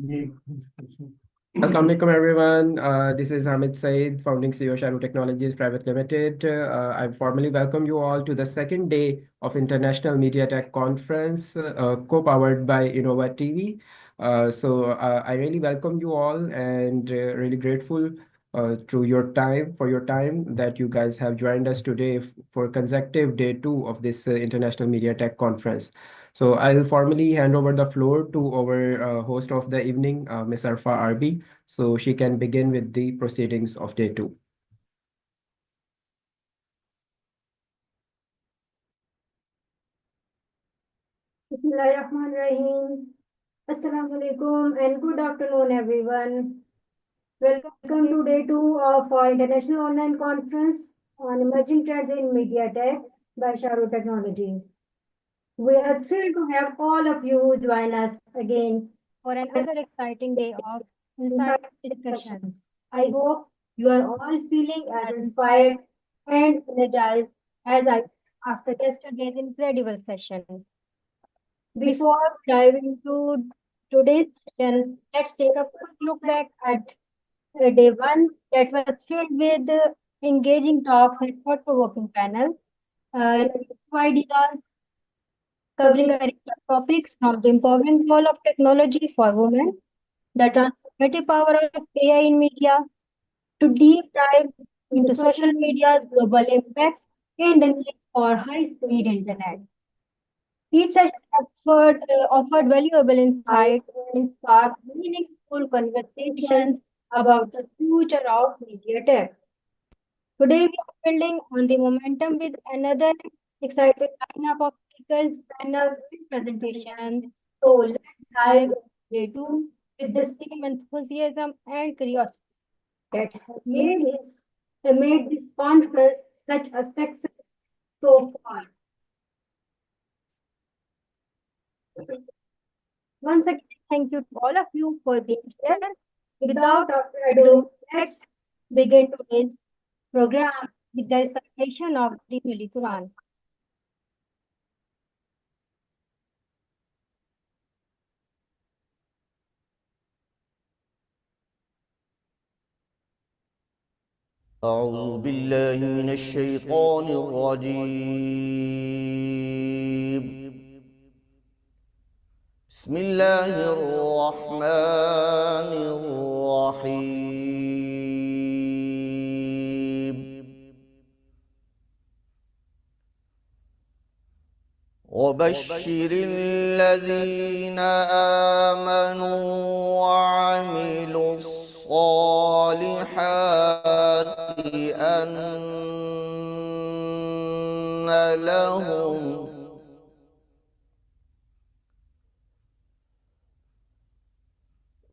Assalamu alaikum everyone. This is Hamid Said, founding CEO Shahruh Technologies Private Limited. I formally welcome you all to the second day of International Media Tech Conference, co-powered by Innova TV. I really welcome you all and really grateful for your time that you guys have joined us today for consecutive day two of this International Media Tech Conference. So I'll formally hand over the floor to our host of the evening, Ms. Arfa Arbi, so she can begin with the proceedings of day two. Bismillahirrahmanirrahim. Assalamu alaikum and good afternoon, everyone. Welcome to day two of our International Online Conference on Emerging Trends in Media Tech by Shahruh Technologies. We are thrilled to have all of you join us again for another exciting day of insight discussions. I hope you are all feeling as inspired and energized as I after yesterday's incredible session. Before diving into today's session, let's take a quick look back at day one that was filled with engaging talks and thought-provoking panels, ideas covering a range of topics from the empowering role of technology for women, the transformative power of AI in media, to deep dive into social media's global impact and the need for high-speed internet. Each session offered valuable insights and sparked meaningful conversations about the future of media tech. Today, we are building on the momentum with another exciting lineup of speakers, panels, and presentations. So let's dive into day two with the same enthusiasm and curiosity that has made this conference such a success so far. Once again, thank you to all of you for being here. Without further ado, let's begin today's program with the recitation of the Holy Quran. أعوذ بالله من الشيطان الرجيم. بسم الله الرحمن الرحيم. وبشر الذين آمنوا وعملوا الصالحات أن لهم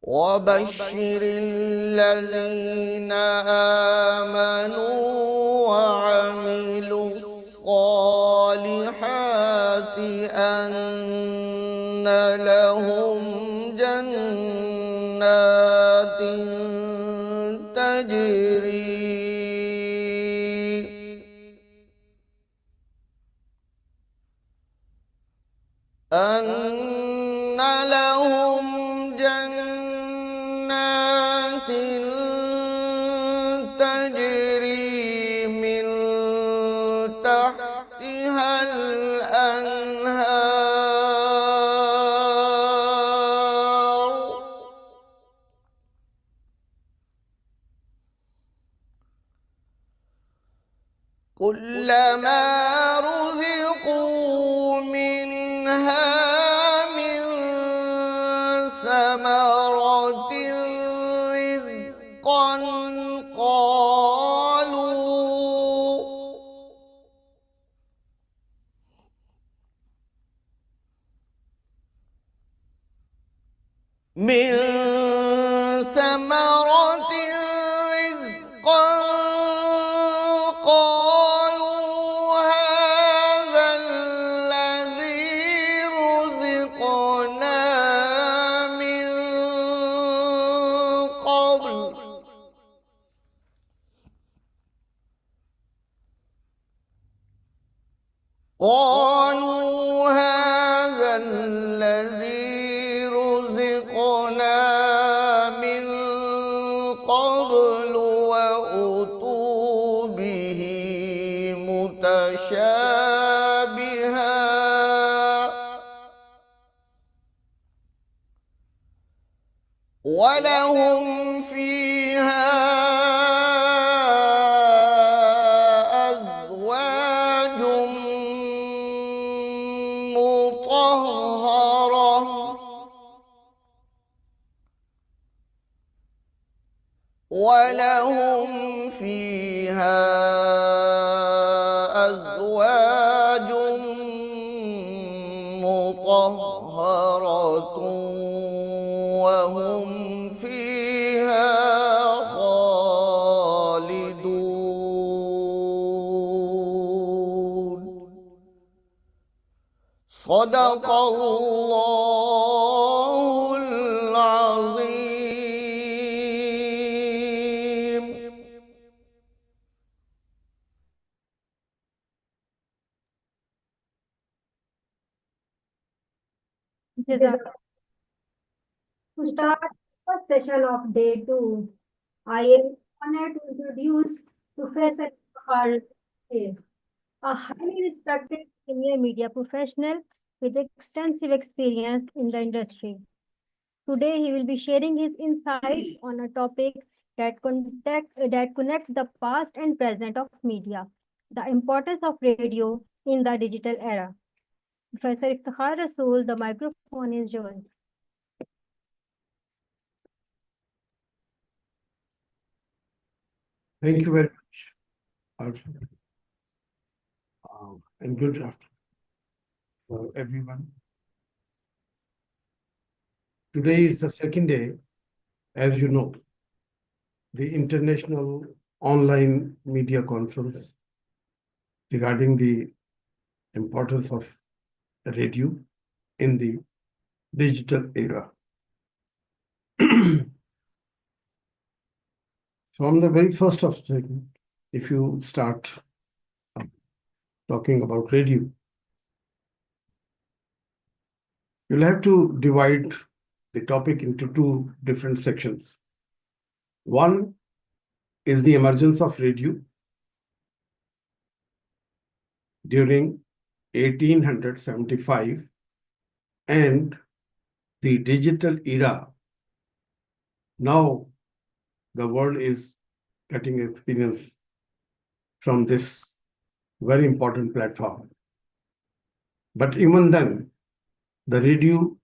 وبشر الذين آمنوا وعملوا الصالحات أن لهم جنات تجري أن لهم جنات تجري من تحتها الأنهار كلما رزقوا منها من ثمرة رزقا من ثمرة رزقا قالوا هذا الذي رزقنا من قبل قالوا هذا الذي رزقنا ولهم فيها أزواج مطهرة ولهم فيها أزواج مطهرة وهم فيها خالدون صدق الله العظيم. Jazakallah. To start first session of day 2, I am honored to introduce Professor Shahruh, a highly respected senior media professional with extensive experience in the industry. Today, he will be sharing his insights on a topic that connects the past and present of media, the importance of radio in the digital era. Professor Iftikhar Rasool, the microphone is yours. Thank you very much, Arjun. And good afternoon for everyone. Today is the second day, as you know, the International Online Media Conference regarding the importance of radio in the digital era. From the very first of thing, if you start talking about radio, you'll have to divide the topic into two different sections. One is the emergence of radio during 1875 and the digital era. Now the world is getting experience from this very important platform. But even then, the radio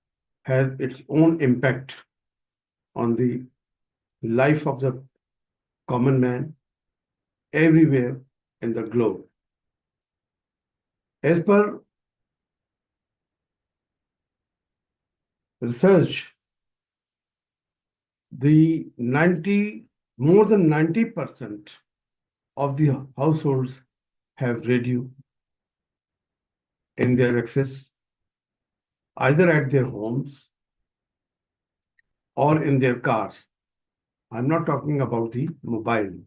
has its own impact on the life of the common man everywhere in the globe. As per research, more than 90% of the households have radio in their access, either at their homes or in their cars. I'm not talking about the mobile.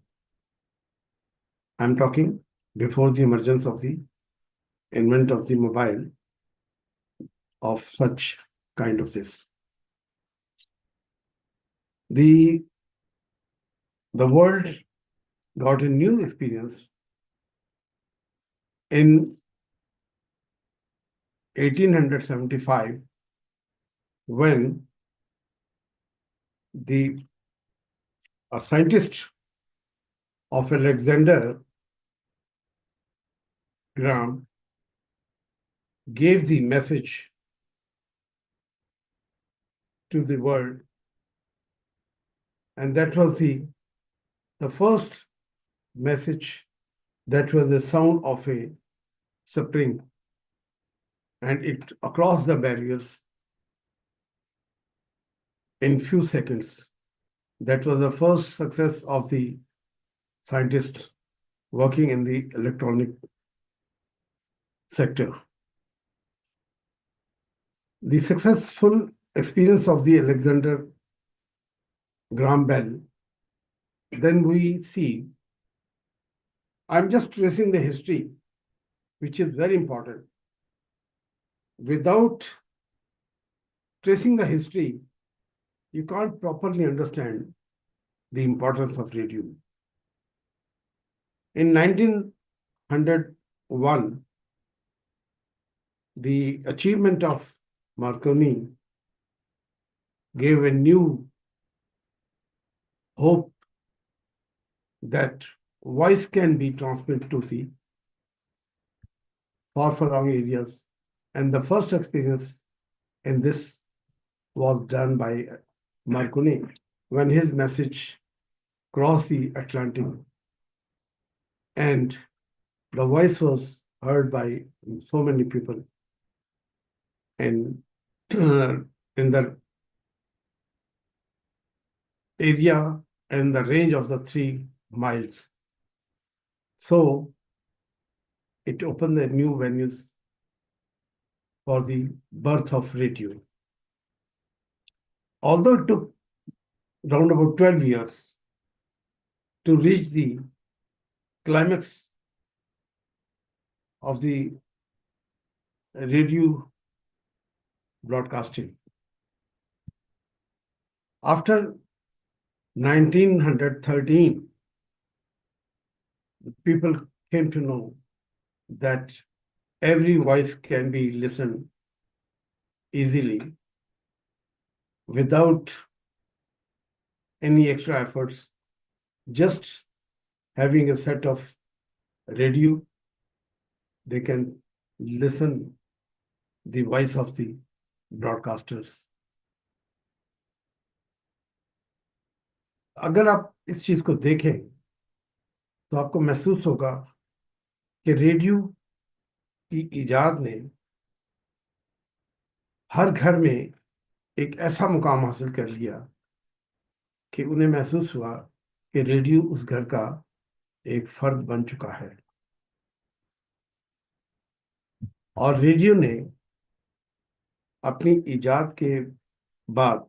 I'm talking before the emergence of the invent of the mobile of such kind of this. The world got a new experience in 1875 when a scientist of Alexander Graham gave the message to the world, and that was the first message that was the sound of a spring, and it across the barriers in few seconds. That was the first success of the scientists working in the electronic sector. The successful experience of the Alexander Graham Bell, then we see, I'm just tracing the history, which is very important. Without tracing the history, you can't properly understand the importance of radio. In 1901, the achievement of Marconi gave a new hope that voice can be transmitted to the far-flung areas. And the first experience in this was done by Marconi when his message crossed the Atlantic, and the voice was heard by so many people. And in the area and the range of the 3 miles. So it opened the new venues for the birth of radio. Although it took round about 12 years to reach the climax of the radio broadcasting. After 1913, people came to know that every voice can be listened easily without any extra efforts, just having a set of radio, they can listen the voice of the broadcasters. अगर आप इस चीज को देखें तो आपको महसूस होगा कि रेडियो की इजाद ने हर घर में एक ऐसा मुकाम हासिल कर लिया कि उन्हें महसूस हुआ कि रेडियो उस घर का एक फर्द बन चुका है। और रेडियो ने अपनी इजाद के बाद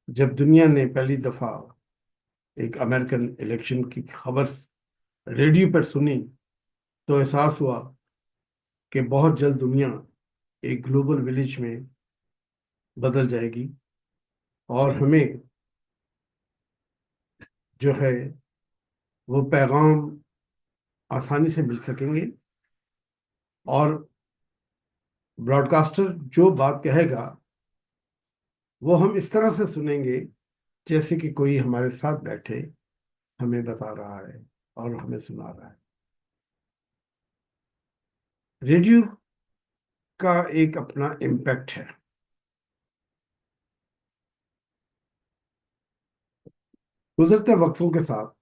जब दुनिया ने पहली दफा एक अमेरिकन इलेक्शन की खबर रेडियो पर सुनी तो एहसास हुआ कि बहुत जल्द दुनिया एक ग्लोबल विलेज में बदल जाएगी और हमें जो है वो पैगाम आसानी से मिल सकेंगे और ब्रॉडकास्टर जो बात कहेगा वो हम इस तरह से सुनेंगे जैसे कि कोई हमारे साथ बैठे हमें बता रहा है और हमें सुना रहा है। रेडियो का एक अपना इम्पैक्ट है। गुजरते वक्तों के साथ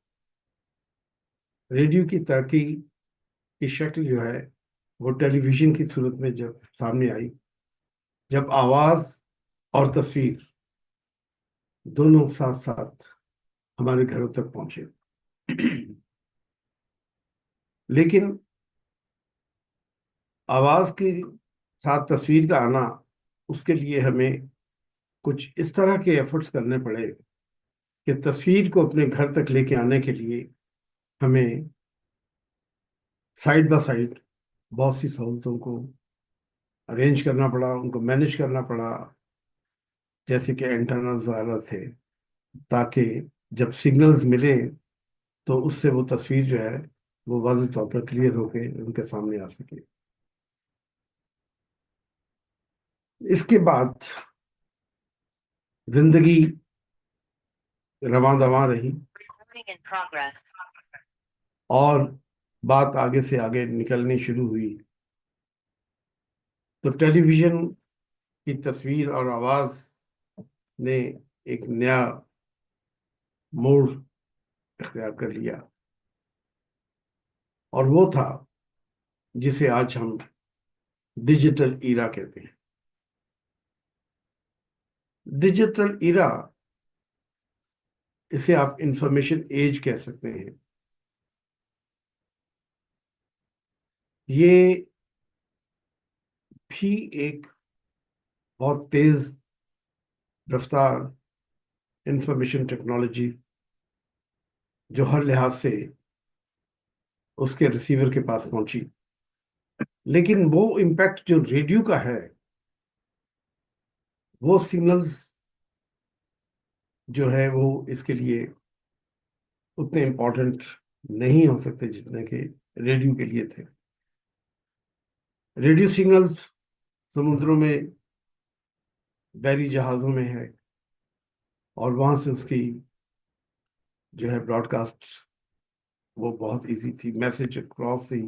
रेडियो की तरक्की की शक्ल जो है वो टेलीविजन की सूरत में जब सामने आई, जब आवाज और तस्वीर दोनों साथ साथ हमारे घरों तक पहुंचे। लेकिन आवाज के साथ तस्वीर का आना, उसके लिए हमें कुछ इस तरह के एफर्ट्स करने पड़े कि तस्वीर को अपने घर तक लेके आने के लिए हमें साइड बाय साइड बहुत सी सहूलतों को अरेंज करना पड़ा, उनको मैनेज करना पड़ा, जैसे कि एंटेनास वगैरह थे, ताकि जब सिग्नल्स मिले तो उससे वो तस्वीर जो है वो वाज़ेह तौर पर क्लियर होके उनके सामने आ सके। इसके बाद जिंदगी रवां दवां रही और बात आगे से आगे निकलनी शुरू हुई तो टेलीविजन की तस्वीर और आवाज ने एक नया मोड़ इख्तियार कर लिया और वो था जिसे आज हम डिजिटल ईरा कहते हैं। डिजिटल ईरा, इसे आप इंफॉर्मेशन एज कह सकते हैं। ये भी एक बहुत तेज रफ्तार इंफॉर्मेशन टेक्नोलॉजी जो हर लिहाज से उसके रिसीवर के पास पहुंची, लेकिन वो इम्पैक्ट जो रेडियो का है, वो सिग्नल्स जो है वो इसके लिए उतने इम्पोर्टेंट नहीं हो सकते जितने के रेडियो के लिए थे। रेडियो सिग्नल्स समुद्रों में, बहरी जहाज़ों में है और वहां से उसकी जो है ब्रॉडकास्ट वो बहुत इजी थी, मैसेज क्रॉस दी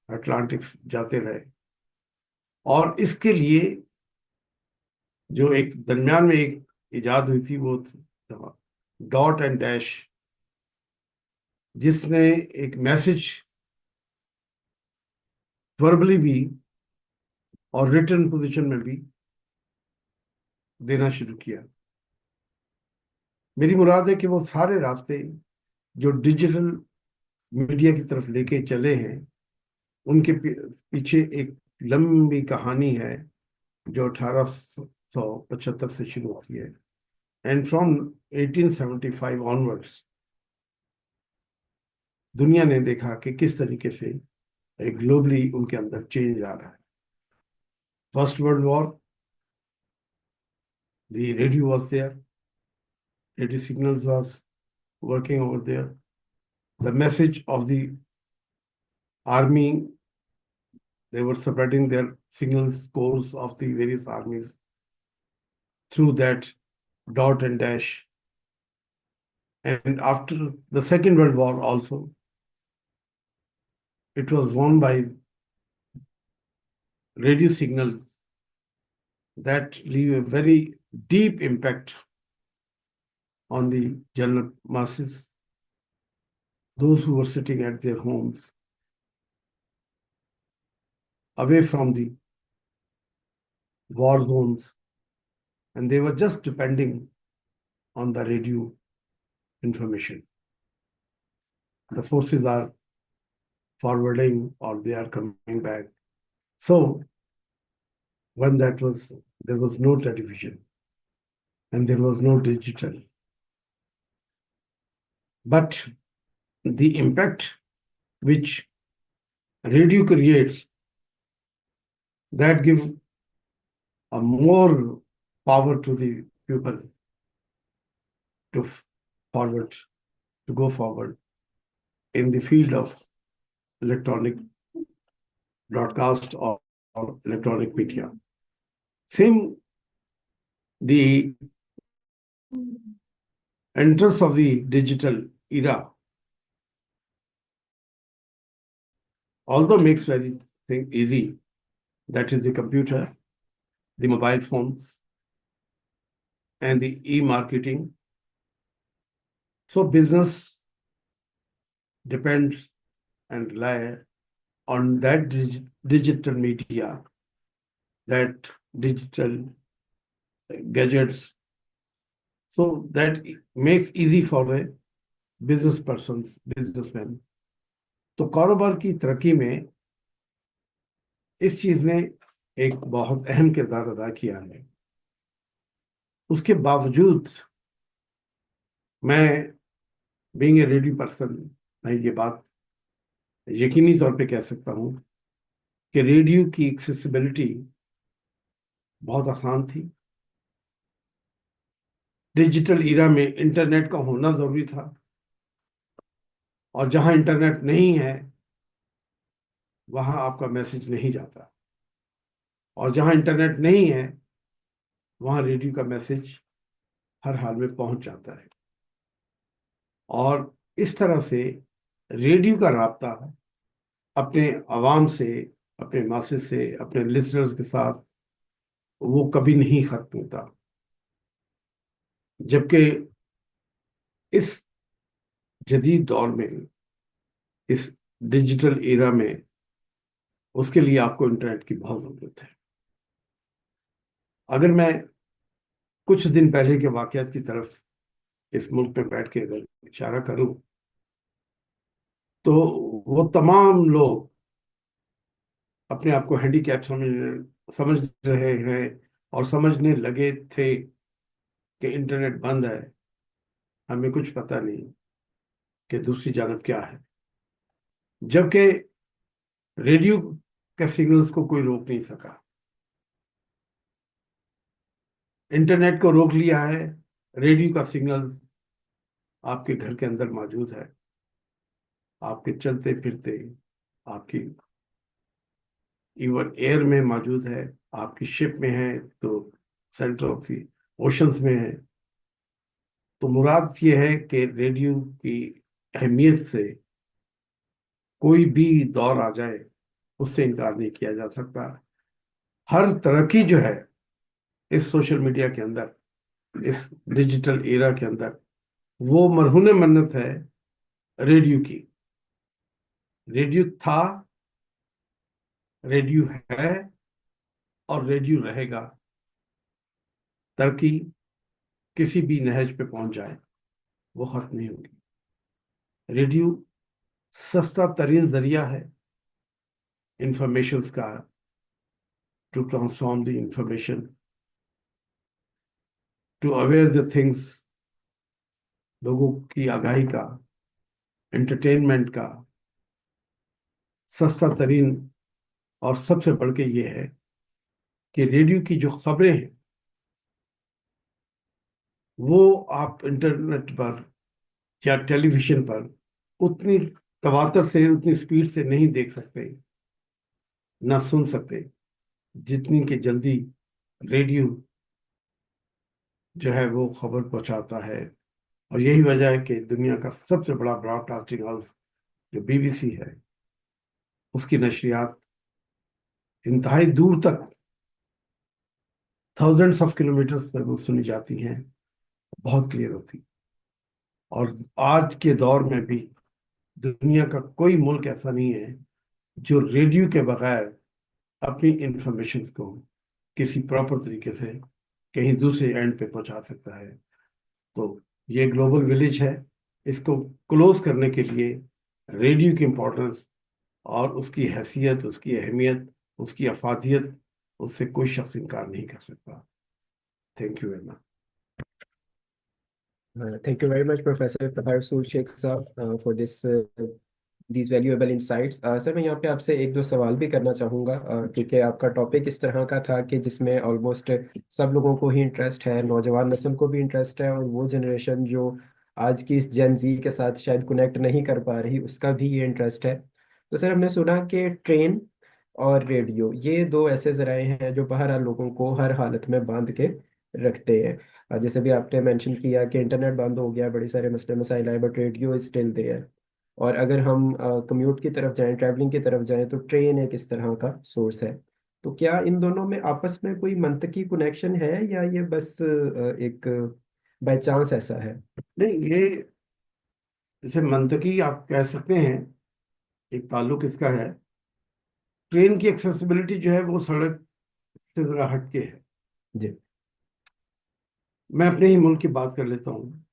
अटलांटिक जाते रहे। और इसके लिए जो एक दरमियान में एक इजाद हुई थी वो डॉट एंड डैश, जिसने एक मैसेज वर्बली भी और रिटन पोजीशन में भी देना शुरू किया। मेरी मुराद है कि वो सारे रास्ते जो डिजिटल मीडिया की तरफ लेके चले हैं, उनके पीछे एक लंबी कहानी है जो 1875 से शुरू होती है, एंड फ्रॉम 1875 ऑनवर्ड्स दुनिया ने देखा कि किस तरीके से एक ग्लोबली उनके अंदर चेंज आ रहा है। First world war, the radio was there, radio signals was working over there. The message of the army, they were spreading their signals codes of the various armies through that dot and dash. And after the Second World War also, it was won by radio signals that leave a very deep impact on the general masses, those who were sitting at their homes, away from the war zones, and they were just depending on the radio information. The forces are forwarding or they are coming back. So when there was no television and there was no digital. But the impact which radio creates, that gives a more power to the people to forward, to go forward in the field of electronic broadcast or electronic media. Same, the entrance of the digital era although makes very thing easy, that is the computer, the mobile phones, and the e-marketing. So business depends and rely on that digital media, that digital gadgets. So that makes easy for a business persons, businessmen. तो कारोबार की तरक्की में इस चीज ने एक बहुत अहम किरदार अदा किया है। उसके बावजूद मैं बीइंग ए रेडियो पर्सन, मैं ये बात यकीनी तौर पे कह सकता हूँ कि रेडियो की एक्सेसिबिलिटी बहुत आसान थी। डिजिटल ईरा में इंटरनेट का होना जरूरी था, और जहां इंटरनेट नहीं है वहां आपका मैसेज नहीं जाता, और जहां इंटरनेट नहीं है वहां रेडियो का मैसेज हर हाल में पहुंच जाता है। और इस तरह से रेडियो का राब्ता अपने आवाम से, अपने मासेस से, अपने लिसनर्स के साथ वो कभी नहीं खत्म होता। जबकि इस जदीद दौर में, इस डिजिटल एरा में, उसके लिए आपको इंटरनेट की बहुत जरूरत है। अगर मैं कुछ दिन पहले के वाकयात की तरफ इस मुल्क में बैठ के अगर इशारा करूं, तो वो तमाम लोग अपने आप को हैंडीकैप समझ रहे हैं और समझने लगे थे कि इंटरनेट बंद है, हमें कुछ पता नहीं कि दूसरी जानब क्या है। जबकि रेडियो के सिग्नल्स को कोई रोक नहीं सका, इंटरनेट को रोक लिया है, रेडियो का सिग्नल आपके घर के अंदर मौजूद है, आपके चलते फिरते, आपकी इवन एयर में मौजूद है, आपकी शिप में है तो सेंटर ऑफ दी ओशंस में है। तो मुराद ये है कि रेडियो की अहमियत से कोई भी दौर आ जाए उससे इनकार नहीं किया जा सकता। हर तरक्की जो है इस सोशल मीडिया के अंदर, इस डिजिटल एरा के अंदर, वो मरहून मन्नत है रेडियो की। रेडियो था, रेडियो है और रेडियो रहेगा। तरक्की किसी भी नहज पे पहुंच जाए वो खत्म नहीं होगी। रेडियो सस्ता तरीन जरिया है इंफॉर्मेशन का, to transform the information, to aware the things, लोगों की आगाही का, एंटरटेनमेंट का। सस्ता तरीन और सबसे बढ़ के ये है कि रेडियो की जो खबरें हैं वो आप इंटरनेट पर या टेलीविजन पर उतनी तवातर से, उतनी स्पीड से नहीं देख सकते, ना सुन सकते, जितनी कि जल्दी रेडियो जो है वो खबर पहुंचाता है। और यही वजह है कि दुनिया का सबसे बड़ा ब्रॉडकास्टिंग हाउस जो बीबीसी है, उसकी नशरियात इंतहाई दूर तक, थाउजेंड्स ऑफ किलोमीटर्स पर वो सुनी जाती हैं, बहुत क्लियर होती। और आज के दौर में भी दुनिया का कोई मुल्क ऐसा नहीं है जो रेडियो के बगैर अपनी इंफॉर्मेशन को किसी प्रॉपर तरीके से कहीं दूसरे एंड पे पहुंचा सकता है। तो ये ग्लोबल विलेज है। इसको क्लोज करने के लिए रेडियो की इम्पोर्टेंस और उसकी हैसियत, उसकी अहमियत, उसकी अफादियत, उससे कोई शख्स इनकार नहीं कर सकता। Thank you very much. Thank you very much, Professor Taharsul Sheikh Saab, for this these valuable insights. Sir मैं यहाँ पे आपसे एक दो सवाल भी करना चाहूँगा, क्योंकि आपका टॉपिक इस तरह का था कि जिसमें ऑलमोस्ट सब लोगों को ही इंटरेस्ट है, नौजवान नस्ल को भी इंटरेस्ट है, और वो जनरेशन जो आज की इस जेन जी के साथ शायद कनेक्ट नहीं कर पा रही उसका भी ये इंटरेस्ट है। तो सर हमने सुना कि ट्रेन और रेडियो ये दो ऐसे जराए हैं जो बहरहाल लोगों को हर हालत में बांध के रखते हैं। जैसे भी आपने मेंशन किया कि इंटरनेट बंद हो गया, बड़े सारे मसले मसाइल आए, but radio is still there. और अगर हम कम्यूट की तरफ जाएं, ट्रैवलिंग की तरफ जाएं, तो ट्रेन एक इस तरह का सोर्स है। तो क्या इन दोनों में आपस में कोई मंतकी कनेक्शन है, या ये बस एक बाय चांस ऐसा है? नहीं, ये जैसे मंतकी आप कह सकते हैं, एक ताल्लुक इसका है। ट्रेन की एक्सेसिबिलिटी जो है वो सड़क से जरा हटके है। जी। मैं अपने ही मुल्क की बात कर लेता हूँ।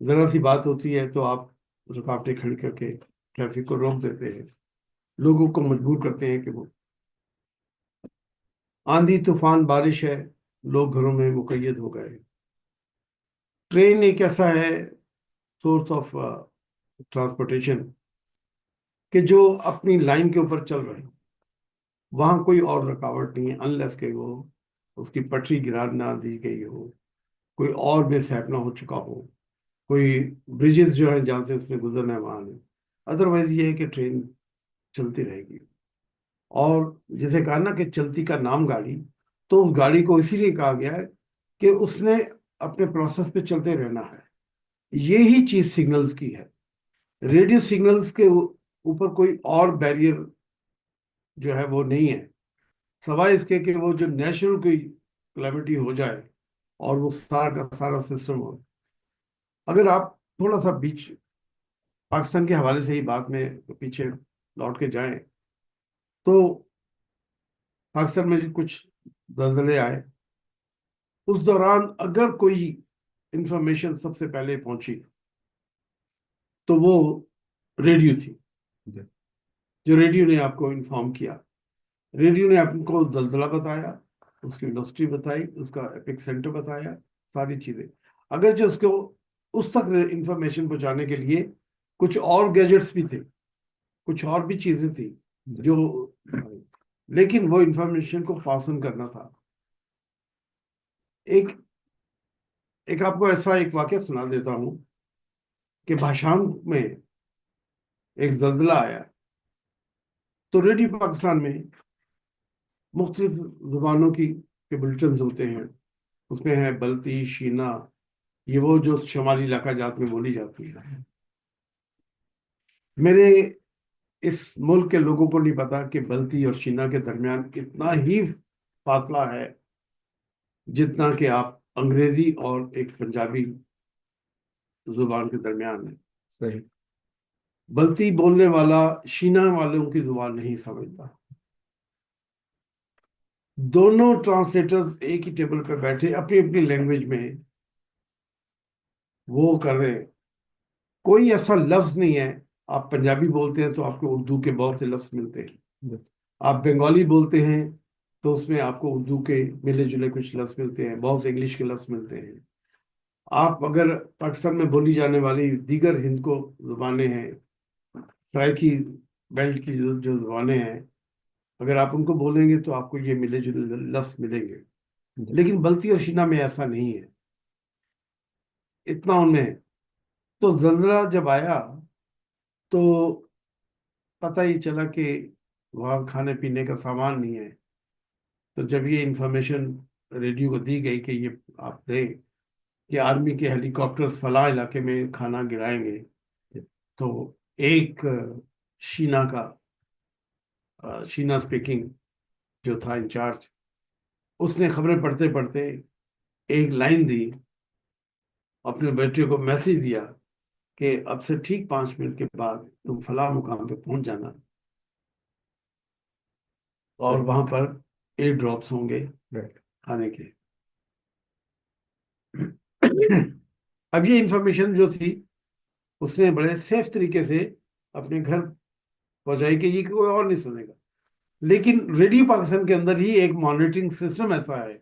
जरा सी बात होती है तो आप रुकावटें खड़ी करके ट्रैफिक को रोक देते हैं, लोगों को मजबूर करते हैं कि वो, आंधी तूफान बारिश है, लोग घरों में मुकैयद हो गए। ट्रेन एक ऐसा है सोर्स ऑफ ट्रांसपोर्टेशन कि जो अपनी लाइन के ऊपर चल रहे हैं, वहां कोई और रुकावट नहीं है, अनलेस के वो उसकी पटरी गिरा ना दी गई हो, कोई और मिसहैप ना हो चुका हो, कोई ब्रिजेस जो है जहाँ से उसने गुजरना है वहां नहीं। अदरवाइज ये है कि ट्रेन चलती रहेगी। और जैसे कहा ना कि चलती का नाम गाड़ी, तो उस गाड़ी को इसीलिए कहा गया है कि उसने अपने प्रोसेस पे चलते रहना है। यही चीज सिग्नल्स की है। रेडियो सिग्नल्स के ऊपर कोई और बैरियर जो है वो नहीं है, सवाए इसके कि वो जो नेचुरल कोई क्लैमिटी हो जाए और वो सारा का सारा सिस्टम हो। अगर आप थोड़ा सा बीच पाकिस्तान के हवाले से ही बात में पीछे लौट के जाएं, तो पाकिस्तान में जो कुछ जल्जले आए, उस दौरान अगर कोई इंफॉर्मेशन सबसे पहले पहुंची तो वो रेडियो थी। जी। जो रेडियो ने आपको इन्फॉर्म किया, रेडियो ने आपको दलदला बताया, उसकी इंडस्ट्री बताई, उसका एपिक सेंटर बताया, सारी चीजें। अगर जो उसको उस तक इंफॉर्मेशन पहुंचाने के लिए कुछ और गैजेट्स भी थे, कुछ और भी चीजें थी जो, लेकिन वो इंफॉर्मेशन को फासन करना था। एक एक आपको ऐसा एक वाक्य सुना देता हूँ कि भाषांग में एक जल्जला आया, तो रेडियो पाकिस्तान में मुख्तलिफ जुबानों की के बुलेटिन होते हैं। उसमें है बल्ती, शीना, ये वो जो शुमाली इलाका जात में बोली जाती है। मेरे इस मुल्क के लोगों को नहीं पता कि बल्ती और शीना के दरमियान इतना ही फासला है जितना कि आप अंग्रेजी और एक पंजाबी जुबान के दरमियान है। सही। बल्ती बोलने वाला शीना वालों की जुबान नहीं समझता। दोनों ट्रांसलेटर्स एक ही टेबल पर बैठे अपनी अपनी लैंग्वेज में वो कर रहे हैं। कोई ऐसा लफ्ज नहीं है, आप पंजाबी बोलते हैं तो आपको उर्दू के बहुत से लफ्ज मिलते हैं, आप बंगाली बोलते हैं तो उसमें आपको उर्दू के मिले जुले कुछ लफ्ज मिलते हैं, बहुत से इंग्लिश के लफ्ज मिलते हैं। आप अगर पाकिस्तान में बोली जाने वाली दीगर हिंद को जुबानें हैं, सराइकी बेल्ट की जो जुबानें हैं, अगर आप उनको बोलेंगे तो आपको ये मिले जुले लफ्ज मिलेंगे। लेकिन बल्ती और शीना में ऐसा नहीं है, इतना उनमें है। तो जल्जला जब आया तो पता ही चला कि वहाँ खाने पीने का सामान नहीं है। तो जब ये इंफॉर्मेशन रेडियो को दी गई कि ये आप दें कि आर्मी के हेलीकॉप्टर्स फलां इलाके में खाना गिराएंगे, तो एक शीना का शीना स्पीकिंग जो था इंचार्ज, उसने खबरें पढ़ते पढ़ते एक लाइन दी, अपने बेटे को मैसेज दिया कि अब से ठीक 5 मिनट के बाद तुम फलां मुकाम पे पहुंच जाना और सही। वहां पर एयर ड्रॉप्स होंगे राइट। खाने के। अब ये इंफॉर्मेशन जो थी उसने बड़े सेफ तरीके से अपने घर पहुंचाई कि ये कोई और नहीं सुनेगा। लेकिन रेडियो पाकिस्तान के अंदर ही एक मॉनिटरिंग सिस्टम ऐसा है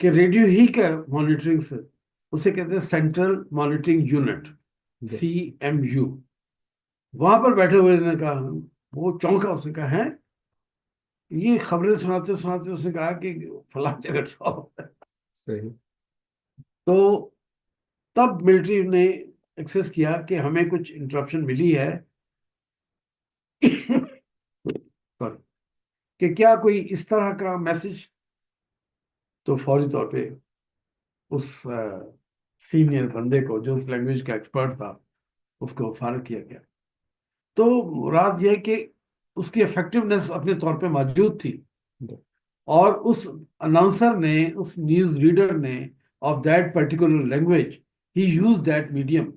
कि रेडियो ही का मॉनिटरिंग से, उसे कहते हैं सेंट्रल मॉनिटरिंग यूनिट, CMU। वहां पर बैठे हुए ने कहा, वो चौंका, उसने कहा है ये खबरें सुनाते सुनाते उसने कहा कि फलां जगह ड्रॉप है। सही। तो तब मिलिट्री ने एक्सेस किया कि हमें कुछ इंटरप्शन मिली है सॉरी, कि क्या कोई इस तरह का मैसेज। तो फौरी तौर पे उस सीनियर बंदे को जो उस लैंग्वेज का एक्सपर्ट था उसको फायर किया गया। तो मुराद यह है कि उसकी इफेक्टिवनेस अपने तौर पे मौजूद थी, और उस अनाउंसर ने, उस न्यूज रीडर ने of that particular language, he use that medium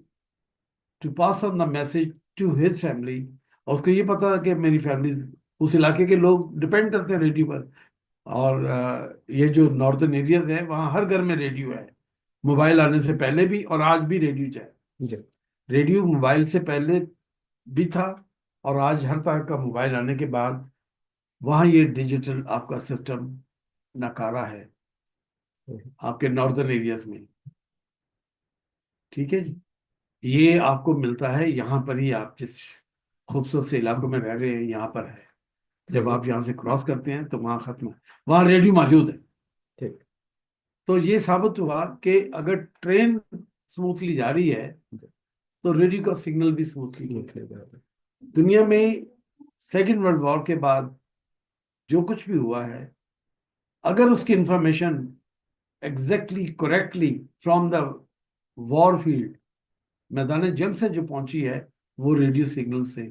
to pass on the message to his family. और उसको ये पता है कि मेरी फैमिली, उस इलाके के लोग डिपेंड करते हैं रेडियो पर। और ये जो नॉर्दर्न एरियाज है वहाँ हर घर में रेडियो है, मोबाइल आने से पहले भी और आज भी रेडियो है। जी। रेडियो मोबाइल से पहले भी था, और आज हर तरह का मोबाइल आने के बाद वहाँ ये डिजिटल आपका सिस्टम नकारा है सही। आपके नॉर्दर्न एरियाज में। ठीक है जी, ये आपको मिलता है यहाँ पर ही, आप जिस खूबसूरत से इलाकों में रह रहे हैं यहाँ पर है। जब सही। आप यहाँ से क्रॉस करते हैं तो वहाँ खत्म है, वहाँ रेडियो मौजूद है। ठीक। तो ये साबित हुआ कि अगर ट्रेन स्मूथली जा रही है तो रेडियो का सिग्नल भी स्मूथली। दुनिया में सेकेंड वर्ल्ड वॉर के बाद जो कुछ भी हुआ है, अगर उसकी information exactly correctly from the war field, मैदान जंग से जो पहुंची है, वो रेडियो सिग्नल से,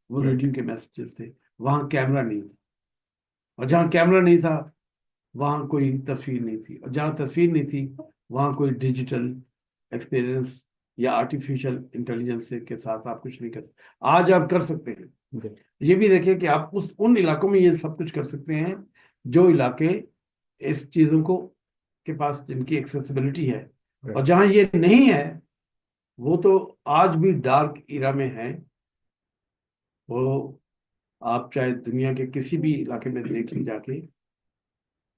वो रेडियो के मैसेजेस थे। वहां कैमरा नहीं था, और जहां कैमरा नहीं था वहां कोई तस्वीर नहीं थी, और जहां तस्वीर नहीं थी वहां कोई डिजिटल एक्सपीरियंस या आर्टिफिशियल इंटेलिजेंस के साथ आप कुछ नहीं कर सकते। आज आप कर सकते हैं। ये भी देखिए कि आप उन इलाकों में ये सब कुछ कर सकते हैं जो इलाके इस चीजों को के पास जिनकी एक्सेसिबिलिटी है, और जहां ये नहीं है वो तो आज भी डार्क इरा में है। वो आप चाहे दुनिया के किसी भी इलाके में देख लें जाके,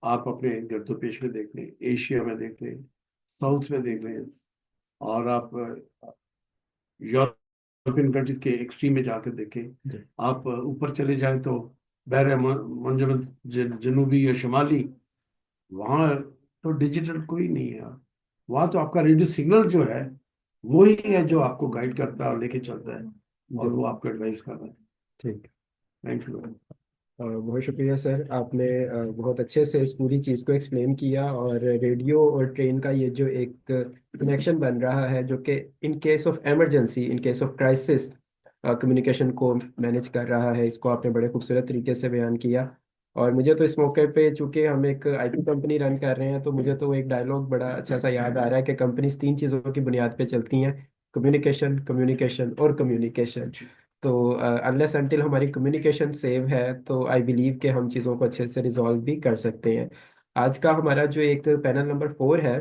आप अपने गर्दोपेश में देख लें, एशिया में देख लें, साउथ में देख लें, और आप यूरोपियन कंट्रीज के एक्सट्रीम में जाकर देखें, आप ऊपर चले जाएं तो बहर मुंजमद जनूबी या शुमाली, वहाँ तो डिजिटल कोई नहीं है। वहाँ तो आपका रेडियो सिग्नल जो है वही है जो आपको गाइड करता है और लेके चलता है, और वो आपको एडवाइस कर रहा है। ठीक। Thank you. बहुत शुक्रिया सर, आपने बहुत अच्छे से इस पूरी चीज़ को एक्सप्लेन किया। और रेडियो और ट्रेन का ये जो एक कनेक्शन बन रहा है, जो कि in case of emergency, in case of crisis communication को मैनेज कर रहा है, इसको आपने बड़े खूबसूरत तरीके से बयान किया। और मुझे तो इस मौके पे, चूंकि हम एक आईटी कंपनी रन कर रहे हैं, तो मुझे तो एक डायलॉग बड़ा अच्छा सा याद आ रहा है कि कंपनीज तीन चीज़ों की बुनियाद पे चलती हैं: कम्युनिकेशन, कम्युनिकेशन और कम्युनिकेशन। तो अनलेस अनटिल हमारी कम्युनिकेशन सेव है, तो आई बिलीव कि हम चीज़ों को अच्छे से रिजॉल्व भी कर सकते हैं। आज का हमारा जो एक पैनल नंबर 4 है,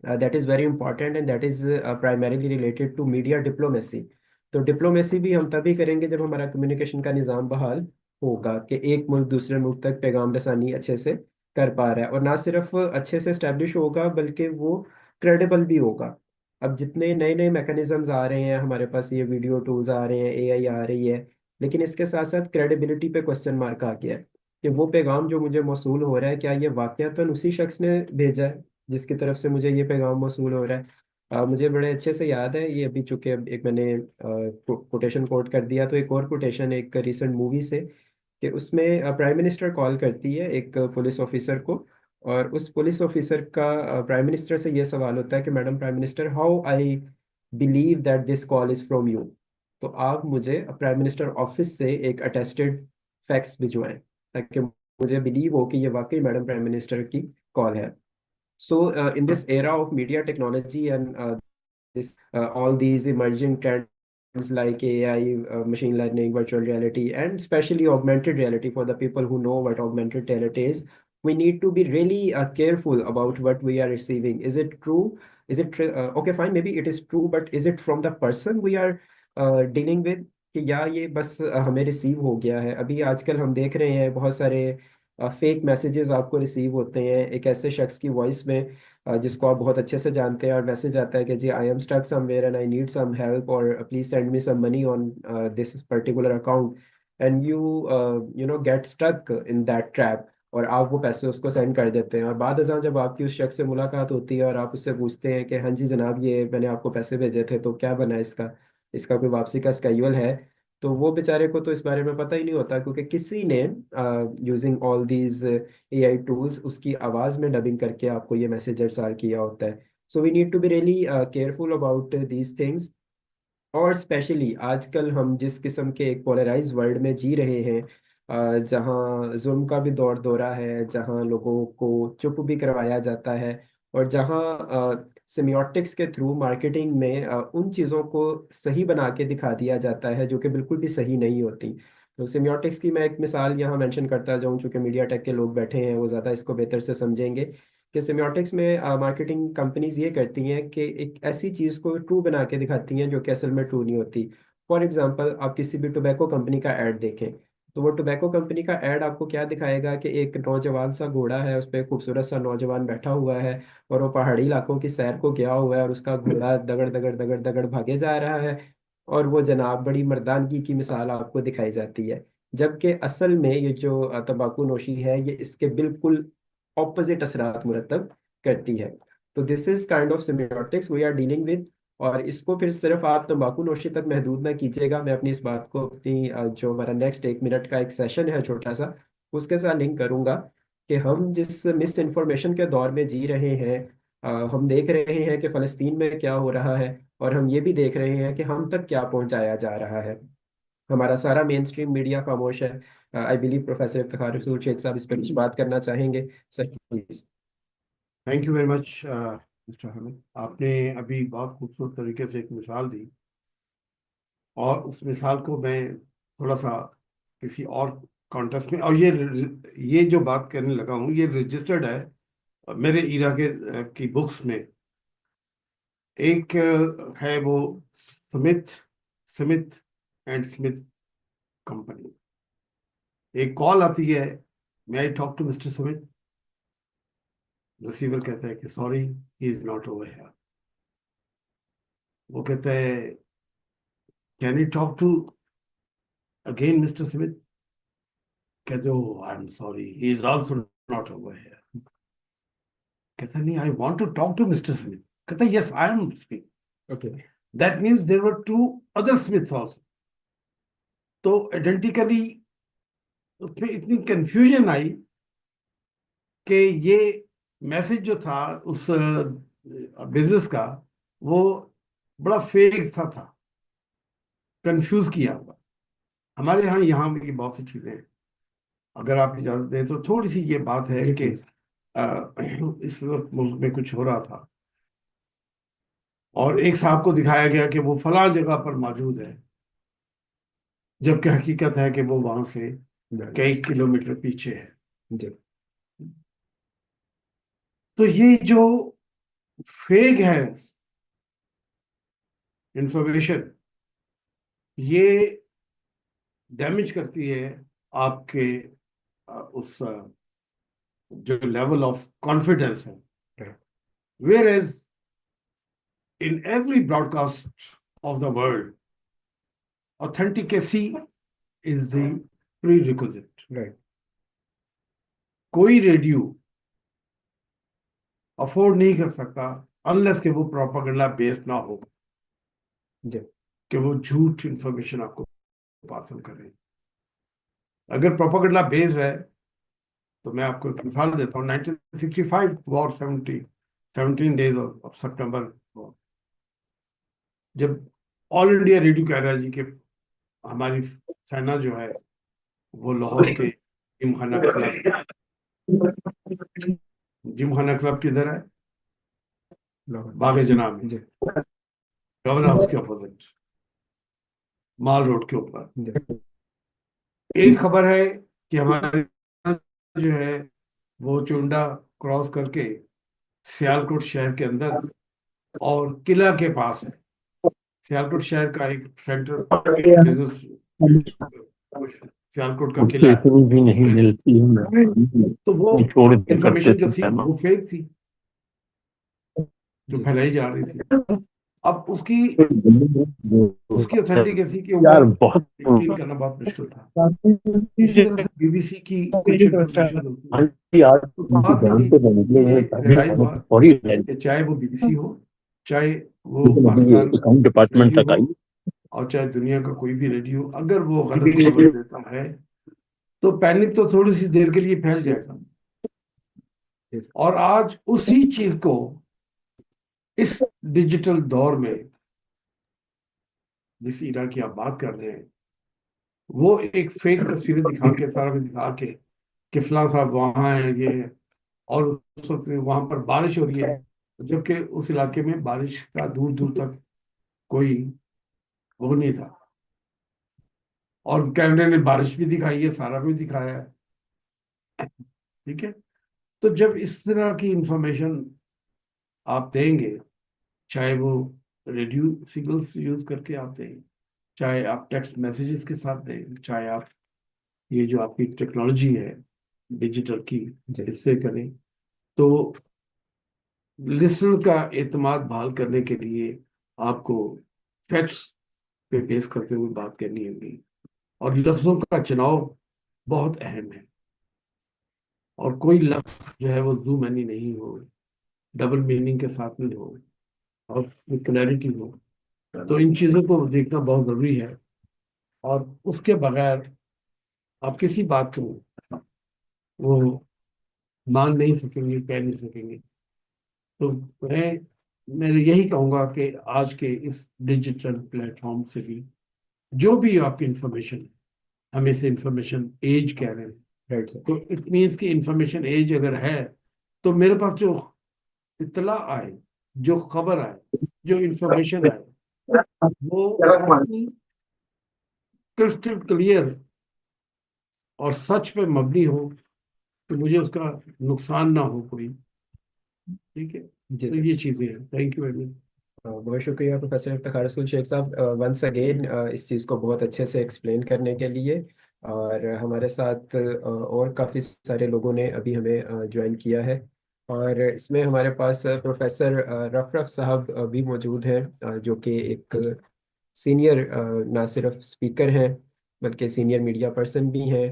that is very important, and that is primarily related to media diplomacy. तो डिप्लोमेसी भी हम तभी करेंगे जब हमारा कम्युनिकेशन का निज़ाम बहाल होगा, कि एक मुल्क दूसरे मुल्क तक पैगाम रसानी अच्छे से कर पा रहा है, और ना सिर्फ अच्छे से स्टैब्लिश होगा बल्कि वो क्रेडिबल भी होगा। अब जितने नए नए मैकेनिज्म्स आ रहे हैं हमारे पास, ये वीडियो टूल्स आ रहे हैं, एआई आ रही है, लेकिन इसके साथ साथ क्रेडिबिलिटी पे क्वेश्चन मार्क आ गया है कि वो पैगाम जो मुझे मौसूल हो रहा है, क्या ये वाकयातन उसी शख्स ने भेजा है जिसकी तरफ से मुझे ये पैगाम मौसूल हो रहा है। मुझे बड़े अच्छे से याद है ये अभी, चूंकि अब एक मैंने कोटेशन कोट कर दिया, तो एक और कोटेशन एक रिसेंट मूवी से, कि उसमें प्राइम मिनिस्टर कॉल करती है एक पुलिस ऑफिसर को, और उस पुलिस ऑफिसर का प्राइम मिनिस्टर से ये सवाल होता है कि madam prime minister, how I believe that this call is from you. तो आप मुझे प्राइम मिनिस्टर ऑफिस से एक अटेस्टेड फैक्स भिजवाएं, ताकि मुझे बिलीव हो कि ये वाकई मैडम प्राइम मिनिस्टर की कॉल है। So, in this era of media technology and all these emerging trends like AI, machine learning, virtual reality, and especially augmented reality, for the people who know what augmented reality is, we need to be really careful about what we are receiving. Is it true? Is it okay? Fine, maybe it is true, but is it from the person we are dealing with? कि या ये बस हमें receive हो गया है। अभी आजकल हम देख रहे हैं बहुत सारे फेक मैसेजेस आपको रिसीव होते हैं एक ऐसे शख्स की वॉइस में, जिसको आप बहुत अच्छे से जानते हैं, और मैसेज आता है कि जी, I am stuck somewhere and I need some help, और please send me some money on this particular account, and you know get stuck in that trap, और आप वो पैसे उसको सेंड कर देते हैं। और बाद अज़ां जब आपकी उस शख्स से मुलाकात होती है और आप उससे पूछते हैं कि हाँ जी जनाब, ये मैंने आपको पैसे भेजे थे, तो क्या बना इसका, इसका कोई वापसी का स्केड्यूल है? तो वो बेचारे को तो इस बारे में पता ही नहीं होता, क्योंकि किसी ने using all these AI tools उसकी आवाज़ में डबिंग करके आपको ये मैसेज अरसाल किया होता है। So we need to be really careful about these things. और स्पेशली आजकल हम जिस किस्म के एक पोलराइज वर्ल्ड में जी रहे हैं, जहाँ जुल्म का भी दौर दौरा है, जहाँ लोगों को चुप भी करवाया जाता है, और जहाँ सिमियोटिक्स के थ्रू मार्केटिंग में उन चीज़ों को सही बना के दिखा दिया जाता है जो कि बिल्कुल भी सही नहीं होती। तो सिमियोटिक्स की मैं एक मिसाल यहाँ मेंशन करता जाऊँ, चूँकि मीडिया टेक के लोग बैठे हैं, वो ज़्यादा इसको बेहतर से समझेंगे कि सिम्योटिक्स में मार्केटिंग कंपनीज ये करती हैं कि एक ऐसी चीज़ को ट्रू बना के दिखाती हैं जो कि असल में ट्रू नहीं होती। फॉर एग्जांपल, आप किसी भी टोबैको कंपनी का ऐड देखें, तो वो टोबैको कंपनी का ऐड आपको क्या दिखाएगा कि एक नौजवान सा घोड़ा है, उस पर खूबसूरत सा नौजवान बैठा हुआ है, और वो पहाड़ी इलाकों की सैर को गया हुआ है, और उसका घोड़ा दगड़ दगड़ दगड़ दगड़ भागे जा रहा है, और वो जनाब बड़ी मर्दानगी की मिसाल आपको दिखाई जाती है। जबकि असल में ये जो तंबाकू नोशी है, ये इसके बिल्कुल ऑपोजिट असरात मुरतब करती है। तो this is kind of symbiotics we are dealing with. और इसको फिर सिर्फ आप तंबाकू नोशी तक महदूद ना कीजिएगा। मैं अपनी इस बात को अपनी जो हमारा नेक्स्ट 1 मिनट का एक सेशन है छोटा सा, उसके साथ लिंक करूंगा, कि हम जिस मिस इन्फॉर्मेशन के दौर में जी रहे हैं, हम देख रहे हैं कि फ़लस्तीन में क्या हो रहा है, और हम ये भी देख रहे हैं कि हम तक क्या पहुंचाया जा रहा है। हमारा सारा मेन स्ट्रीम मीडिया खामोश है। आई बिलीव प्रोफेसर इफ्तिखार रसूल शेख साहब इस पर कुछ बात करना चाहेंगे, sir please. Thank you very much mister Hamid. आपने अभी बहुत खूबसूरत तरीके से एक मिसाल दी, और उस मिसाल को मैं थोड़ा सा किसी और कॉन्टेक्स्ट में, और ये जो बात करने लगा हूँ ये रजिस्टर्ड है मेरे इरा के की बुक्स में। एक है वो Smith Smith and Smith company. एक कॉल आती है, may I talk to mister Smith. Receiver कहता है कि sorry, he is not over here. वो कहता है, can you talk to again mister Smith? कहते हो, I am sorry, he is also not over here. कहता नहीं, I want to talk to mister Smith. कहता yes, I am speaking. Okay. That means there were to other Smiths also. तो identically उसमें इतनी confusion आई कि ये message जो था उस बिजनेस का, वो बड़ा फेक सा था, कंफ्यूज किया हुआ। हमारे यहाँ भी बहुत सी चीजें हैं। अगर आप इजाजत दें तो थोड़ी सी ये बात है जी कि प्लीज। इस वक्त मुल्क में कुछ हो रहा था और एक साहब को दिखाया गया कि वो फलां जगह पर मौजूद है, जबकि हकीकत है कि वो वहां से कई किलोमीटर पीछे है। जी तो ये जो फेक है इंफॉर्मेशन, ये डैमेज करती है आपके उस जो लेवल ऑफ कॉन्फिडेंस है। Whereas in every broadcast of the world, authenticity is the prerequisite. Right. कोई रेडियो अफोर्ड नहीं कर सकता अनलेस कि वो प्रोपागेंडा बेस्ड ना हो, जी कि वो झूठ इंफॉर्मेशन आपको पास ऑन करें। अगर प्रोपागेंडा बेस्ड है तो मैं आपको एक मिसाल देता हूँ। 1965 वॉर, 17 डेज ऑफ सितंबर, जब ऑल इंडिया रेडियो कह रहा है जी कि हमारी सेना जो है वो लाहौर के जिमखाना क्लब, जिमखाना क्लब किधर है? लाहौर। बाग जना में, जी गवर्नर हाउस के अपोजिट, माल रोड के ऊपर। जी एक खबर है कि हमारे जो है वो चुंडा क्रॉस करके सियालकोट शहर के अंदर और किला के पास है। सियालकोट शहर का एक सेंटर बिजनेस, सियालकोट का किला है। इतनी भी नहीं मिलती है, तो वो छोड़ दिया करते इंफॉर्मेशन जो थे थी पहले। वो फेक थी, जो जी फैलाई जा रही थी। अब उसकी उसकी ऑथेंटिकेसी के यार ऊपर बहुत यकीन करना बहुत मुश्किल था। इसी तरह से बीबीसी की कुछ इंफॉर्मेशन होती है। यार तो बाद में जानते हैं निकले हुए ये रियलाइज हुआ और ही कि चाहे वो बीबीसी हो, चाहे वो लेकिन अभी ये पाकिस्तान अकाउंट डिपार्टमेंट रेडियो तक हो, आई। और चाहे दुनिया का कोई भी रेडियो, अगर वो गलत खबर देता है तो पैनिक तो थोड़ी सी देर के लिए फैल जाएगा। जी और आज उसी चीज को इस डिजिटल दौर में, जिस इरा की आप बात कर रहे हैं, वो एक फेक तस्वीरें दिखा के, सारा में दिखा के कि फलां साहब वहां है, ये है, और उस वक्त वहां पर बारिश हो रही है, जबकि उस इलाके में बारिश का दूर दूर तक कोई वो नहीं था। और कैमरे ने बारिश भी दिखाई है, सारा भी दिखाया है। ठीक है। तो जब इस तरह की इंफॉर्मेशन आप देंगे, चाहे वो रेडियो सिग्नल्स यूज करके आप दें, चाहे आप टेक्स्ट मैसेजेस के साथ दें, चाहे आप ये जो आपकी टेक्नोलॉजी है डिजिटल की, जी इससे करें, तो लिसनर का एतमाद बहाल करने के लिए आपको फैक्ट्स पे बेस करते हुए बात करनी होगी। और लफ्जों का चुनाव बहुत अहम है, और कोई लफ्ज जो है वो जू मैनी नहीं हो, डबल मीनिंग के साथ नहीं हो, और क्लैरिटी हो। तो इन चीज़ों को देखना बहुत ज़रूरी है, और उसके बगैर आप किसी बात को वो मान नहीं सकेंगे, कह नहीं सकेंगे। तो मैं यही कहूँगा कि आज के इस डिजिटल प्लेटफॉर्म से भी जो भी आपकी इंफॉर्मेशन है, हम इसे इंफॉर्मेशन एज कह रहे हैं, राइट सर। तो इट मीन्स की इंफॉर्मेशन एज अगर है, तो मेरे पास जो इत्तला आए, जो खबर आए, जो इंफॉर्मेशन आए, वो क्रिस्टल क्लियर और सच पे मबनी हो, तो मुझे उसका नुकसान ना हो कोई। ठीक है। जी तो सर। ये चीजें हैं। Thank you very much. बहुत शुक्रिया प्रोफेसर इफ्तिखार रसूल शेख साहब, वंस अगेन इस चीज़ को बहुत अच्छे से एक्सप्लेन करने के लिए। और हमारे साथ और काफ़ी सारे लोगों ने अभी हमें ज्वाइन किया है। और इसमें हमारे पास प्रोफेसर रफरफ साहब भी मौजूद हैं, जो कि एक सीनियर ना सिर्फ स्पीकर हैं बल्कि सीनियर मीडिया पर्सन भी हैं।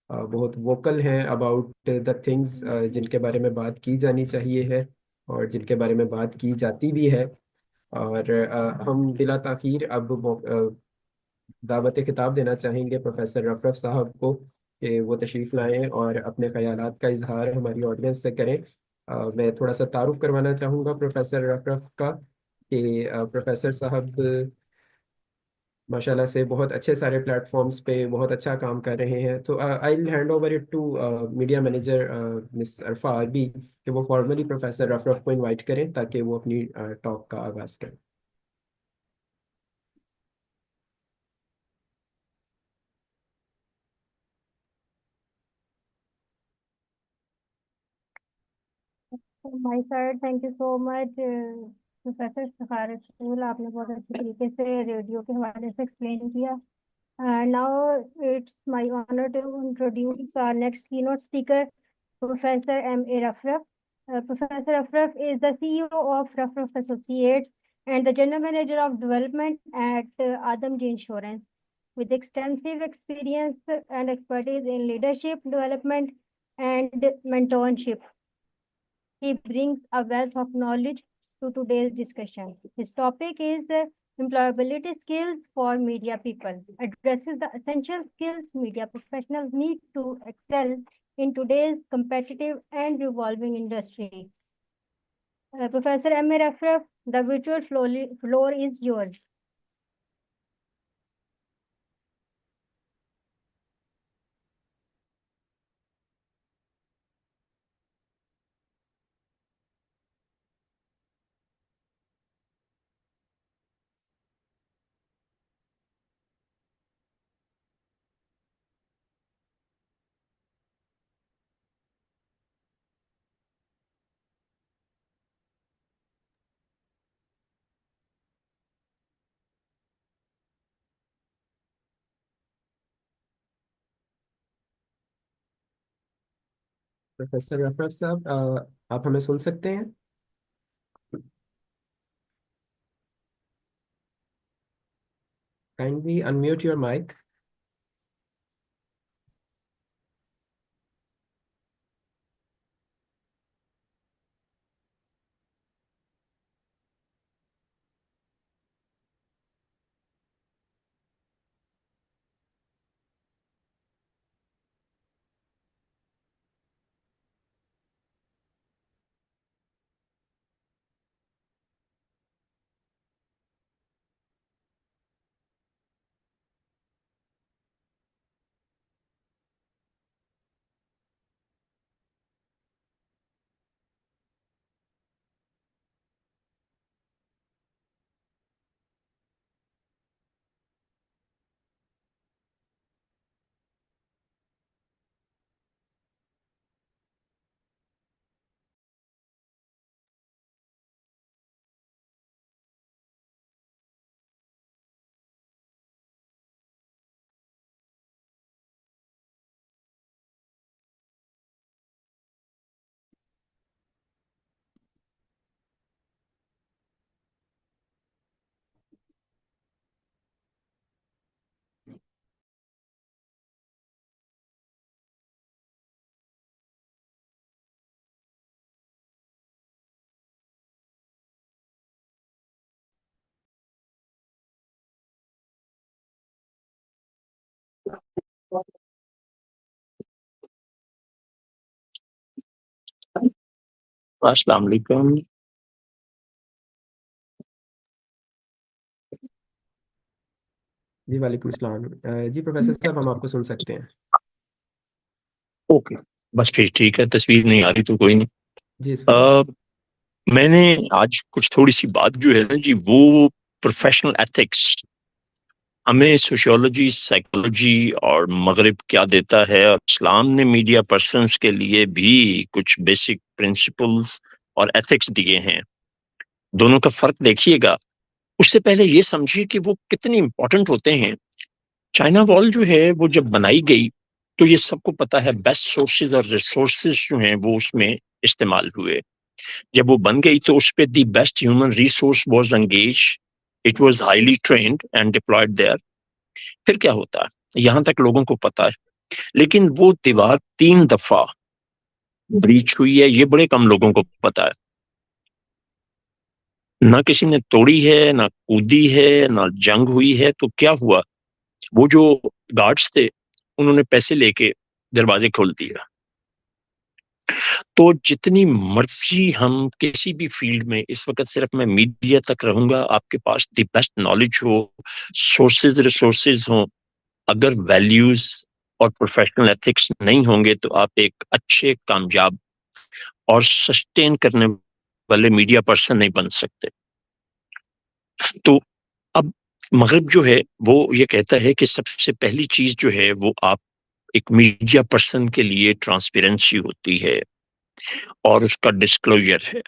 बहुत वोकल हैं अबाउट द थिंग्स जिनके बारे में बात की जानी चाहिए है और जिनके बारे में बात की जाती भी है। और हम बिला ताखीर अब दावत खिताब देना चाहेंगे प्रोफेसर रफरफ साहब को, कि वो तशरीफ़ लाएं और अपने ख़यालात का इजहार हमारी ऑडियंस से करें। मैं थोड़ा सा तारुफ करवाना चाहूँगा प्रोफेसर रफरफ का, कि प्रोफेसर साहब माशाल्लाह से बहुत अच्छे सारे प्लेटफॉर्म्स पे बहुत अच्छा काम कर रहे हैं। तो I will hand over it to media manager miss Arfa Arbi, कि वो फॉर्मली प्रोफेसर रफरफ को इनवाइट करें ताकि वो अपनी टॉक का आगाज़ करें। My side thank you so much professor Shakharat, आपने बहुत अच्छे तरीके से रेडियो के हवाले से एक्सप्लेन किया। Now it's my honor to introduce our next keynote speaker, Professor M.A. Rafraf. Professor Rafraf is the CEO of Rafraf Associates and the General Manager of Development at Adamji Insurance. With extensive experience and expertise in leadership development and mentorship, he brings a wealth of knowledge to today's discussion. His topic is employability skills for media people, addresses the essential skills media professionals need to excel in today's competitive and evolving industry. Professor M.A. Rafraf, the virtual floor is yours. Professor रफरफ साहब, आप हमें सुन सकते हैं? Kindly unmute your mic. अस्सलाम वालेकुम। जी वालेकुम सलाम। जी प्रोफेसर साहब, हम आपको सुन सकते हैं। ओके, बस फिर ठीक है, तस्वीर नहीं आ रही तो कोई नहीं। जी इस वक्त अ, मैंने आज कुछ थोड़ी सी बात जो है ना जी, वो प्रोफेशनल एथिक्स हमें सोशियोलॉजी, साइकोलॉजी और मगरिब क्या देता है, और इस्लाम ने मीडिया पर्सन्स के लिए भी कुछ बेसिक प्रिंसिपल्स और एथिक्स दिए हैं। दोनों का फर्क देखिएगा। उससे पहले ये समझिए कि वो कितने इंपॉर्टेंट होते हैं। चाइना वॉल जो है वो जब बनाई गई तो ये सबको पता है, बेस्ट सोर्सेज और रिसोर्सेज जो हैं वो उसमें इस्तेमाल हुए। जब वो बन गई तो उस पे the best human resource was engage, it was highly trained and deployed there. फिर क्या होता है, यहाँ तक लोगों को पता है। लेकिन वो दीवार 3 दफा ब्रीच हुई है, ये बड़े कम लोगों को पता है। ना किसी ने तोड़ी है, ना कूदी है, ना जंग हुई है। तो क्या हुआ, वो जो गार्ड्स थे उन्होंने पैसे लेके दरवाजे खोल दिया। तो जितनी मर्जी हम किसी भी फील्ड में, इस वक्त सिर्फ मैं मीडिया तक रहूंगा, आपके पास द बेस्ट नॉलेज हो, सोर्सेज रिसोर्सेज हो, अगर वैल्यूज और प्रोफेशनल एथिक्स नहीं होंगे तो आप एक अच्छे, कामयाब और सस्टेन करने वाले मीडिया पर्सन नहीं बन सकते। तो अब मगरिब जो है वो ये कहता है कि सबसे पहली चीज जो है वो आप एक मीडिया पर्सन के लिए ट्रांसपेरेंसी होती है और उसका डिस्क्लोजर है।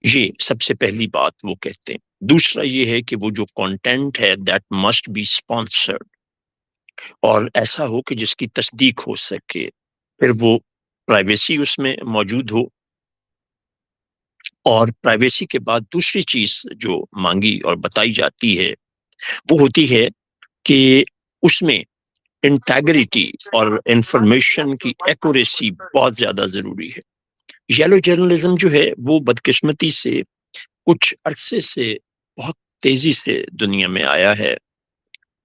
ये सबसे पहली बात वो कहते हैं। दूसरा ये है कि वो जो कंटेंट है दैट मस्ट बी स्पॉन्सर्ड, और ऐसा हो कि जिसकी तस्दीक हो सके। फिर वो प्राइवेसी उसमें मौजूद हो, और प्राइवेसी के बाद दूसरी चीज जो मांगी और बताई जाती है वो होती है कि उसमें इंटेग्रिटी और इंफॉर्मेशन की एक्यूरेसी बहुत ज्यादा जरूरी है। येलो जर्नलिज्म जो है वो बदकिस्मती से कुछ अरसे से बहुत तेजी से दुनिया में आया है,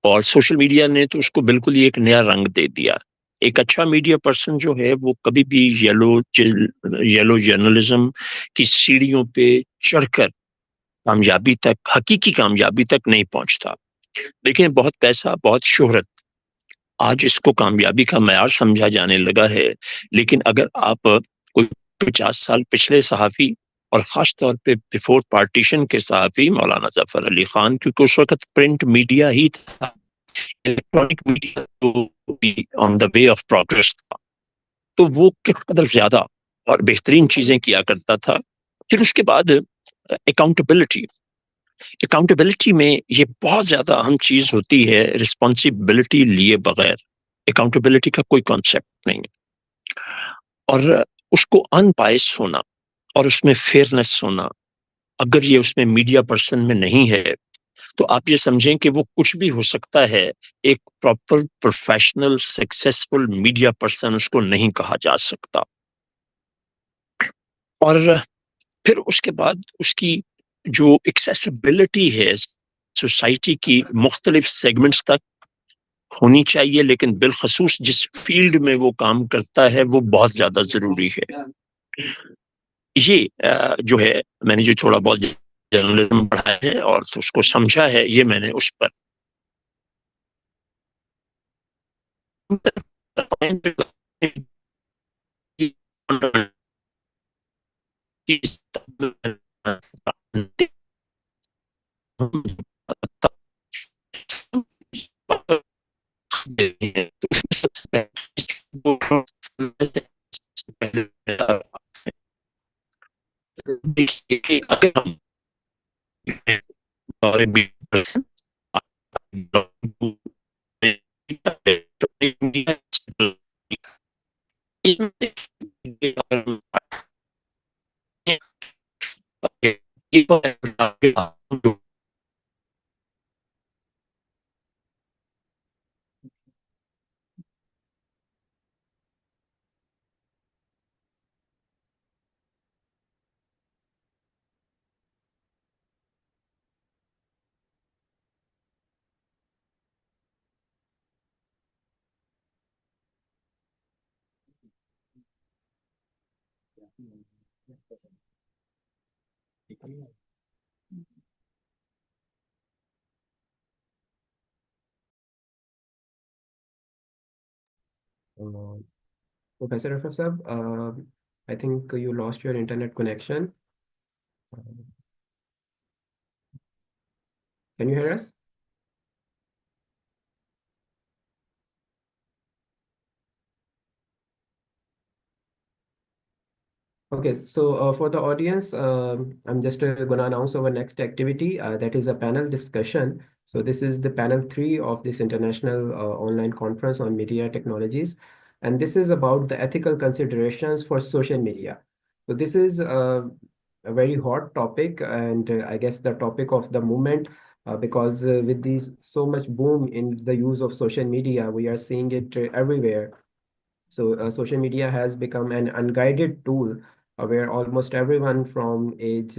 और सोशल मीडिया ने तो उसको बिल्कुल ही एक नया रंग दे दिया। एक अच्छा मीडिया पर्सन जो है वो कभी भी येलो जर्नलिज्म की सीढ़ियों पे चढ़कर कामयाबी तक, हकीकी कामयाबी तक नहीं पहुंचता। देखें, बहुत पैसा, बहुत शोहरत, आज इसको कामयाबी का मैार समझा जाने लगा है। लेकिन अगर आप कोई 50 साल पिछले सहाफ़ी, और ख़ास तौर पे बिफोर पार्टीशन के सहाफ़ी मौलाना ज़फ़र अली ख़ान, क्योंकि उस वक़्त प्रिंट मीडिया ही था, इलेक्ट्रॉनिक मीडिया तो भी on the way of progress था, तो वो किस कदर ज़्यादा और बेहतरीन चीज़ें किया करता था। फिर उसके बाद अकाउंटेबिलिटी, अकाउंटेबिलिटी में ये बहुत ज्यादा अहम चीज होती है। रिस्पॉन्सिबिलिटी लिए बगैर अकाउंटेबिलिटी का कोई कॉन्सेप्ट नहीं है, और उसको अनबायस होना और उसमें फेयरनेस होना, अगर ये उसमें मीडिया पर्सन में नहीं है तो आप ये समझें कि वो कुछ भी हो सकता है। एक proper professional successful media person उसको नहीं कहा जा सकता। और फिर उसके बाद उसकी जो एक्सेसिबिलिटी है सोसाइटी की मुख्तलिफ सेगमेंट्स तक होनी चाहिए, लेकिन बिलखसूस जिस फील्ड में वो काम करता है वो बहुत ज्यादा जरूरी है। ये जो है, मैंने जो थोड़ा बहुत जर्नलिज्म पढ़ा है और उसको समझा है, ये मैंने उस पर तो उसमें सबसे पहले देखिए कि अगर हम और Uh, Professor Rafif Sab, I think you lost your internet connection. Can you hear us? Okay, so for the audience, I'm just gonna announce our next activity. That is a panel discussion. So this is the panel 3 of this international online conference on media technologies, and this is about the ethical considerations for social media. So this is a very hot topic, and I guess the topic of the moment, because with this so much boom in the use of social media, we are seeing it everywhere. So social media has become an unguided tool where almost everyone from age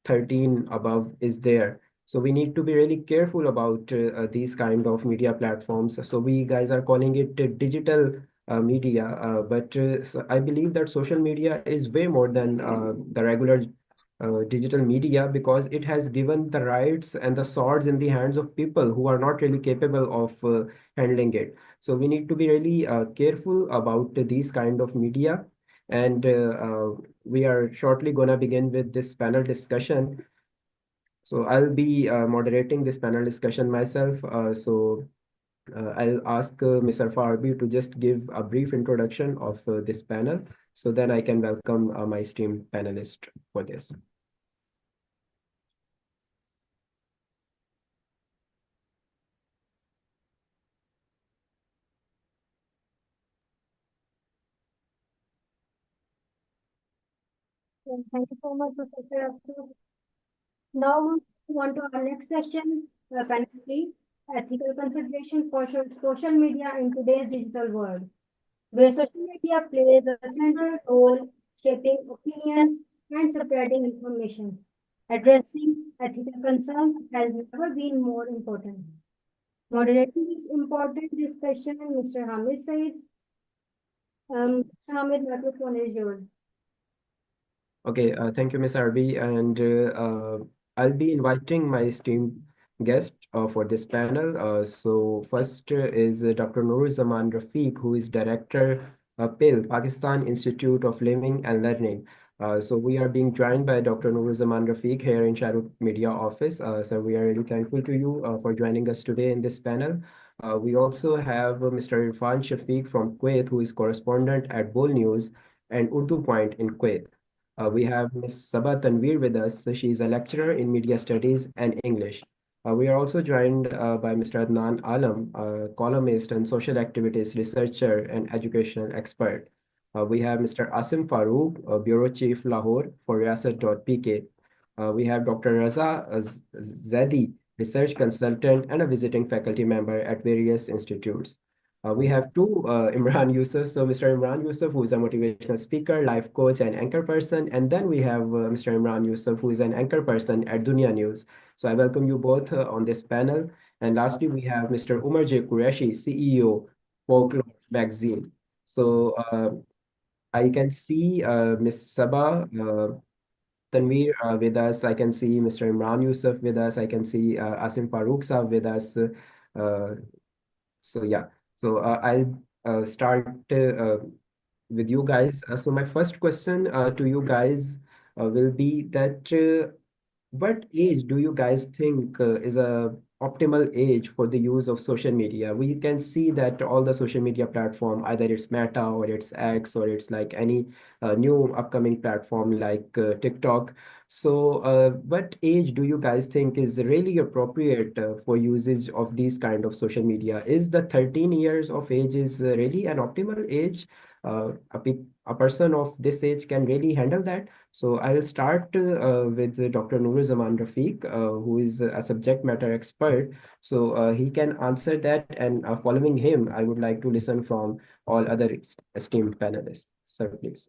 13 above is there. So we need to be really careful about these kind of media platforms. So we guys are calling it digital media, but so I believe that social media is way more than the regular digital media, because it has given the rights and the swords in the hands of people who are not really capable of handling it. So we need to be really careful about these kind of media. And we are shortly gonna begin with this panel discussion. So I'll be moderating this panel discussion myself. I'll ask Mr. Farbi to just give a brief introduction of this panel, so then I can welcome my esteemed panelist for this. Thank you so much, Professor. Now we move on to our next session, panel 3, ethical consideration for social media in today's digital world, where social media plays a central role shaping opinions and spreading information. Addressing ethical concerns has never been more important. Moderating this important discussion, Mr. Hamid Said. Mr. Hamid, microphone is yours. Okay, thank you, Ms. Arbi, and I'll be inviting my esteemed guest for this panel. So first is Dr. Nur Zaman Rafiq, who is Director, PIL, Pakistan Institute of Living and Learning. So we are being joined by Dr. Nur Zaman Rafiq here in Shahruh Media Office. So we are really thankful to you for joining us today in this panel. We also have Mr. Irfan Shafiq from Kuwait, who is correspondent at Bull News and Urdu Point in Kuwait. We have Ms. Sabah Tanveer with us. She is a lecturer in media studies and English. We are also joined by Mr. Adnan Alam, a columnist and social activities researcher and educational expert. We have Mr. Asim Farooq, Bureau Chief Lahore for Riyasat.pk. We have Dr. Raza Zadi, research consultant and a visiting faculty member at various institutes. We have two Imran Yusuf. So Mr. Imran Yusuf, who is a motivational speaker, life coach, and anchor person. And then we have Mr. Imran Yusuf, who is an anchor person at Dunia News. So I welcome you both on this panel. And lastly, we have Mr. Umar J. Qureshi, CEO, Folklore Magazine. So I can see Ms. Sabah Tanveer with us. I can see Mr. Imran Yusuf with us. I can see Asim Farooq Saab with us. Uh, so yeah, so I'll start with you guys. So my first question to you guys will be that what age do you guys think is a optimal age for the use of social media? We can see that all the social media platform, either it's Meta or it's X or it's like any new upcoming platform like TikTok. So what age do you guys think is really appropriate for usage of these kind of social media? Is the 13 years of age is really an optimal age? A person of this age can really handle that. So I'll start with Dr. Nur Zaman Rafiq, who is a subject matter expert. So he can answer that. And following him, I would like to listen from all other esteemed panelists. Sir, please.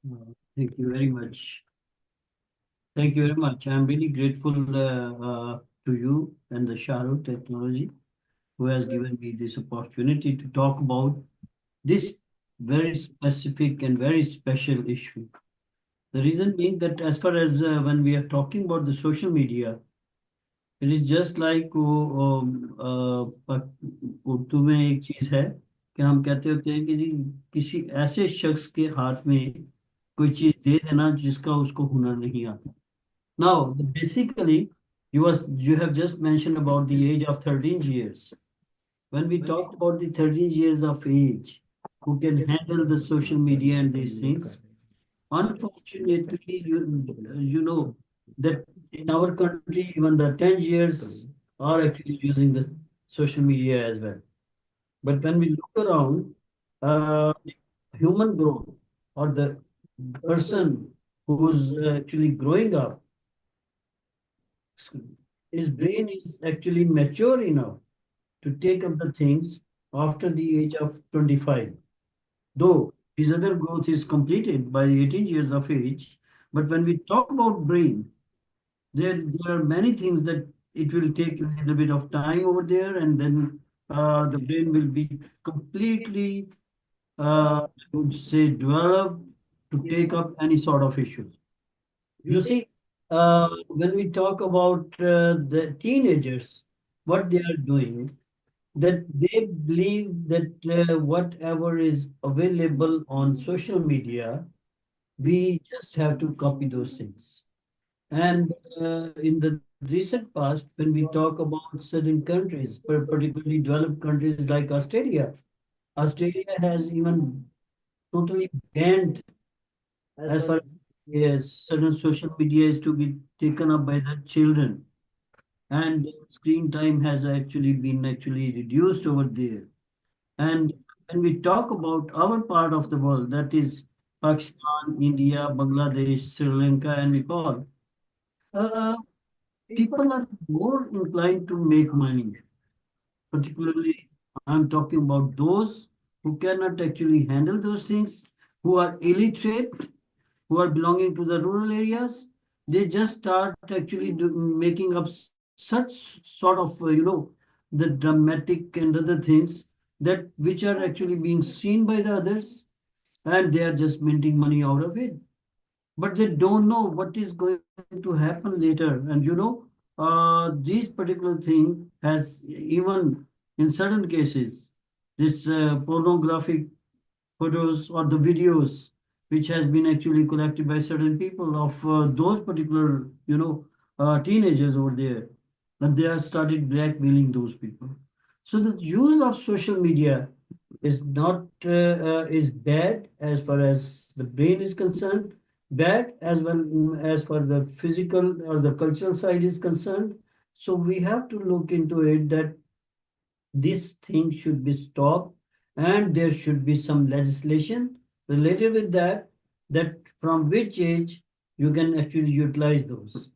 Thank you very much. Thank you very much. I'm really grateful to you and the Shahruh Technology, who has given me this opportunity to talk about this very specific and very special issue. The reason being that as far as when we are talking about the social media, it is just like Urdu में एक चीज है कि हम कहते होते हैं कि जी किसी ऐसे शख्स के हाथ में कोई चीज दे देना जिसका उसको हुनर नहीं आता. Now, basically, you have just mentioned about the age of 13 years. When we talk about the 13 years of age, who can handle the social media and these things, unfortunately, you know that in our country, even the 10 years are actually using the social media as well. But when we look around, human growth or the person who's actually growing up, his brain is actually mature enough to take up the things after the age of 25. Though his other growth is completed by 18 years of age, but when we talk about brain, there are many things that it will take a little bit of time over there, and then the brain will be completely I would say, developed to take up any sort of issues. You see, when we talk about the teenagers, what they are doing, that they believe that whatever is available on social media, we just have to copy those things. And in the recent past, when we talk about certain countries, particularly developed countries like Australia has even totally banned as far as certain social media is to be taken up by the children. And screen time has actually been reduced over there. And when we talk about our part of the world, that is Pakistan, India, Bangladesh, Sri Lanka, and Nepal, uh, people are more inclined to make money. Particularly, I'm talking about those who cannot actually handle those things, who are illiterate, who are belonging to the rural areas. They just start actually making up such sort of, the dramatic and other things that which are actually being seen by the others, and they are just minting money out of it, but they don't know what is going to happen later. And this particular thing has even in certain cases, this pornographic photos or the videos which has been actually collected by certain people of those particular, teenagers over there, and they have started blackmailing those people. So the use of social media is not is bad as far as the brain is concerned, bad as well as for the physical or the cultural side is concerned. So we have to look into it that this thing should be stopped, and there should be some legislation related with that, that from which age you can actually utilize those.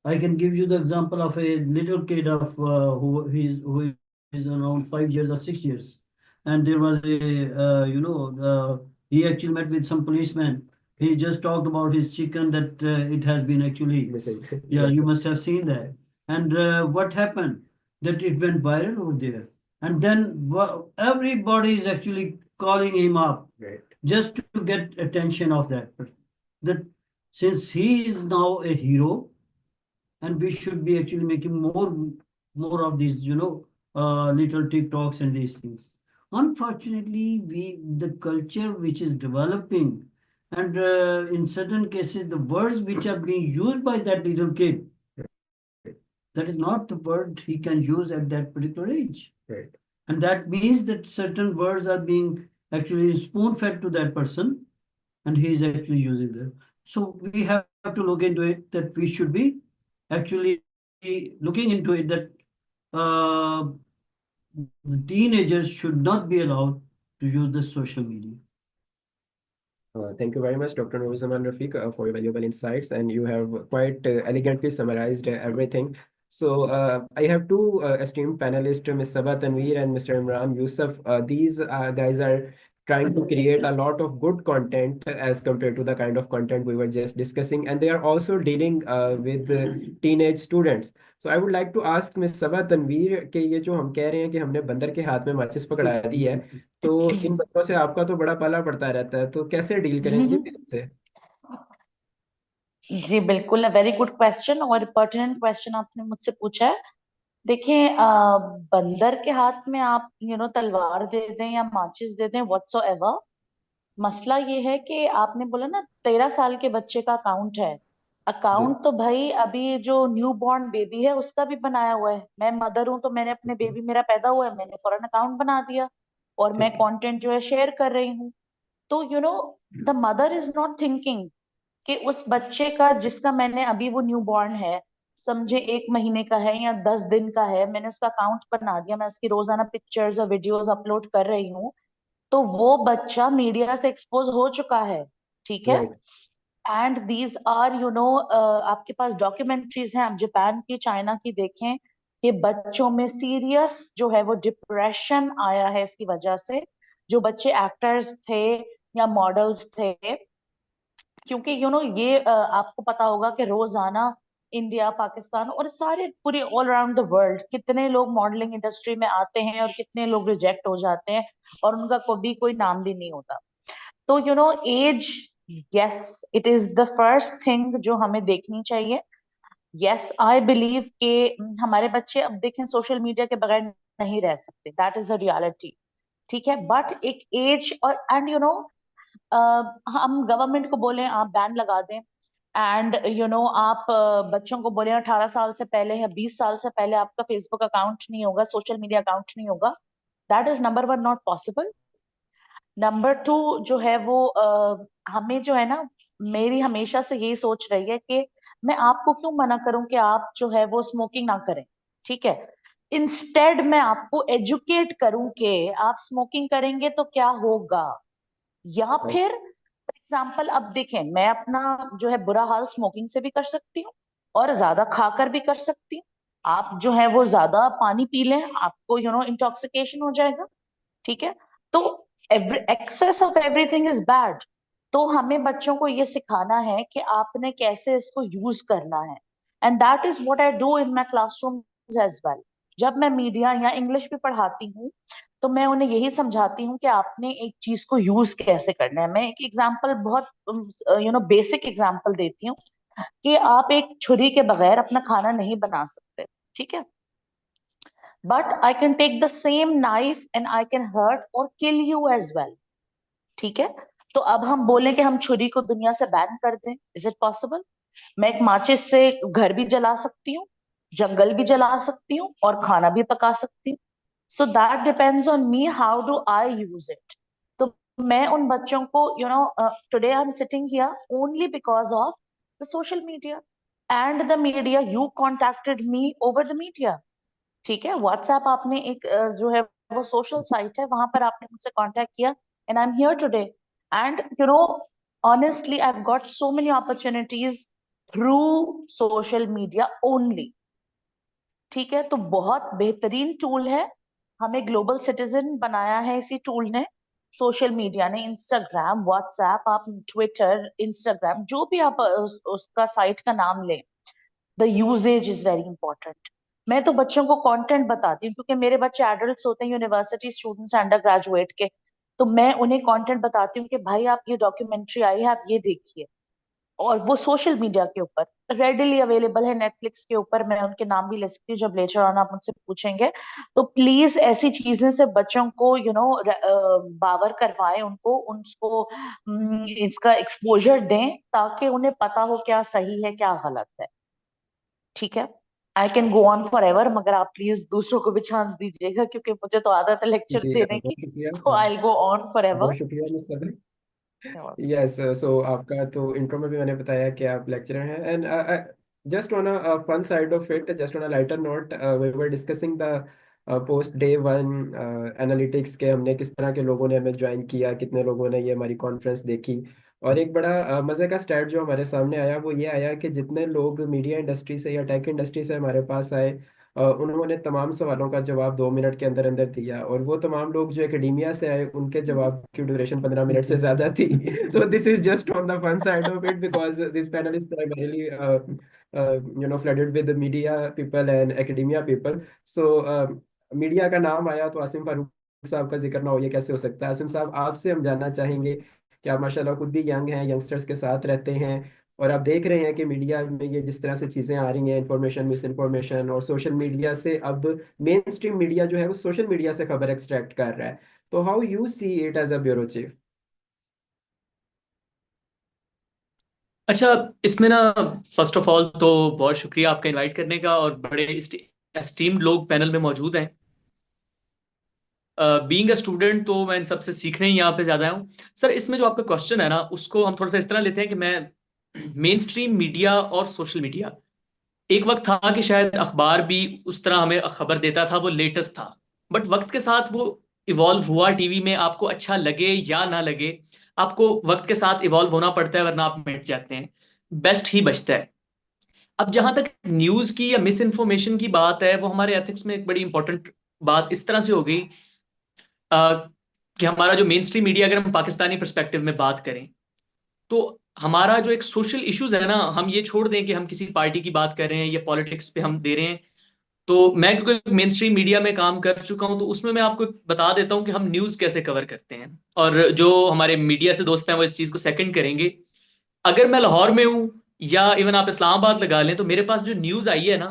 I can give you the example of a little kid of who is around 5 years or 6 years, and there was he actually met with some policemen. He just talked about his chicken that it has been actually Missing. yeah, you must have seen that. And what happened? That it went viral over there, and then everybody is actually calling him up Right. just to get attention of that since he is now a hero, and we should be actually making more of these, little TikToks and these things. Unfortunately, the culture which is developing, and in certain cases, the words which are being used by that little kid, that is not the word he can use at that particular age. Right. And that means that certain words are being actually spoon fed to that person, and he is actually using them. So we have to look into it that we should be actually looking into it that uh, the teenagers should not be allowed to use the social media. Thank you very much, Dr. Nurzaman Rafiq, for your valuable insights, and you have quite elegantly summarized everything. So I have two esteemed panelists, Ms. Sabah Tanveer and Mr. Imran Yusuf. These guys are trying to create a lot of good content as compared to the kind of content we were just discussing, and they are also dealing with teenage students. So I would like to ask Ms. Sabah Tanveer कि ये जो हम कह रहे हैं कि हमने बंदर के हाथ में माचिस पकड़ा दी है, तो इन बच्चों से आपका तो बड़ा पाला पड़ता रहता है, तो कैसे डील करें जी इनसे? जी बिल्कुल, वेरी गुड क्वेश्चन और पर्टिनेंट क्वेश्चन आपने मुझसे पूछा है। देखिए, बंदर के हाथ में आप तलवार दे दें या माचिस दे दें, व्हाटसोएवर, मसला ये है कि आपने बोला ना 13 साल के बच्चे का अकाउंट है। जी अकाउंट तो भाई अभी जो न्यू बॉर्न बेबी है उसका भी बनाया हुआ है। मैं मदर हूं तो मैंने अपने बेबी मेरा पैदा हुआ है, मैंने फौरन अकाउंट बना दिया और मैं ठीक कंटेंट जो है शेयर कर रही हूँ। तो the mother is not thinking कि उस बच्चे का जिसका मैंने अभी वो न्यू बॉर्न है, समझे 1 महीने का है या 10 दिन का है, मैंने उसका अकाउंट बना दिया, मैं उसकी रोजाना पिक्चर्स और वीडियोस अपलोड कर रही हूँ, तो वो बच्चा मीडिया से एक्सपोज हो चुका है। ठीक है। राइट एंड दीज आर आपके पास डॉक्यूमेंट्रीज हैं, आप जापान की, चाइना की देखें कि बच्चों में सीरियस जो है वो डिप्रेशन आया है इसकी वजह से, जो बच्चे एक्टर्स थे या मॉडल्स थे। क्योंकि ये आपको पता होगा कि रोजाना इंडिया, पाकिस्तान और सारे पूरे ऑल अराउंड द वर्ल्ड कितने लोग मॉडलिंग इंडस्ट्री में आते हैं और कितने लोग रिजेक्ट हो जाते हैं और उनका कभी कोई नाम भी नहीं होता। तो as, yes, it is the first thing जो हमें देखनी चाहिए। यस, आई बिलीव कि हमारे बच्चे अब देखें सोशल मीडिया के बगैर नहीं रह सकते, दैट इज अ रियलिटी। ठीक है, बट एक एज और एंड हम गवर्नमेंट को बोले आप बैन लगा दें एंड आप बच्चों को बोले 18 साल से पहले या 20 साल से पहले आपका फेसबुक अकाउंट नहीं होगा, सोशल मीडिया अकाउंट नहीं होगा, that is number one not possible. Number two जो है वो हमें जो है ना, मेरी हमेशा से यही सोच रही है कि मैं आपको क्यों मना करूं कि आप जो है वो स्मोकिंग ना करें। ठीक है, इंस्टेड मैं आपको एजुकेट करूं कि आप स्मोकिंग करेंगे तो क्या होगा। या फिर फॉर एग्जाम्पल अब देखें, मैं अपना जो है बुरा हाल स्मोकिंग से भी कर सकती हूँ और ज्यादा खाकर भी कर सकती हूँ। आप जो है वो ज्यादा पानी पी लें, आपको इंटॉक्सिकेशन हो जाएगा। ठीक है, तो excess of everything is bad. तो हमें बच्चों को ये सिखाना है कि आपने कैसे इसको यूज करना है, and that is what I do in my classroom as well. जब मैं मीडिया या इंग्लिश भी पढ़ाती हूँ तो मैं उन्हें यही समझाती हूँ कि आपने एक चीज को यूज कैसे करना है। मैं एक एग्जांपल बहुत बेसिक एग्जांपल देती हूँ कि आप एक छुरी के बगैर अपना खाना नहीं बना सकते। ठीक है, but I can take the same knife and I can hurt or kill you as well. ठीक है, तो अब हम बोलें कि हम छुरी को दुनिया से बैन कर दें, इज इट पॉसिबल? मैं एक माचिस से घर भी जला सकती हूँ, जंगल भी जला सकती हूँ और खाना भी पका सकती हूँ। So that depends on me, how do I use it. तो मैं उन बच्चों को today I am sitting here only because of the social media and the media, you contacted me over the media. ठीक है, व्हाट्सएप आपने एक जो है वो सोशल साइट है, वहां पर आपने मुझसे कांटेक्ट किया and I am here today. And honestly I have got so many opportunities through social media only. ठीक है, तो बहुत बेहतरीन टूल है, हमें ग्लोबल सिटीजन बनाया है इसी टूल ने, सोशल मीडिया ने। इंस्टाग्राम, व्हाट्सएप, आप ट्विटर, इंस्टाग्राम, जो भी आप उसका साइट का नाम लें, the uses is very important. मैं तो बच्चों को कंटेंट बताती हूँ क्योंकि मेरे बच्चे एडल्ट्स होते हैं, यूनिवर्सिटी स्टूडेंट्स, अंडर ग्रेजुएट के। तो मैं उन्हें कंटेंट बताती हूँ कि भाई आप ये डॉक्यूमेंट्री आई है, आप ये देखिए। और वो सोशल मीडिया के ऊपर रेडिली अवेलेबल है, नेटफ्लिक्स के ऊपर, मैं उनके नाम भी ले सकती हूँ जब लेटर ऑन आप मुझसे पूछेंगे। तो प्लीज ऐसी चीजें से बच्चों को बावर करवाएं, उनको उनको इसका एक्सपोजर दें ताकि उन्हें पता हो क्या सही है क्या गलत है। ठीक है, I can go on for ever, मगर आप प्लीज दूसरों को भी चांस दीजिएगा क्योंकि मुझे तो आदत है लेक्चर जी देने बहुत की। शुक्रिया। तो आई गो ऑन फॉर बहुत एवर। शुक्रिया मिस सदर। यस, सो आपका तो इंट्रो में भी मैंने बताया कि आप लेक्चरर हैं, and just on a fun side of it, just on a lighter note, we were discussing the post day one analytics के, हमने किस तरह के लोगों ने हमें ज्वाइन किया, कितने लोगों ने ये हमारी कॉन्फ्रेंस देखी। और एक बड़ा मज़े का स्टैट जो हमारे सामने आया वो ये आया कि जितने लोग मीडिया इंडस्ट्री से या टेक इंडस्ट्री से हमारे पास आए, उन्होंने तमाम सवालों का जवाब 2 मिनट के अंदर अंदर दिया, और वो तमाम लोग जो एकेडेमिया से आए उनके जवाब की ड्यूरेशन 15 मिनट से ज्यादा थी। तो this is just on the fun side of it, because this panel is primarily flooded with media people and academia people. So media का नाम आया तो आसिम फारूक साहब का जिक्र ना हो, ये कैसे हो सकता है? आसिम साहब, आपसे हम जानना चाहेंगे कि आप माशाल्लाह खुद भी यंग हैं, यंगस्टर्स के साथ रहते हैं, और आप देख रहे हैं कि मीडिया में ये जिस तरह से चीज़ें आ रही हैं, इंफॉर्मेशन, मिस इंफॉर्मेशन, और सोशल मीडिया से अब मेन स्ट्रीम मीडिया जो है वो सोशल मीडिया से खबर एक्सट्रैक्ट कर रहा है। तो how you see it as a bureau chief? अच्छा, इसमें ना फर्स्ट ऑफ ऑल तो बहुत शुक्रिया आपका इनवाइट करने का, और बड़े एस्टीम्ड लोग पैनल में मौजूद हैं। बीइंग अ स्टूडेंट तो मैं इन सबसे सीखने ही यहाँ पे ज्यादा हूँ। सर, इसमें जो आपका क्वेश्चन है ना, उसको हम थोड़ा सा इस तरह लेते हैं कि मैं मेन स्ट्रीम मीडिया और सोशल मीडिया, एक वक्त था कि शायद अखबार भी उस तरह हमें खबर देता था, वो लेटेस्ट था, बट वक्त के साथ वो इवॉल्व हुआ। टीवी में आपको अच्छा लगे या ना लगे, आपको वक्त के साथ इवॉल्व होना पड़ता है, वरना आप मिट जाते हैं, बेस्ट ही बचता है। अब जहां तक न्यूज की या मिस इन्फॉर्मेशन की बात है, वो हमारे एथिक्स में एक बड़ी इंपॉर्टेंट बात इस तरह से हो गई कि हमारा जो मेन स्ट्रीम मीडिया, अगर हम पाकिस्तानी परस्पेक्टिव में बात करें, तो हमारा जो एक सोशल इश्यूज है ना, हम ये छोड़ दें कि हम किसी पार्टी की बात कर रहे हैं या पॉलिटिक्स पे हम दे रहे हैं। तो मैं क्योंकि मेन स्ट्रीम मीडिया में काम कर चुका हूं, तो उसमें मैं आपको बता देता हूं कि हम न्यूज कैसे कवर करते हैं, और जो हमारे मीडिया से दोस्त हैं वो इस चीज को सेकंड करेंगे। अगर मैं लाहौर में हूं या इवन आप इस्लामाबाद लगा लें, तो मेरे पास जो न्यूज आई है ना,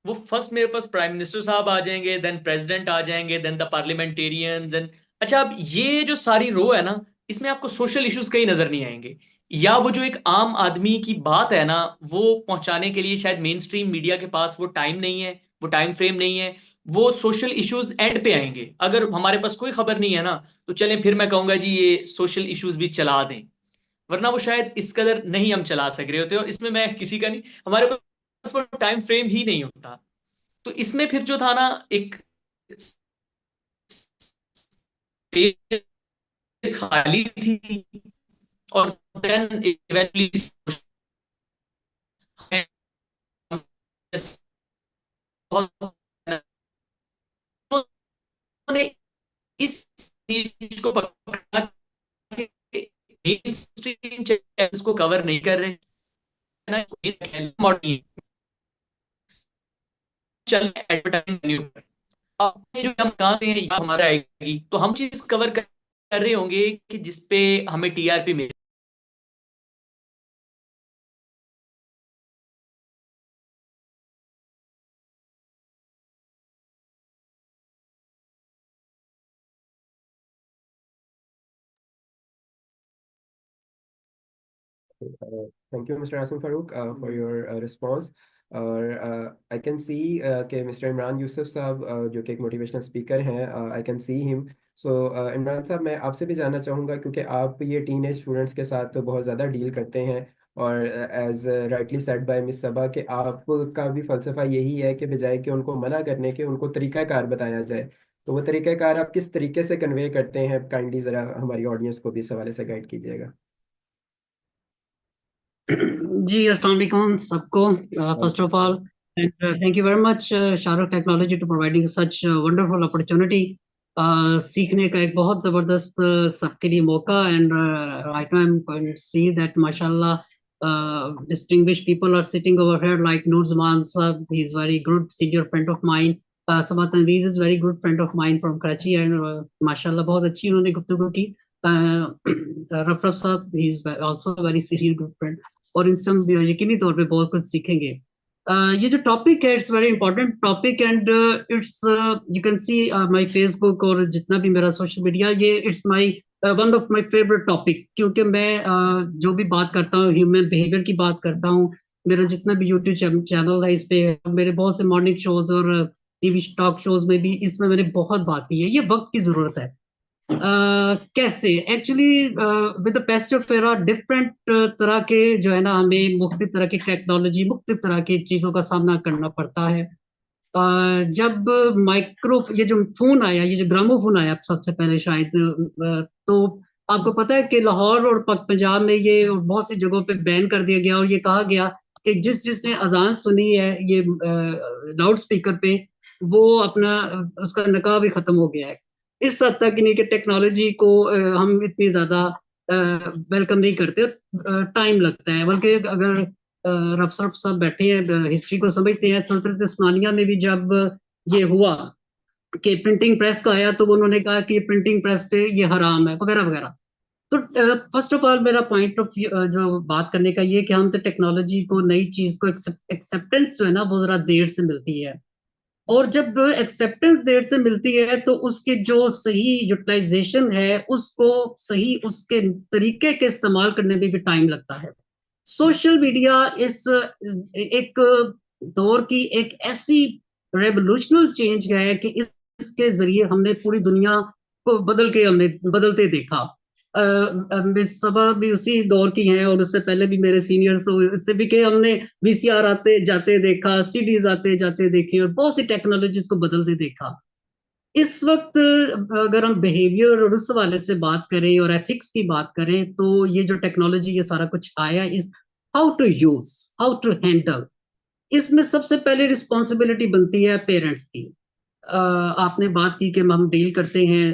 वो फर्स्ट मेरे पास प्राइम मिनिस्टर साहब आ जाएंगे, देन प्रेसिडेंट आ जाएंगे, देन द पार्लियामेंटेरियंस, देन अच्छा, अब ये जो सारी रो है ना, इसमें आपको सोशल इश्यूज कहीं नजर नहीं आएंगे, या वो जो एक आम आदमी की बात है ना, वो पहुंचाने के लिए शायद मेन स्ट्रीम मीडिया के पास वो टाइम नहीं है, वो टाइम फ्रेम नहीं है। वो सोशल इश्यूज एंड पे आएंगे। अगर हमारे पास कोई खबर नहीं है ना, तो चलें फिर मैं कहूंगा जी ये सोशल इश्यूज भी चला दें, वरना वो शायद इस कदर नहीं हम चला सक रहे होते, और इसमें मैं किसी का नहीं, हमारे पास वो टाइम फ्रेम ही नहीं होता। तो इसमें फिर जो था ना, एक स्पेस खाली थी, और देन इवेंटुअली इस चीज को पकड़ा कि मेन स्ट्रीम चैनल्स को कवर नहीं कर रहे हैं ना, मॉडल चल एडवर्टाइजिंग पर। अब ये जो हम कहा हैं या हमारा आएगी, तो हम चीज कवर कर रहे होंगे कि जिसपे हमें टीआरपी मिले। Thank you, Mr. Asim Farouk, for your response. और आई कैन सी कि मिस्टर इमरान यूसुफ साहब जो कि एक मोटिवेशनल स्पीकर हैं, आई कैन सी हिम। सो इमरान साहब, मैं आपसे भी जानना चाहूँगा, क्योंकि आप ये टीन एज स्टूडेंट्स के साथ तो बहुत ज़्यादा डील करते हैं, और as rightly said by miss Saba कि आपका भी फ़लसफ़ा यही है कि बजाय कि उनको मना करने के, उनको तरीक़ाकार बताया जाए। तो वो तरीक़ाकार आप किस तरीके से कन्वे करते हैं? काइंडली ज़रा हमारी ऑडियंस को भी इस हवाले से गाइड कीजिएगा। जी अस्सलाम वालेकुम सबको first of all and thank you very much Shahrukh technology to providing such wonderful opportunity. सीखने का एक बहुत जबरदस्त सबके लिए मौका and right now I am going to see that माशाल्लाह distinguished people are sitting over here like Noor Zaman sahab. He is very good senior friend of mine. Sabat Tanveer is very good friend of mine from Karachi and माशाल्लाह बहुत अच्छी उन्होंने गुफ्तगू की। रफरफ साहब, he is also a very serious good friend, और इनसे हम यकीनी तौर पे बहुत कुछ सीखेंगे। ये जो टॉपिक है, it's very important topic and it's you can see my Facebook और जितना भी मेरा सोशल मीडिया, ये it's my one of my favourite topic, क्योंकि मैं जो भी बात करता हूँ ह्यूमन बिहेवियर की बात करता हूँ। मेरा जितना भी यूट्यूब चैनल है, इस पे मेरे बहुत से मॉर्निंग शोज और टीवी टॉक शोज में भी इसमें मैंने बहुत बात की है। ये वक्त की जरूरत है। कैसे actually with the paste of era different तरह के जो है ना, हमें मुख्तलिफ तरह की टेक्नोलॉजी, मुख्तलिफ तरह की चीजों का सामना करना पड़ता है। जब माइक्रो ये जो फोन आया, ये जो ग्रामोफोन आया सबसे पहले शायद, तो आपको पता है कि लाहौर और पंजाब में ये और बहुत सी जगहों पे बैन कर दिया गया, और ये कहा गया कि जिसने अजान सुनी है ये लाउड स्पीकर पे, वो अपना उसका निकाह भी खत्म हो गया है। इस हद तक नहीं कि टेक्नोलॉजी को हम इतनी ज्यादा वेलकम नहीं करते, टाइम लगता है। बल्कि अगर रफसर साहब बैठे हैं, हिस्ट्री को समझते हैं, सल्तनत उस्मानिया में भी जब ये हुआ कि प्रिंटिंग प्रेस का आया, तो उन्होंने कहा कि प्रिंटिंग प्रेस पे ये हराम है वगैरह वगैरह। तो फर्स्ट ऑफ ऑल मेरा पॉइंट ऑफ जो बात करने का ये कि हम तो टेक्नोलॉजी को, नई चीज को एक्सेप्टेंस जो है ना, वो जरा देर से मिलती है, और जब एक्सेप्टेंस देर से मिलती है तो उसके जो सही यूटिलाइजेशन है, उसको सही उसके तरीके के इस्तेमाल करने में भी टाइम लगता है। सोशल मीडिया इस एक दौर की एक ऐसी रेवोल्यूशनल चेंज है कि इसके जरिए हमने पूरी दुनिया को हमने बदलते देखा। मिस सबा भी उसी दौर की हैं, और उससे पहले भी मेरे सीनियर्स, तो इससे भी कि हमने वीसीआर आते जाते देखा, सीडीज आते जाते देखी, और बहुत सी टेक्नोलॉजीज को बदलते देखा। इस वक्त अगर हम बिहेवियर और उस हवाले से बात करें और एथिक्स की बात करें, तो ये जो टेक्नोलॉजी, ये सारा कुछ आया, इस how to use, how to handle, इसमें सबसे पहले रिस्पॉन्सिबिलिटी बनती है पेरेंट्स की। आपने बात की कि हम डील करते हैं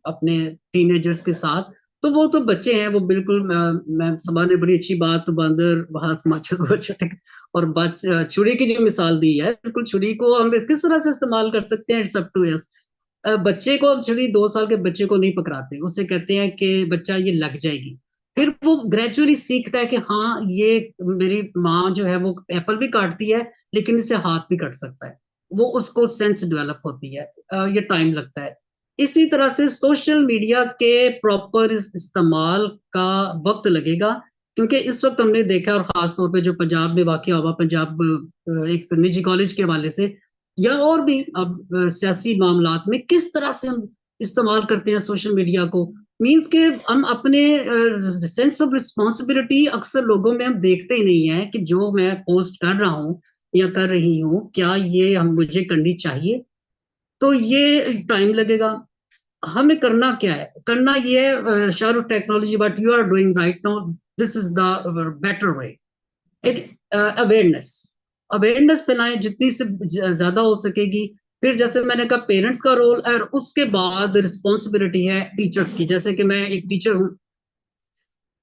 अपने टीनेजर्स के साथ, तो वो तो बच्चे हैं, वो बिल्कुल मैं सबा ने बड़ी अच्छी बात बंदर हाथ माचिस वो चटक और छुरी की जो मिसाल दी है, बिल्कुल छुरी को हम किस तरह से इस्तेमाल कर सकते हैं, इट्स अप टू अस। बच्चे को हम छुरी 2 साल के बच्चे को नहीं पकड़ाते, उसे कहते हैं कि बच्चा ये लग जाएगी। फिर वो ग्रेजुअली सीखता है कि हाँ ये मेरी माँ जो है वो एप्पल भी काटती है, लेकिन इसे हाथ भी कट सकता है। वो उसको सेंस डेवलप होती है। ये टाइम लगता है। इसी तरह से सोशल मीडिया के प्रॉपर इस्तेमाल का वक्त लगेगा, क्योंकि इस वक्त हमने देखा, और खास तौर पे जो पंजाब में वाकया हुआ, पंजाब एक निजी कॉलेज के हवाले से, या और भी अब सियासी मामलात में किस तरह से हम इस्तेमाल करते हैं सोशल मीडिया को, मींस के हम अपने सेंस ऑफ रिस्पॉन्सिबिलिटी अक्सर लोगों में हम देखते ही नहीं है कि जो मैं पोस्ट कर रहा हूँ या कर रही हूँ, क्या ये हम मुझे करनी चाहिए। तो ये टाइम लगेगा। हमें करना क्या है, करना ये है, Shahrukh, technology what you are doing right now, this is the better way. It awareness, awareness फैलाएं जितनी से ज्यादा हो सकेगी। फिर जैसे मैंने कहा पेरेंट्स का रोल, और उसके बाद रिस्पॉन्सिबिलिटी है टीचर्स की। जैसे कि मैं एक टीचर हूँ,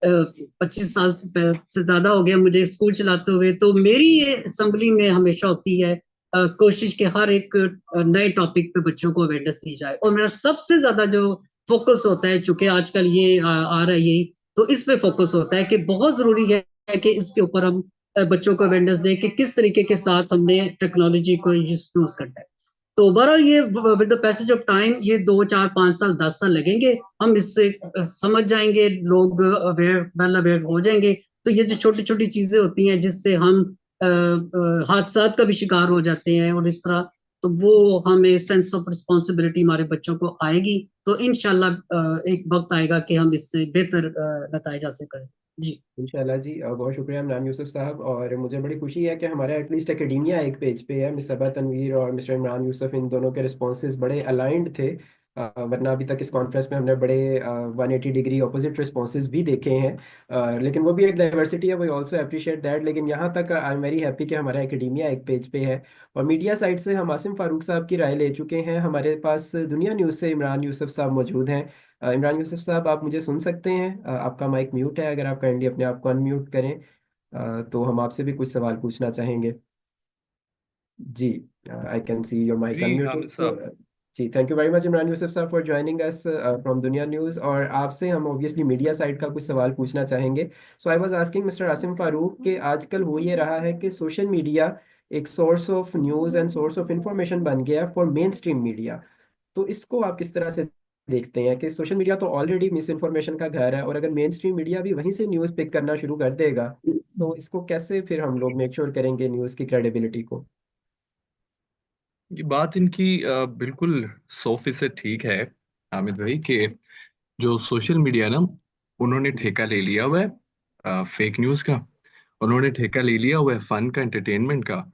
25 साल से ज्यादा हो गया मुझे स्कूल चलाते हुए, तो मेरी ये असेंबली में हमेशा होती है कोशिश के हर एक नए टॉपिक पे बच्चों को अवेयरनेस दी जाए। और मेरा सबसे ज्यादा जो फोकस होता है, चूंकि आजकल ये आ रहा है यही, तो इस पे फोकस होता है कि बहुत जरूरी है कि इसके ऊपर हम बच्चों को अवेयरनेस दें कि किस तरीके के साथ हमने टेक्नोलॉजी को यूज करना है। तो ओवरऑल ये with the passage of time, ये 2 4 5 साल 10 साल लगेंगे, हम इससे समझ जाएंगे, लोग अवेयर, वेल अवेयर हो जाएंगे। तो ये जो छोटी छोटी चीजें होती हैं जिससे हम हादसात का भी शिकार हो जाते हैं और इस तरह, तो वो हमें सेंस ऑफ रिस्पॉन्सिबिलिटी हमारे बच्चों को आएगी। तो इंशाल्लाह एक वक्त आएगा कि हम इससे बेहतर नतीजा हासिल करें। जी इंशाल्लाह जी। बहुत शुक्रिया इमरान यूसुफ साहब। और मुझे बड़ी खुशी है कि हमारा एटलीस्ट एकेडमिया एक पेज पे है। मिस सबा तनवीर और मिस्टर इमरान यूसुफ, इन दोनों के रिस्पॉन्सेज बड़े अलाइंड थे। वरना अभी तक इस कॉन्फ्रेंस में हमने बड़े 180 डिग्री अपोजिट रिस्पॉन्सेज भी देखे हैं। लेकिन वो भी एक डाइवर्सिटी है, वी ऑल्सो अप्रिशिएट दैट। लेकिन यहाँ तक आई एम वेरी हैप्पी कि हमारा एकेडमिया एक पेज पे है। और मीडिया साइड से हम आसिम फारूक साहब की राय ले चुके हैं। हमारे पास दुनिया न्यूज़ से इमरान यूसुफ साहब मौजूद हैं। इमरान यूसुफ साहब, आप मुझे सुन सकते हैं? आपका माइक म्यूट है, अगर आप काइंडली अपने आप को अनम्यूट करें तो हम आपसे भी कुछ सवाल पूछना चाहेंगे। जी, I can see your mic जी अनम्यूटेड। हामिद सो साहब। जी, thank you very much Imran Yousuf साहब for joining us from Dunya News. और आपसे हम ऑब्वियसली मीडिया साइड का कुछ सवाल पूछना चाहेंगे। So I was asking mister Asim Farooq कि आजकल हो ये रहा है कि सोशल मीडिया एक source of news and source of information बन गया फॉर मेन स्ट्रीम मीडिया। तो इसको आप किस तरह से देखते हैं कि सोशल मीडिया तो ऑलरेडी मिस इन्फॉर्मेशन का घर है, और अगर मेन स्ट्रीम मीडिया भी वहीं से न्यूज़ पिक करना शुरू कर देगा, तो इसको कैसे फिर हम लोग मेक श्योर करेंगे न्यूज़ की क्रेडिबिलिटी को? ये बात इनकी बिल्कुल 100% ठीक है हामिद भाई, कि जो सोशल मीडिया ना, उन्होंने ठेका ले लिया हुआ है फेक न्यूज़ का। उन्होंने ठेका ले लिया हुआ है फन का, एंटरटेनमेंट का,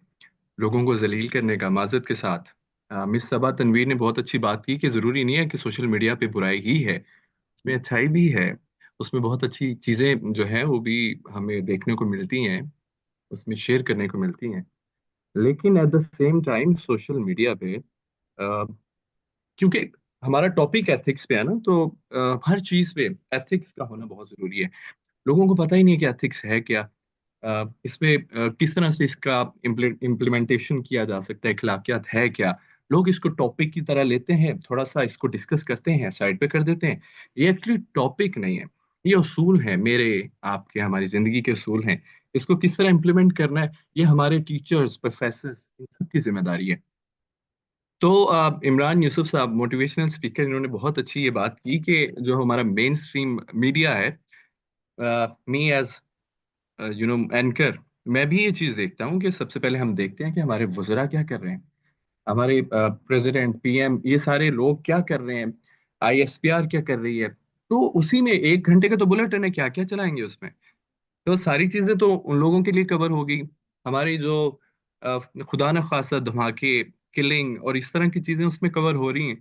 लोगों को जलील करने का, माजरत के साथ। मिस सबा तनवीर ने बहुत अच्छी बात की कि ज़रूरी नहीं है कि सोशल मीडिया पे बुराई ही है, उसमें अच्छाई भी है। उसमें बहुत अच्छी चीज़ें जो हैं वो भी हमें देखने को मिलती हैं, उसमें शेयर करने को मिलती हैं। लेकिन at the same time social media पे क्योंकि हमारा टॉपिक एथिक्स पे है ना, तो हर चीज पे एथिक्स का होना बहुत जरूरी है। लोगों को पता ही नहीं है कि एथिक्स है क्या। इसमें किस तरह से इसका इम्प्लीमेंटेशन किया जा सकता है, अखलाकियात है क्या। लोग इसको टॉपिक की तरह लेते हैं, थोड़ा सा इसको डिस्कस करते हैं, साइड पे कर देते हैं। ये एक्चुअली टॉपिक नहीं है, ये उसूल है, मेरे आपके हमारी जिंदगी के उसूल हैं। इसको किस तरह इम्प्लीमेंट करना है, ये हमारे टीचर्स, प्रोफेसर, इन सबकी जिम्मेदारी है। तो इमरान यूसुफ साहब मोटिवेशनल स्पीकर, इन्होंने बहुत अच्छी ये बात की कि जो हमारा मेन स्ट्रीम मीडिया है, मी एज एंकर, मैं भी ये चीज़ देखता हूँ कि सबसे पहले हम देखते हैं कि हमारे वज़रा क्या कर रहे हैं, हमारे प्रेसिडेंट, पीएम, ये सारे लोग क्या कर रहे हैं, आईएसपीआर क्या कर रही है। तो उसी में 1 घंटे का तो बुलेटिन है, क्या क्या चलाएंगे उसमें। तो सारी चीजें तो उन लोगों के लिए कवर होगी। हमारी जो खुदा न खासा धमाके, किलिंग और इस तरह की चीजें उसमें कवर हो रही हैं।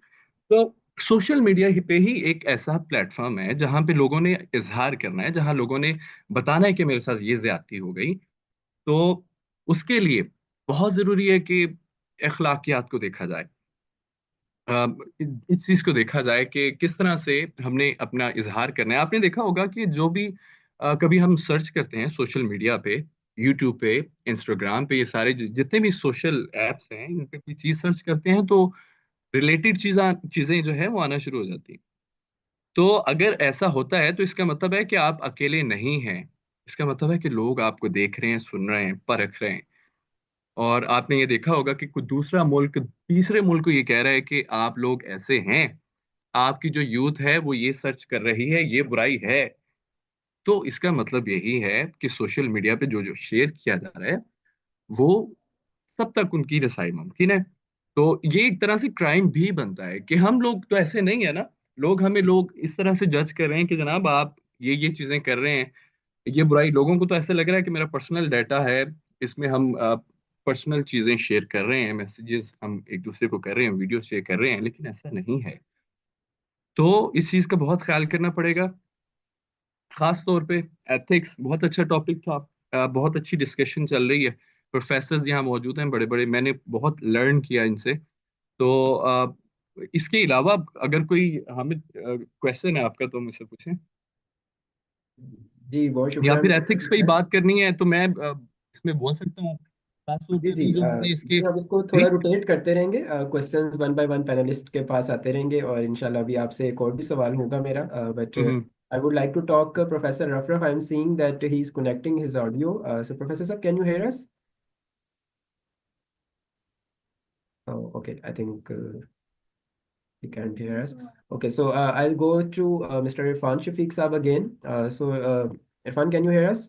तो सोशल मीडिया ही पे ही एक ऐसा प्लेटफॉर्म है जहां पे लोगों ने इजहार करना है, जहां लोगों ने बताना है कि मेरे साथ ये ज्यादती हो गई। तो उसके लिए बहुत जरूरी है कि अखलाकियात को देखा जाए। इस चीज को देखा जाए कि किस तरह से हमने अपना इजहार करना है। आपने देखा होगा कि जो भी कभी हम सर्च करते हैं सोशल मीडिया पे, यूट्यूब पे, इंस्टाग्राम पे, ये सारे जितने भी सोशल एप्स हैं, इन पे कोई चीज सर्च करते हैं तो रिलेटेड चीजें चीजें जो है वो आना शुरू हो जाती हैं। तो अगर ऐसा होता है तो इसका मतलब है कि आप अकेले नहीं हैं। इसका मतलब है कि लोग आपको देख रहे हैं, सुन रहे हैं, परख रहे हैं। और आपने ये देखा होगा कि कोई दूसरा मुल्क तीसरे मुल्क को ये कह रहा है कि आप लोग ऐसे हैं, आपकी जो यूथ है वो ये सर्च कर रही है, ये बुराई है। तो इसका मतलब यही है कि सोशल मीडिया पे जो जो शेयर किया जा रहा है वो सब तक उनकी रसाई मुमकिन है। तो ये एक तरह से क्राइम भी बनता है कि हम लोग तो ऐसे नहीं है ना। लोग इस तरह से जज कर रहे हैं कि जनाब आप ये चीजें कर रहे हैं, ये बुराई। लोगों को तो ऐसा लग रहा है कि मेरा पर्सनल डाटा है, इसमें हम पर्सनल चीजें शेयर कर रहे हैं, मैसेजेस हम एक दूसरे को कर रहे हैं, वीडियो शेयर कर रहे हैं, लेकिन ऐसा नहीं है। तो इस चीज का बहुत ख्याल करना पड़ेगा। खास तौर पे एथिक्स बहुत अच्छा टॉपिक था। बहुत अच्छी डिस्कशन चल रही है। प्रोफेसर्स यहाँ मौजूद हैं बड़े बड़े, मैंने बहुत लर्न किया इनसे। तो इसके अलावा अगर कोई हामिद क्वेश्चन है आपका तो मुझसे पूछें, जी बहुत या शुक्रिया फिर एथिक्स पे ही मिस्टर। बात करनी है तो मैं इसमें बोल सकता हूँ। खास तौर जी पे जी अभी जो हमने इसके जी हम इसको जी। थोड़ा रोटेट करते रहेंगे, questions one by one panelist के पास आते रहेंगे, और इंशाल्लाह अभी आपसे एक और भी सवाल होगा मेरा, but hmm. I would like to talk professor रफरफ। I am seeing that he is connecting his audio, so professor साहब, can you hear us? Okay, I think he can't hear us. Okay, so I'll go to Mr. Irfan Shafiq Saab again. Irfan, can you hear us?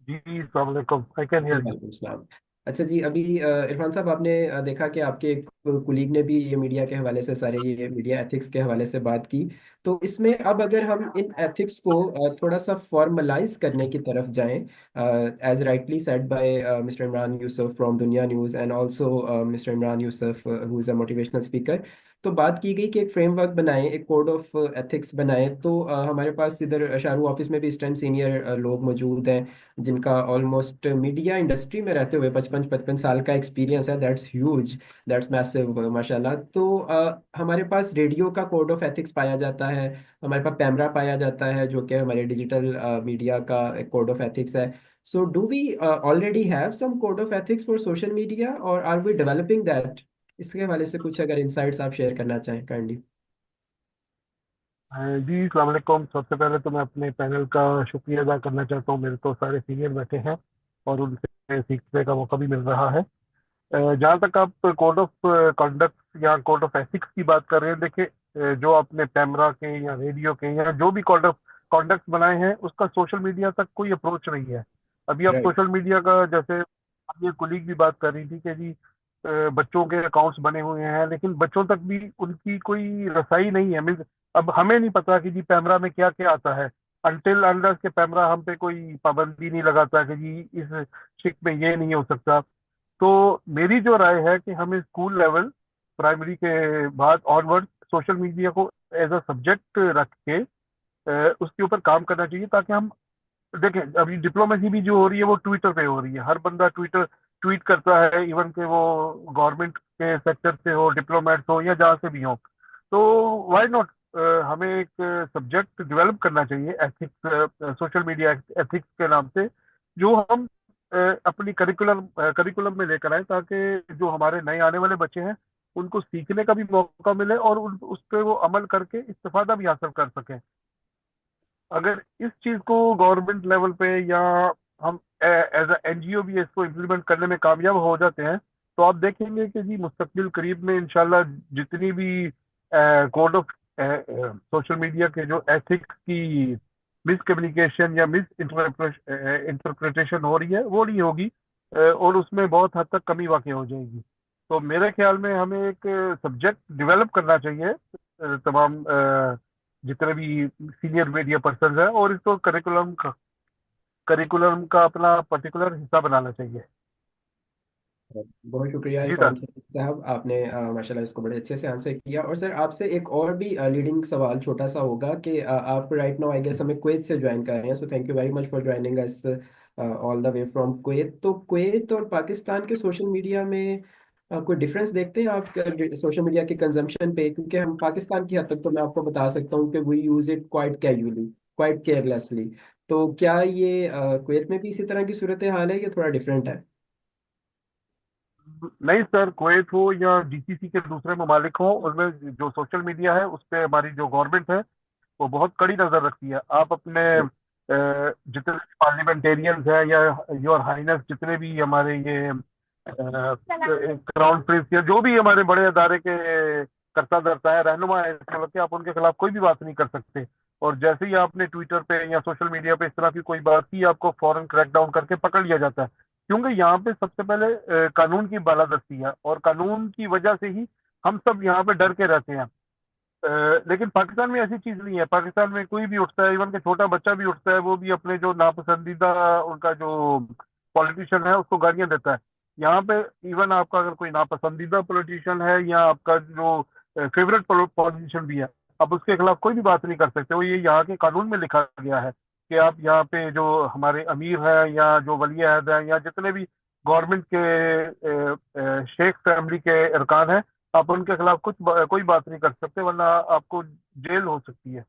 जी अस्सलाम वालेकुम, I can जी hear you. वालेकुम सलाम। अच्छा जी, अभी इरफान साहब, आपने देखा कि आपके एक कुलीग ने भी ये मीडिया के हवाले से, सारे ये मीडिया एथिक्स के हवाले से बात की। तो इसमें अब अगर हम इन एथिक्स को थोड़ा सा फॉर्मलाइज करने की तरफ जाएं, as rightly said by mister Imran Yousuf from Dunya News, and also mister Imran Yousuf who is a motivational speaker. तो बात की गई कि एक फ्रेमवर्क बनाएं, एक कोड ऑफ एथिक्स बनाएं। तो हमारे पास इधर शाहरुख ऑफिस में भी इस टाइम सीनियर लोग मौजूद हैं जिनका ऑलमोस्ट मीडिया इंडस्ट्री में रहते हुए 55-55 साल का एक्सपीरियंस है। दैट्स ह्यूज, दैट्स मैसिव माशाल्लाह। तो हमारे पास रेडियो का कोड ऑफ एथिक्स पाया जाता है, हमारे पास पैमरा पाया जाता है जो कि हमारे डिजिटल मीडिया का एक कोड ऑफ एथिक्स है। So do we already have some code of ethics for social media, or are we developing that? इसके हवाले से कुछ अगर इंसाइट्स आप शेयर करना चाहें काइंडली। जी अस्सलाम वालेकुम। सबसे पहले तो मैं अपने पैनल का शुक्रिया अदा करना चाहता हूँ। मेरे तो सारे सीनियर बैठे हैं और उनसे सीखने का मौका भी मिल रहा है। जहाँ तक आप कोड ऑफ कंडक्ट या कोड ऑफ एथिक्स की बात कर रहे हैं, देखिए, जो आपने पैमरा के या रेडियो के या जो भी कोड ऑफ कॉन्डक्ट बनाए हैं उसका सोशल मीडिया तक कोई अप्रोच नहीं है। अभी आप राइट। सोशल मीडिया का, जैसे ये कुलीग भी बात कर रही थी कि जी बच्चों के अकाउंट्स बने हुए हैं, लेकिन बच्चों तक भी उनकी कोई रसाई नहीं है। मीन्स अब हमें नहीं पता कि जी पैमरा में क्या क्या आता है, अनटिल अनलेस के पैमरा हम पे कोई पाबंदी नहीं लगाता कि जी इस शिक में ये नहीं हो सकता। तो मेरी जो राय है कि हमें स्कूल लेवल, प्राइमरी के बाद ऑनवर्ड, सोशल मीडिया को एज अ सब्जेक्ट रख के उसके ऊपर काम करना चाहिए, ताकि हम देखें, अभी डिप्लोमेसी भी जो हो रही है वो ट्विटर पे हो रही है। हर बंदा ट्वीट करता है, इवन के वो गवर्नमेंट के सेक्टर से हो, डिप्लोमेट्स हो या जहाँ से भी हो। तो व्हाई नॉट हमें एक सब्जेक्ट डेवलप करना चाहिए एथिक्स, सोशल मीडिया एथिक्स के नाम से, जो हम अपनी करिकुलम में लेकर आए, ताकि जो हमारे नए आने वाले बच्चे हैं उनको सीखने का भी मौका मिले और उस पर वो अमल करके इस्तेफादा भी हासिल कर सकें। अगर इस चीज को गवर्नमेंट लेवल पे या हम एज अ एनजीओ भी इसको इम्प्लीमेंट करने में कामयाब हो जाते हैं, तो आप देखेंगे कि जी मुस्तकबिल करीब में इंशाल्लाह जितनी भी कोड ऑफ सोशल मीडिया के जो एथिक्स की मिस कम्युनिकेशन या मिस इंटरप्रिटेशन हो रही है वो नहीं होगी, और उसमें बहुत हद तक कमी वाकई हो जाएगी। तो मेरे ख्याल में हमें एक सब्जेक्ट डेवलप करना चाहिए, तमाम जितने भी सीनियर मीडिया पर्सन है, और इसको करिकुलम का अपना पर्टिकुलर हिस्सा बनाना चाहिए। बहुत शुक्रिया जी इरफान सर। साहब, आपने माशाल्लाह इसको बड़े अच्छे से आंसर किया। और सर आपसे एक और भी लीडिंग सवाल छोटा सा होगा कि आप राइट नाउ आई गेस हमें कुवैत से ज्वाइन कर रहे हैं, so thank you very much for joining us all the way from Kuwait. तो कुवैत और पाकिस्तान के सोशल मीडिया में कोई डिफरेंस देखते हैं आप सोशल मीडिया के कंजम्पशन पे? क्योंकि हम पाकिस्तान की हद तक तो मैं आपको बता सकता हूँ कि we use it quite casually, quite carelessly. तो क्या ये कुवैत में भी इसी तरह की सूरत हाल है, या थोड़ा डिफरेंट है? नहीं सर, कुवैत हो या जीसीसी के दूसरे ममालिक हो, उनमें जो सोशल मीडिया है उस पे हमारी जो गवर्नमेंट है वो बहुत कड़ी नजर रखती है। आप अपने जितने पार्लियामेंटेरियंस हैं या योर हाइनेस, जितने भी हमारे ये क्राउन प्रिंस या जो भी हमारे बड़े अदारे के कर्ता धर्ता है, रहनुमा है इस मुल्क के, आप उनके खिलाफ कोई भी बात नहीं कर सकते। और जैसे ही आपने ट्विटर पे या सोशल मीडिया पे इस तरह की कोई बात की, आपको फौरन क्रैकडाउन करके पकड़ लिया जाता है। क्योंकि यहाँ पे सबसे पहले कानून की बालादस्ती है, और कानून की वजह से ही हम सब यहाँ पे डर के रहते हैं। लेकिन पाकिस्तान में ऐसी चीज नहीं है। पाकिस्तान में कोई भी उठता है, इवन के छोटा बच्चा भी उठता है, वो भी अपने जो नापसंदीदा उनका जो पॉलिटिशियन है उसको गालियां देता है। यहाँ पे इवन आपका अगर कोई नापसंदीदा पॉलिटिशियन है या आपका जो फेवरेट पॉलिटिशियन भी है, आप उसके खिलाफ कोई भी बात नहीं कर सकते। वो ये यहाँ के कानून में लिखा गया है कि आप यहाँ पे जो हमारे अमीर हैं या जो वली अहद हैं या जितने भी गवर्नमेंट के शेख फैमिली के अरकान हैं, आप उनके खिलाफ कोई बात नहीं कर सकते, वरना आपको जेल हो सकती है।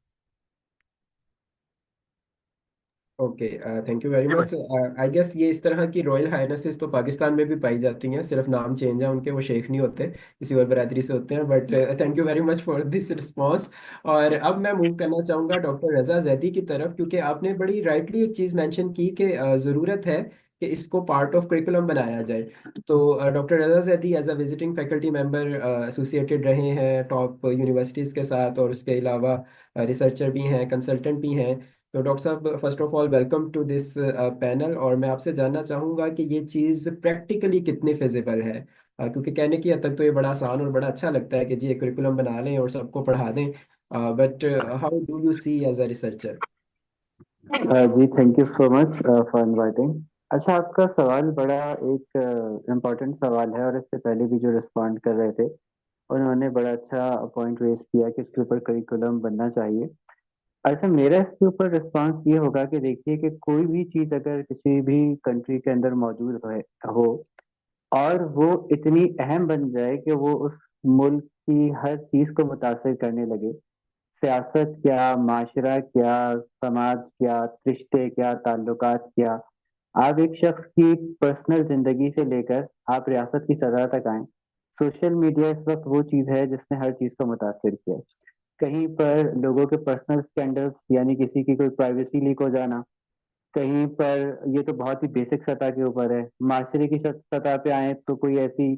ओके, थैंक यू वेरी जी भाई। मच। आई गेस ये इस तरह की रॉयल हाइनेसेस तो पाकिस्तान में भी पाई जाती हैं, सिर्फ नाम चेंज है उनके, वो शेख नहीं होते, किसी और बरादरी से होते हैं। But thank you very much for this response. और अब मैं मूव करना चाहूँगा डॉक्टर रजा जैदी की तरफ, क्योंकि आपने बड़ी राइटली एक चीज़ मेंशन की कि ज़रूरत है कि इसको पार्ट ऑफ करिकुलम बनाया जाए। तो doctor Raza Zaidi as a visiting faculty member associated रहे हैं टॉप यूनिवर्सिटीज़ के साथ, और उसके अलावा रिसर्चर भी हैं, कंसल्टेंट भी हैं। तो डॉक्टर साहब, first of all welcome to this panel. और मैं आपसे जानना चाहूँगा कि ये चीज़ प्रैक्टिकली कितनी फिजिबल है? क्योंकि कहने की हद तक तो ये बड़ा आसान और बड़ा अच्छा लगता है कि जी एक करिकुलम बना लें और सबको पढ़ा दें, but how do you see as a researcher? जी thank you so much for inviting. अच्छा, आपका सवाल बड़ा एक इम्पोर्टेंट सवाल है, और इससे पहले भी जो रिस्पॉन्ड कर रहे थे उन्होंने बड़ा अच्छा पॉइंट रेज किया कि इसके ऊपर करिकुलम बनना चाहिए। अच्छा, मेरा इसके ऊपर रिस्पांस ये होगा कि देखिए कि कोई भी चीज़ अगर किसी भी कंट्री के अंदर मौजूद हो और वो इतनी अहम बन जाए कि वो उस मुल्क की हर चीज़ को मुतासर करने लगे, सियासत क्या, माशरा क्या, समाज क्या, रिश्ते क्या, ताल्लुकात क्या, आप एक शख्स की पर्सनल जिंदगी से लेकर आप रियासत की सतह तक आए, सोशल मीडिया इस वक्त वो चीज़ है जिसने हर चीज़ को मुतासर किया है। कहीं पर लोगों के पर्सनल स्कैंडल्स, यानी किसी की कोई प्राइवेसी लीक हो जाना, कहीं पर ये तो बहुत ही बेसिक सतह के ऊपर है, माशरे की सतह पे आए तो कोई ऐसी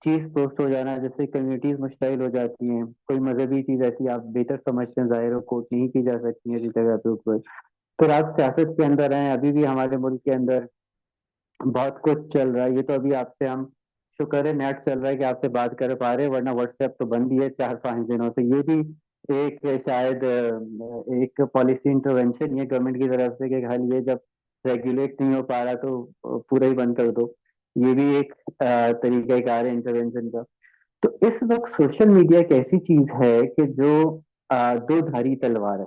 चीज पोस्ट हो जाना जिससे कम्युनिटीज मुश्तइल हो जाती हैं, कोई मजहबी चीज ऐसी आप बेहतर समझते हैं, जाहिर हो कोट नहीं की जा सकती है ऐसी जगह पे ऊपर। फिर आप सियासत के अंदर आए, अभी भी हमारे मुल्क के अंदर बहुत कुछ चल रहा है। ये तो अभी आपसे हम, शुक्र है नेट चल रहा है कि आपसे बात कर पा रहे हैं, वरना व्हाट्सएप तो बंद ही है 4-5 दिनों से। ये भी एक शायद एक पॉलिसी इंटरवेंशन है गवर्नमेंट की तरफ से कि हाल ये जब रेगुलेट नहीं हो पा रहा तो पूरा ही बंद कर दो। ये भी एक तरीका कार है इंटरवेंशन का। तो इस वक्त सोशल मीडिया एक ऐसी चीज है कि जो दो धारी तलवार है।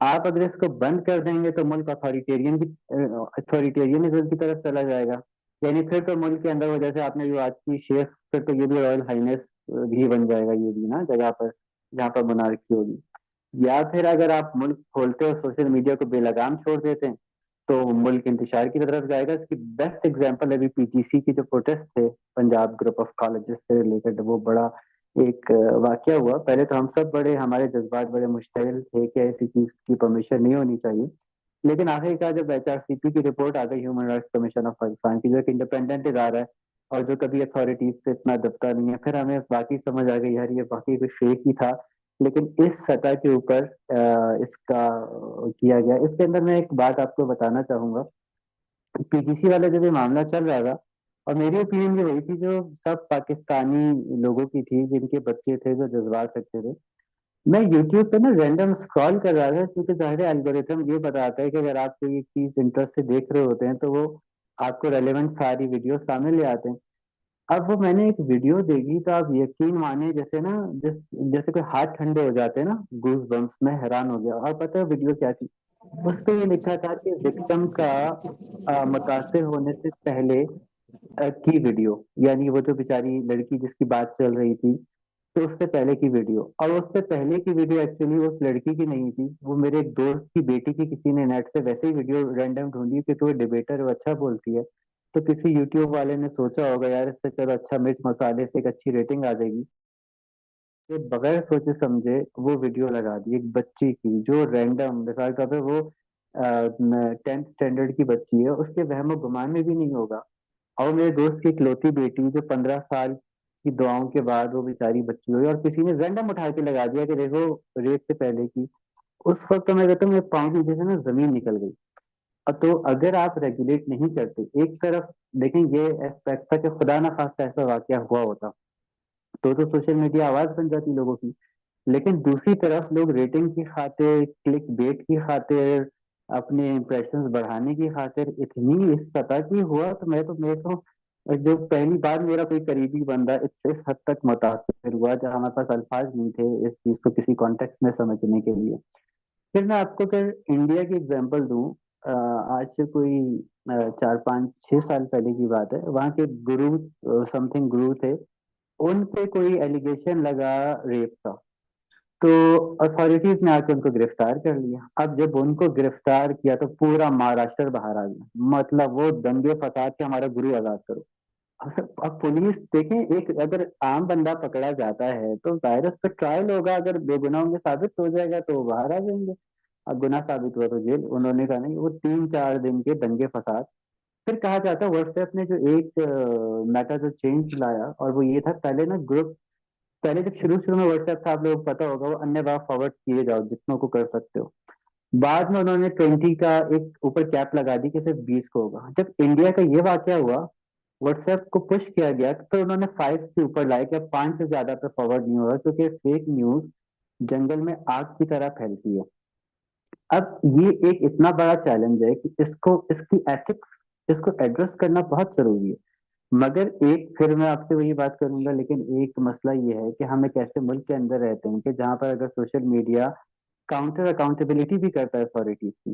आप अगर इसको बंद कर देंगे तो मुल्क अथॉरिटेरियनिज्म की तरफ चला जाएगा, यानी फिर तो मुल्क के अंदर वो, जैसे आपने जो आज की शेख, फिर तो ये भी रॉयल हाइनेस भी बन जाएगा, ये भी ना जगह पर जहाँ पर मोनार्की होगी। या फिर अगर आप मुल्क खोलते हो, सोशल मीडिया को बेलगाम छोड़ देते हैं, तो मुल्क इंतशार की तरफ जाएगा। इसकी बेस्ट एग्जांपल अभी पीजीसी की जो प्रोटेस्ट थे, पंजाब ग्रुप ऑफ कॉलेजेस से रिलेटेड, वो बड़ा एक वाकया हुआ। पहले तो हम सब बड़े, हमारे जज्बात बड़े मुश्तइल थे कि ऐसी चीज की परमिशन नहीं होनी चाहिए। लेकिन आखिरकार जब एचआरसीपी की रिपोर्ट आ गई, human rights commission of Pakistan की, जो एक इंडिपेंडेंट इदारा है और जो कभी अथॉरिटीज से इतना दबता नहीं है, फिर हमें बाकी समझ आ गई यार ये बाकी कुछ फेक ही था। लेकिन इस सतह के ऊपर इसका किया गया। इसके अंदर मैं एक बात आपको बताना चाहूंगा, पीजीसी वाला जब ये मामला चल रहा था, और मेरी ओपिनियन ये वही थी जो सब पाकिस्तानी लोगों की थी जिनके बच्चे थे जो जज्बात रखते थे। मैं यूट्यूब पे ना रैंडम स्क्रॉल कर रहा था, क्योंकि जाहिर एल्गोरिथम ये बताता है कि अगर आप कोई एक चीज इंटरेस्ट से देख रहे होते हैं तो वो आपको रेलेवेंट सारी वीडियो सामने ले आते हैं। अब वो मैंने एक वीडियो देखी तो आप यकीन माने, जैसे ना जैसे कोई हाथ ठंडे हो जाते हैं ना, गूज बम्स में हैरान हो गया। और पता है वीडियो क्या थी? उस पे ये लिखा था कि विक्टिम का मुतासिर होने से पहले की वीडियो, यानी वो जो बेचारी लड़की जिसकी बात चल रही थी, तो उससे पहले की वीडियो। और उससे पहले की वीडियो एक्चुअली उस लड़की की नहीं थी, वो मेरे एक दोस्त की बेटी की किसी ने नेट से वैसे ही वीडियो रैंडम ढूंढी, क्योंकि वो डिबेटर वो अच्छा बोलती है। तो किसी यूट्यूब वाले ने सोचा होगा यार इससे चलो अच्छा मिर्च मसाले से एक अच्छी रेटिंग आ जाएगी, ये बगैर सोचे समझे वो वीडियो लगा दी एक बच्ची की, जो रैंडम, मिसाल के तौर पे वो 10th स्टैंडर्ड की बच्ची है, उसके वहमो गुमान में भी नहीं होगा। और मेरे दोस्त की इकलौती बेटी जो 15 साल की दुआओं के बाद वो बेचारी बच्ची हुई, और किसी ने रैंडम उठा के लगा दिया कि देखो रेप से पहले की। उस वक्त तो मैं कहता हूँ मेरे पाँव के नीचे से ना जमीन निकल गई। तो अगर आप रेगुलेट नहीं करते, एक तरफ देखें ये एस्पेक्ट था कि खुदा ना खास्ता ऐसा वाकया हुआ होता तो सोशल मीडिया आवाज बन जाती लोगों की। लेकिन दूसरी तरफ लोग रेटिंग की खातिर, क्लिक बेट की खातिर, अपने इम्प्रेशंस बढ़ाने की खातिर इतनी इस सतह की हुआ, तो मैं तो जो पहली बार मेरा कोई करीबी बंदा इस हद तक मुतासिर हुआ, जहाँ हमारे पास अल्फाज नहीं थे इस चीज को किसी कॉन्टेक्स्ट में समझने के लिए। फिर मैं आपको अगर इंडिया की एग्जांपल दूं, आज से कोई 4 5 6 साल पहले की बात है, वहाँ के गुरु, समथिंग गुरु थे, उन पे कोई एलिगेशन लगा रेप का। तो अथॉरिटीज ने आके उनको गिरफ्तार कर लिया। अब जब उनको गिरफ्तार किया तो पूरा महाराष्ट्र बाहर आ गया, मतलब वो दंगे फसाद के हमारा गुरु आजाद करो। अब पुलिस देखें, एक अगर आम बंदा पकड़ा जाता है तो जाहिर है उस पर ट्रायल होगा, अगर बेगुनाह होंगे साबित हो जाएगा तो वो बाहर आ जाएंगे। अब गुनाह साबित हुआ तो जेल। उन्होंने कहा नहीं, वो 3 4 दिन के दंगे फसाद। फिर कहा जाता है व्हाट्सएप ने जो एक मैटर जो चेंज लाया, और वो ये था, पहले ना ग्रुप, पहले जब शुरू शुरू में व्हाट्सएप था, आप लोगों को पता होगा, वो अन्य बार फॉरवर्ड किए जाओ जितनों को कर सकते हो। बाद में उन्होंने 20 का एक ऊपर कैप लगा दी कि सिर्फ 20 को होगा। जब इंडिया का ये वाकया हुआ, व्हाट्सएप को पुश किया गया, तो उन्होंने 5 के ऊपर लाया कि अब 5 से ज्यादा पे फॉरवर्ड नहीं होगा, क्योंकि फेक न्यूज जंगल में आग की तरह फैलती है। अब ये एक इतना बड़ा चैलेंज है कि इसको, इसकी एथिक्स, इसको एड्रेस करना बहुत जरूरी है। मगर एक, फिर मैं आपसे वही बात करूंगा, लेकिन एक मसला ये है कि हम एक ऐसे मुल्क के अंदर रहते हैं कि जहां पर अगर सोशल मीडिया काउंटर अकाउंटेबिलिटी भी करता है अथॉरिटीज की।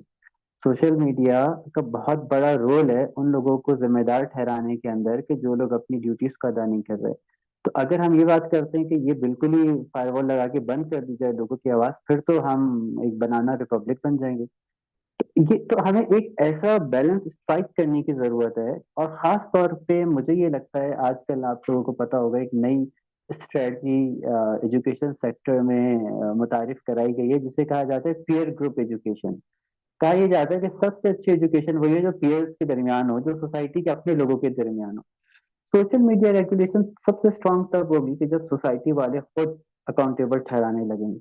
सोशल मीडिया का बहुत बड़ा रोल है उन लोगों को जिम्मेदार ठहराने के अंदर कि जो लोग अपनी ड्यूटीज को अदा नहीं कर रहे। तो अगर हम ये बात करते हैं कि ये बिल्कुल ही फायरवॉल लगा के बंद कर दी जाए लोगों की आवाज, फिर तो हम एक बनाना रिपब्लिक बन जाएंगे। ये तो हमें एक ऐसा बैलेंस स्ट्राइक करने की जरूरत है। और खास तौर पे मुझे ये लगता है आजकल आप लोगों को पता होगा एक नई स्ट्रेटजी एजुकेशन सेक्टर में मुतारिफ कराई गई है, जिसे कहा जाता है पीयर ग्रुप एजुकेशन। कहा यह जाता है कि सबसे अच्छी एजुकेशन वही है जो पीयर्स के दरमियान हो, जो सोसाइटी के अपने लोगों के दरमियान हो। सोशल मीडिया रेगुलेशन सबसे स्ट्रांग तब होगी कि जब सोसाइटी वाले खुद अकाउंटेबल ठहराने लगेंगे।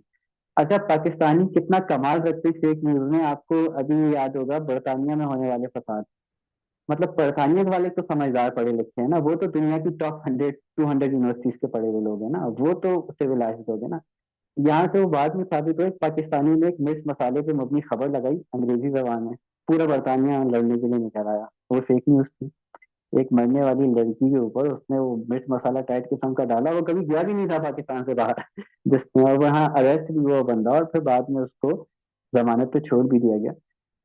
अच्छा, पाकिस्तानी कितना कमाल रखते फेक न्यूज में, आपको अभी याद होगा बरतानिया में होने वाले फसाद। मतलब बरतानिया वाले तो समझदार पढ़े लिखे हैं ना, वो तो दुनिया की टॉप 100 200 यूनिवर्सिटीज के पढ़े हुए लोग हैं ना, वो तो सिविलाइज्ड लोग हैं ना। यहाँ से वो बाद में साबित हुआ, एक पाकिस्तानी ने एक मिर्च मसाले पे मबनी खबर लगाई अंग्रेजी जबान में, पूरा बरतानिया लड़ने के लिए निकल आया। वो फेक न्यूज थी। एक मरने वाली लड़की के ऊपर उसने वो मिर्च मसाला टाइट किस्म का डाला, वो कभी गया भी नहीं था पाकिस्तान से बाहर जिसने, और वहाँ अरेस्ट भी हुआ वो बंदा, और फिर बाद में उसको जमानत पे छोड़ भी दिया गया।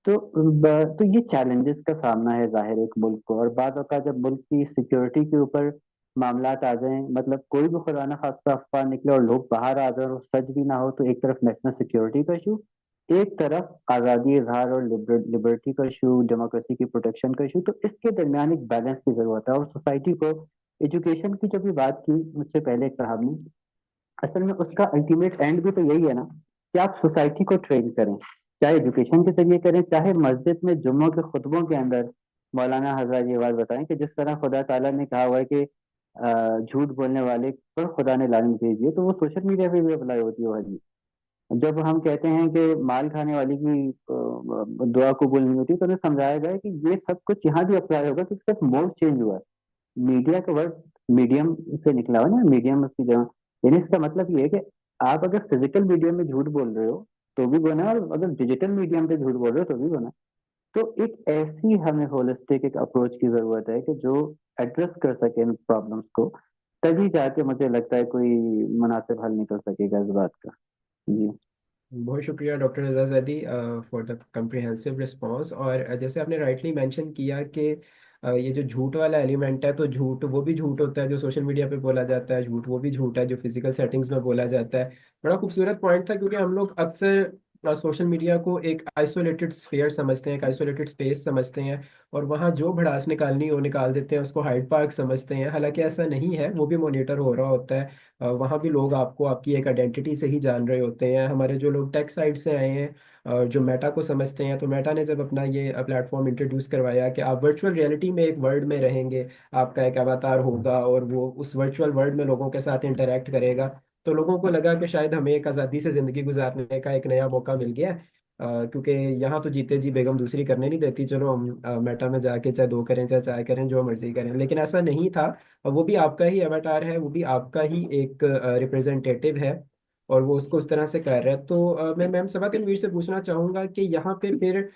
तो ये चैलेंजेस का सामना है जाहिर एक मुल्क को। और बाद का जब मुल्क की सिक्योरिटी के ऊपर मामलात आ जाएं, मतलब कोई भी खुदा ना खास्ता अफवाह निकले और लोग बाहर आ जाए और वो सच भी ना हो, तो एक तरफ नेशनल सिक्योरिटी का इशू, एक तरफ आज़ादी इजहार और लिबर्टी का इशू, डेमोक्रेसी की प्रोटेक्शन का इशू। तो इसके दरमियान एक बैलेंस की जरूरत है। और सोसाइटी को, एजुकेशन की जो भी बात की मुझसे पहले एक साहब ने, असल में उसका अल्टीमेट एंड भी तो यही है ना, कि आप सोसाइटी को ट्रेन करें, चाहे एजुकेशन के जरिए करें, चाहे मस्जिद में जुम्मों के खुतबों के अंदर मौलाना हजरत ये बात बताएं कि जिस तरह खुदा ताला ने कहा हुआ है कि झूठ बोलने वाले पर खुदा ने लानत भेजी है, तो वो सोशल मीडिया पे भी अप्लाई होती है वो हदीस। जब हम कहते हैं कि माल खाने वाले की दुआ कबूल नहीं होती, तो उन्हें समझाया गया है कि ये सब कुछ यहाँ भी अप्लाई होगा, क्योंकि सिर्फ मोड चेंज हुआ है। मीडिया का वर्ड मीडियम से निकला हुआ है ना, मीडियम उसकी जगह। यानी इसका मतलब ये है कि आप अगर फिजिकल मीडियम में झूठ बोल रहे हो तो भी गुनाह है, और अगर डिजिटल मीडियम पे झूठ बोल रहे हो तो भी गुनाह है। तो एक ऐसी हमें होलिस्टिक एक अप्रोच की जरूरत है कि जो एड्रेस कर सके इन प्रॉब्लम्स को, तभी जाके मुझे लगता है कोई मुनासिब हल निकल सकेगा इस बात का। जी। बहुत शुक्रिया doctor Raza Zaidi for the comprehensive response. और जैसे आपने राइटली मेंशन किया कि ये जो झूठ वाला एलिमेंट है, तो झूठ वो भी झूठ होता है जो सोशल मीडिया पे बोला जाता है, झूठ वो भी झूठ है जो फिजिकल सेटिंग्स में बोला जाता है। बड़ा खूबसूरत पॉइंट था, क्योंकि हम लोग अक्सर सोशल मीडिया को एक आइसोलेटेड स्फीयर समझते हैं, एक आइसोलेटेड स्पेस समझते हैं, और वहाँ जो भड़ास निकालनी हो निकाल देते हैं, उसको हाइड पार्क समझते हैं। हालांकि ऐसा नहीं है, वो भी मॉनिटर हो रहा होता है। वहाँ भी लोग आपको आपकी एक आइडेंटिटी से ही जान रहे होते हैं। हमारे जो लोग टेक साइड से आए हैं और जो मेटा को समझते हैं, तो मेटा ने जब अपना ये प्लेटफॉर्म इंट्रोड्यूस करवाया कि आप वर्चुअल रियलिटी में एक वर्ल्ड में रहेंगे, आपका एक अवतार होगा और वो उस वर्चुअल वर्ल्ड में लोगों के साथ इंटरेक्ट करेगा, तो लोगों को लगा कि शायद हमें एक आज़ादी से ज़िंदगी गुजारने का एक नया मौका मिल गया है। क्योंकि यहाँ तो जीते जी बेगम दूसरी करने नहीं देती, चलो हम मेटा में जाके चाहे दो करें चाहे चाय करें, जो मर्जी करें। लेकिन ऐसा नहीं था। वो भी आपका ही अवतार है, वो भी आपका ही एक रिप्रेजेंटेटिव है, और वो उसको उस तरह से कर रहा है। तो मैं मैम सबा तनवीर से पूछना चाहूंगा कि यहाँ पे फिर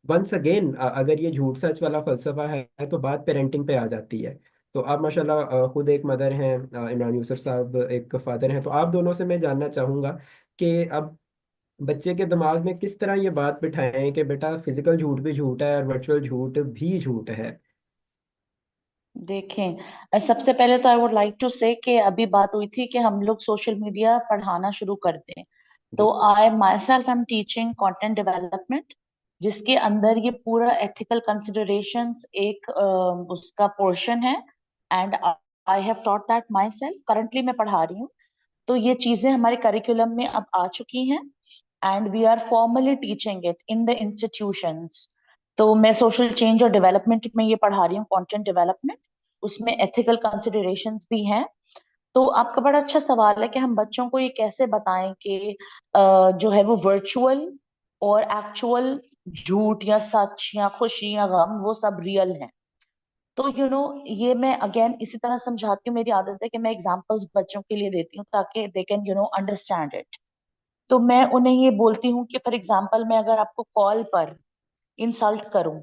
वंस अगेन अगर ये झूठ सच वाला फलसफा है, तो बात पेरेंटिंग पे आ जाती है। तो आप माशाल्लाह खुद एक मदर हैं, इमरान यूसुफ साहब एक फादर हैं, तो आप दोनों से मैं जानना चाहूंगा कि अब बच्चे के दिमाग में किस तरह ये बात बिठाएं कि बेटा फिजिकल झूठ भी झूठ है और वर्चुअल झूठ भी झूठ है। देखें, सबसे पहले तो आई वुड लाइक टू से कि अभी बात हुई थी कि हम लोग सोशल मीडिया पढ़ाना शुरू कर दें। तो I myself am teaching content development, जिसके अंदर ये पूरा एथिकल कंसिडरेशंस एक उसका पोर्शन है। And I have taught that my self, currently मैं पढ़ा रही हूँ। तो ये चीजें हमारे करिकुलम में अब आ चुकी हैं, and we are formally teaching it in the institutions. तो मैं सोशल चेंज और डेवलपमेंट में ये पढ़ा रही हूँ, कंटेंट डेवलपमेंट। उसमें एथिकल कंसिडरेशंस भी हैं। तो आपका बड़ा अच्छा सवाल है कि हम बच्चों को ये कैसे बताएं कि जो है वो वर्चुअल और एक्चुअल झूठ या सच या खुशी या गम वो सब रियल है। तो ये मैं अगेन इसी तरह समझाती हूँ। मेरी आदत है कि मैं एग्जांपल्स बच्चों के लिए देती हूँ ताकि दे कैन अंडरस्टैंड इट। तो मैं उन्हें ये बोलती हूँ कि फॉर एग्जांपल मैं अगर आपको कॉल पर इंसल्ट करूं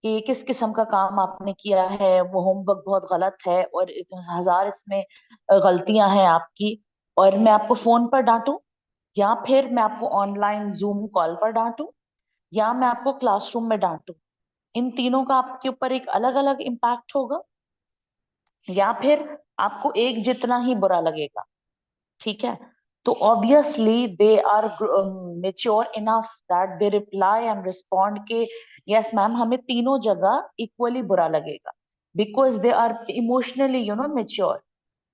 कि किस किस्म का काम आपने किया है, वो होमवर्क बहुत गलत है और 1000 इसमें गलतियां हैं आपकी, और मैं आपको फोन पर डांटूं, या फिर मैं आपको ऑनलाइन जूम कॉल पर डांटूं, या मैं आपको क्लासरूम में डांटूं, इन तीनों का आपके ऊपर एक अलग अलग इम्पैक्ट होगा, या फिर आपको एक जितना ही बुरा लगेगा। ठीक है। तो obviously they are mature enough that they reply and respond के यस मैम, हमें तीनों जगह इक्वली बुरा लगेगा, because they are emotionally mature.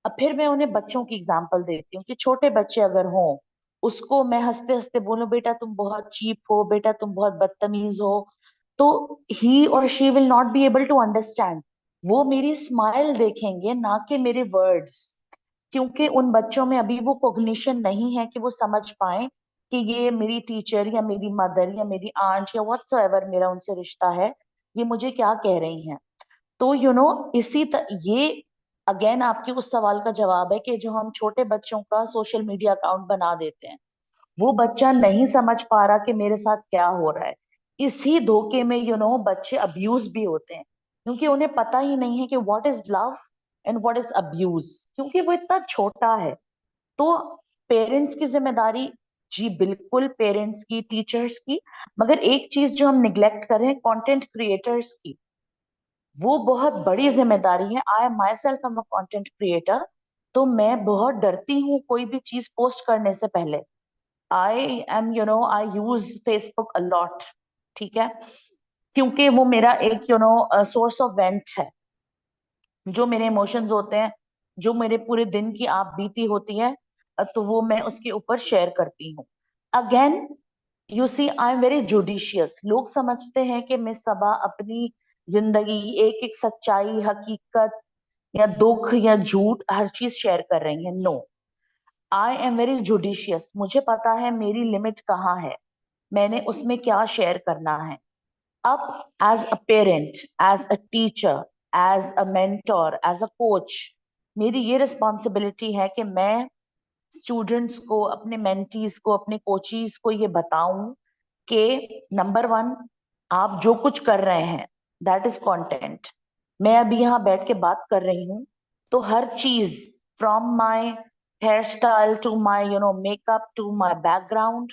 अब फिर मैं उन्हें बच्चों की एग्जांपल देती हूँ कि छोटे बच्चे अगर हों, उसको मैं हंसते हंसते बोलूं बेटा तुम बहुत चीप हो, बेटा तुम बहुत बदतमीज हो, तो he or she will not be able to understand. वो मेरी स्माइल देखेंगे, ना कि मेरे वर्ड्स, क्योंकि उन बच्चों में अभी वो कॉग्निशन नहीं है कि वो समझ पाए कि ये मेरी टीचर या मेरी मदर या मेरी आंट या व्हाटसोएवर मेरा उनसे रिश्ता है, ये मुझे क्या कह रही हैं। तो ये अगेन आपके उस सवाल का जवाब है कि जो हम छोटे बच्चों का सोशल मीडिया अकाउंट बना देते हैं, वो बच्चा नहीं समझ पा रहा कि मेरे साथ क्या हो रहा है। इसी धोखे में बच्चे अब्यूज भी होते हैं, क्योंकि उन्हें पता ही नहीं है कि what is love and what is abuse, क्योंकि वो इतना छोटा है। तो पेरेंट्स की जिम्मेदारी, जी बिल्कुल पेरेंट्स की, टीचर्स की, मगर एक चीज जो हम निग्लेक्ट कर रहे हैं, कंटेंट क्रिएटर्स की, वो बहुत बड़ी जिम्मेदारी है। I myself am a content creator. तो मैं बहुत डरती हूँ कोई भी चीज पोस्ट करने से पहले। I am I use Facebook a lot. ठीक है, क्योंकि वो मेरा एक सोर्स ऑफ वेंट है। जो मेरे इमोशंस होते हैं, जो मेरे पूरे दिन की आप बीती होती है, तो वो मैं उसके ऊपर शेयर करती हूँ। Again you see I am very judicious. लोग समझते हैं कि मैं सबा अपनी जिंदगी एक एक सच्चाई, हकीकत या दुख या झूठ हर चीज शेयर कर रही है। No, I am very judicious. मुझे पता है मेरी लिमिट कहाँ है, मैंने उसमें क्या शेयर करना है। अब as a parent, as a teacher, as a mentor, as a coach, मेरी ये रिस्पॉन्सिबिलिटी है कि मैं स्टूडेंट्स को, अपने मेंटीज को, अपने कोचीज को ये बताऊं कि नंबर वन, आप जो कुछ कर रहे हैं दैट इज कंटेंट। मैं अभी यहाँ बैठ के बात कर रही हूँ, तो हर चीज, from my hairstyle to my makeup to my background,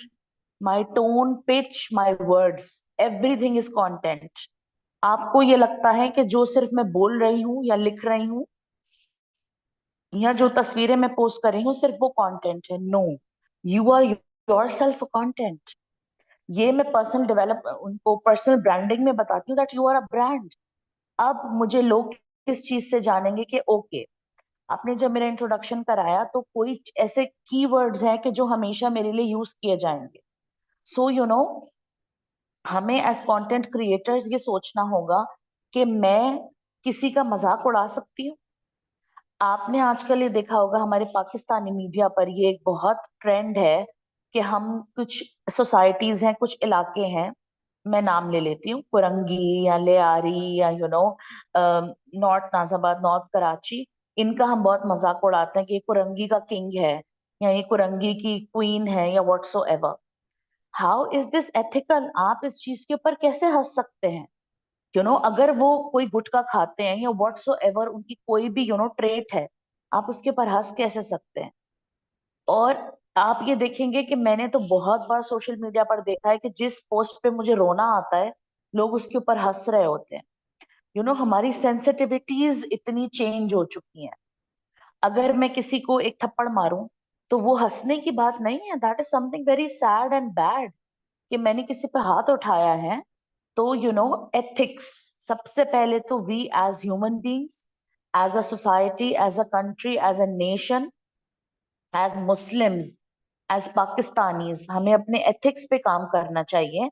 my tone, pitch, my words, everything is content. आपको ये लगता है कि जो सिर्फ मैं बोल रही हूँ या लिख रही हूँ या जो तस्वीरें मैं पोस्ट कर रही हूँ सिर्फ वो कंटेंट है? No, you are yourself content. ये मैं पर्सनल डेवलप उनको पर्सनल ब्रांडिंग में बताती हूँ that you are a brand. अब मुझे लोग किस चीज से जानेंगे कि ओके, आपने जब मेरा इंट्रोडक्शन कराया तो कोई ऐसे कीवर्ड्स हैं कि जो हमेशा मेरे लिए यूज किए जाएंगे। सो यू नो, हमें एज कंटेंट क्रिएटर्स ये सोचना होगा कि मैं किसी का मजाक उड़ा सकती हूँ। आपने आजकल ये देखा होगा हमारे पाकिस्तानी मीडिया पर ये एक बहुत ट्रेंड है कि हम कुछ सोसाइटीज हैं, कुछ इलाके हैं, मैं नाम ले लेती हूँ, कुरंगी या लेआरी या नॉर्थ नाजाबाद, नॉर्थ कराची, इनका हम बहुत मजाक उड़ाते हैं कि ये कुरंगी का किंग है या ये कुरंगी की क्वीन है या whatsoever. How is this ethical? आप इस चीज के ऊपर कैसे हंस सकते हैं? अगर वो कोई गुटखा खाते हैं या व्हाट्सो एवर उनकी कोई भी ट्रेट है, आप उसके ऊपर हंस कैसे सकते हैं? और आप ये देखेंगे कि मैंने तो बहुत बार सोशल मीडिया पर देखा है कि जिस पोस्ट पे मुझे रोना आता है, लोग उसके ऊपर हंस रहे होते हैं। हमारी सेंसिटिविटीज इतनी चेंज हो चुकी हैं। अगर मैं किसी को एक थप्पड़ मारूं तो वो हंसने की बात नहीं है, that is something very sad and bad कि मैंने किसी पे हाथ उठाया है। तो एथिक्स, सबसे पहले तो we as human beings, as a society, as a country, as a nation, as Muslims, as Pakistanis, हमें अपने एथिक्स पे काम करना चाहिए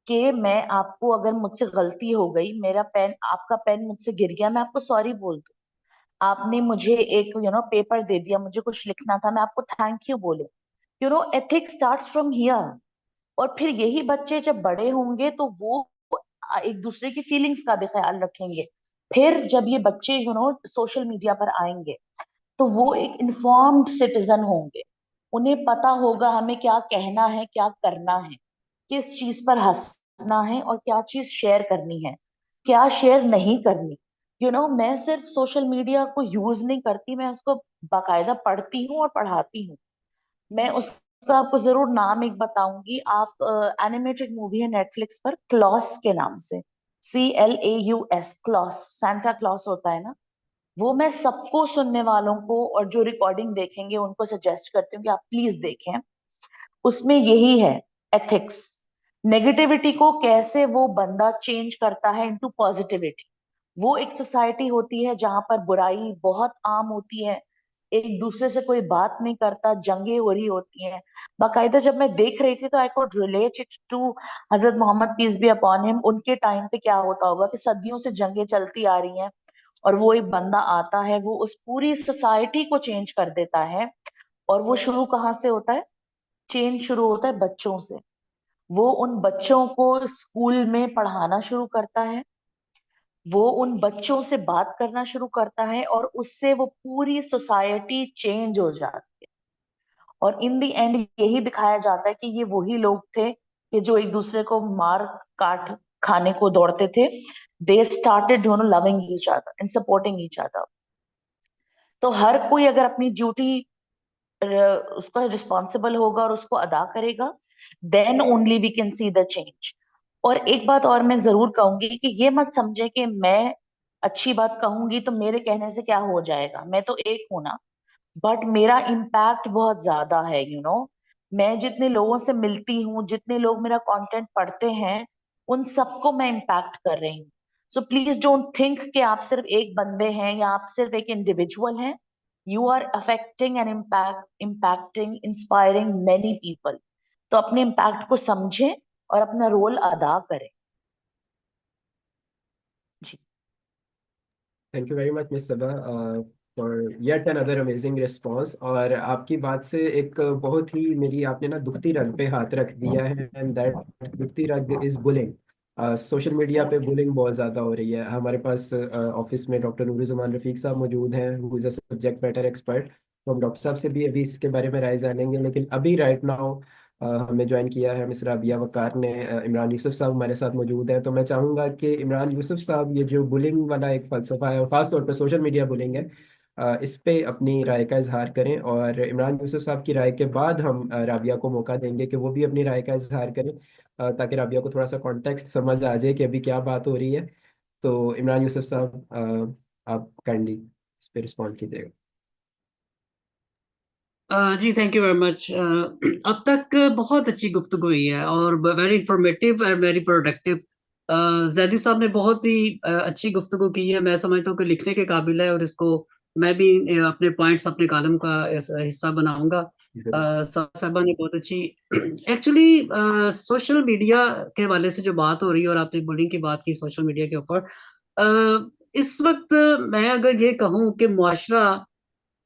कि मैं आपको, अगर मुझसे गलती हो गई, मेरा पेन, आपका पेन मुझसे गिर गया, मैं आपको सॉरी बोल दूं। आपने मुझे एक पेपर दे दिया, मुझे कुछ लिखना था, मैं आपको थैंक यू बोलूं। Ethics starts from here. और फिर यही बच्चे जब बड़े होंगे तो वो एक दूसरे की फीलिंग्स का भी ख्याल रखेंगे। फिर जब ये बच्चे सोशल मीडिया पर आएंगे तो वो एक इन्फॉर्म्ड सिटीजन होंगे। उन्हें पता होगा हमें क्या कहना है, क्या करना है, किस चीज पर हंसना है और क्या चीज शेयर करनी है, क्या शेयर नहीं करनी। मैं सिर्फ सोशल मीडिया को यूज नहीं करती, मैं उसको बाकायदा पढ़ती हूँ और पढ़ाती हूँ। मैं उसका आपको जरूर नाम एक बताऊंगी। आप एनिमेटेड मूवी है नेटफ्लिक्स पर, क्लॉस के नाम से, CLAUS, क्लॉस, सांता क्लॉस होता है ना। वो मैं सबको, सुनने वालों को और जो रिकॉर्डिंग देखेंगे उनको सजेस्ट करती हूँ कि आप प्लीज देखें। उसमें यही है, एथिक्स, नेगेटिविटी को कैसे वो बंदा चेंज करता है इनटू पॉजिटिविटी। वो एक सोसाइटी होती है जहां पर बुराई बहुत आम होती है, एक दूसरे से कोई बात नहीं करता, जंगे हो रही होती हैं। बाकायदा जब मैं देख रही थी तो I could relate it to Hazrat Muhammad peace be upon him. उनके टाइम पे क्या होता होगा कि सदियों से जंगें चलती आ रही हैं और वो एक बंदा आता है, वो उस पूरी सोसाइटी को चेंज कर देता है। और वो शुरू कहाँ से होता है? चेंज शुरू होता है बच्चों से। वो उन बच्चों को स्कूल में पढ़ाना शुरू करता है, वो उन बच्चों से बात करना शुरू करता है और उससे वो पूरी सोसाइटी चेंज हो जाती है। और इन द एंड यही दिखाया जाता है कि ये वही लोग थे कि जो एक दूसरे को मार काट खाने को दौड़ते थे। They started loving each other and supporting each other. तो हर कोई अगर अपनी ड्यूटी उसका रिस्पॉन्सिबल होगा और उसको अदा करेगा, then only we can see the change. और एक बात और मैं जरूर कहूंगी कि ये मत समझे कि मैं अच्छी बात कहूंगी तो मेरे कहने से क्या हो जाएगा, मैं तो एक हूं ना, बट मेरा इम्पैक्ट बहुत ज्यादा है। मैं जितने लोगों से मिलती हूँ, जितने लोग मेरा कंटेंट पढ़ते हैं, उन सबको मैं इम्पैक्ट कर रही हूँ। सो प्लीज डोंट थिंक कि आप सिर्फ एक बंदे हैं या आप सिर्फ एक इंडिविजुअल हैं। You are affecting and impacting, inspiring many people. तो अपने इम्पैक्ट को समझें और अपना रोल अदा करें। जी। Thank you very much miss Saba for yet another amazing response. और आपकी बात से एक बहुत ही मेरी, आपने ना दुखती रग पे हाथ रख दिया है, एंड दैट दुखती रग इज बुलिंग। सोशल मीडिया पे बुलिंग बहुत ज़्यादा हो रही है। हमारे पास ऑफिस में डॉक्टर नूरुज़मान रफ़ीक साहब मौजूद हैं, who is a subject matter expert. तो हम डॉक्टर साहब से भी अभी इसके बारे में राय जानेंगे, लेकिन अभी राइट नाउ हमें ज्वाइन किया है मिस राबिया वकार ने। इमरान यूसुफ साहब हमारे साथ मौजूद हैं। तो मैं चाहूँगा कि इमरान यूसुफ साहब, ये जो बुलिंग वाला एक फ़लसफ़ा है और ख़ास तौर पे सोशल मीडिया बुलिंग है, इस पे अपनी राय का इजहार करें। और इमरान यूसुफ साहब की राय के बाद हम राबिया को मौका देंगे कि वो भी अपनी राय का इजहार करें, ताकि राबिया को थोड़ा सा कॉन्टेक्स्ट समझ आ जाए कि अभी क्या बात हो रही है। तो इमरान यूसुफ साहब, आप काइंडली इस पे रिस्पॉन्ड कीजिएगा। जी थैंक यू वेरी मच। अब तक बहुत अच्छी गुफ्तगू हुई है और very informative and very productive. Zaidi साहब ने बहुत ही अच्छी गुफ्तगू की है। मैं समझता हूँ कि लिखने के काबिल है और इसको मैं भी अपने पॉइंट्स अपने कॉलम का हिस्सा बनाऊंगा। साहबा ने बहुत अच्छी एक्चुअली सोशल मीडिया के हवाले से जो बात हो रही है और आपने बुलिंग की बात की सोशल मीडिया के ऊपर, इस वक्त मैं अगर ये कहूँ कि मुआशरा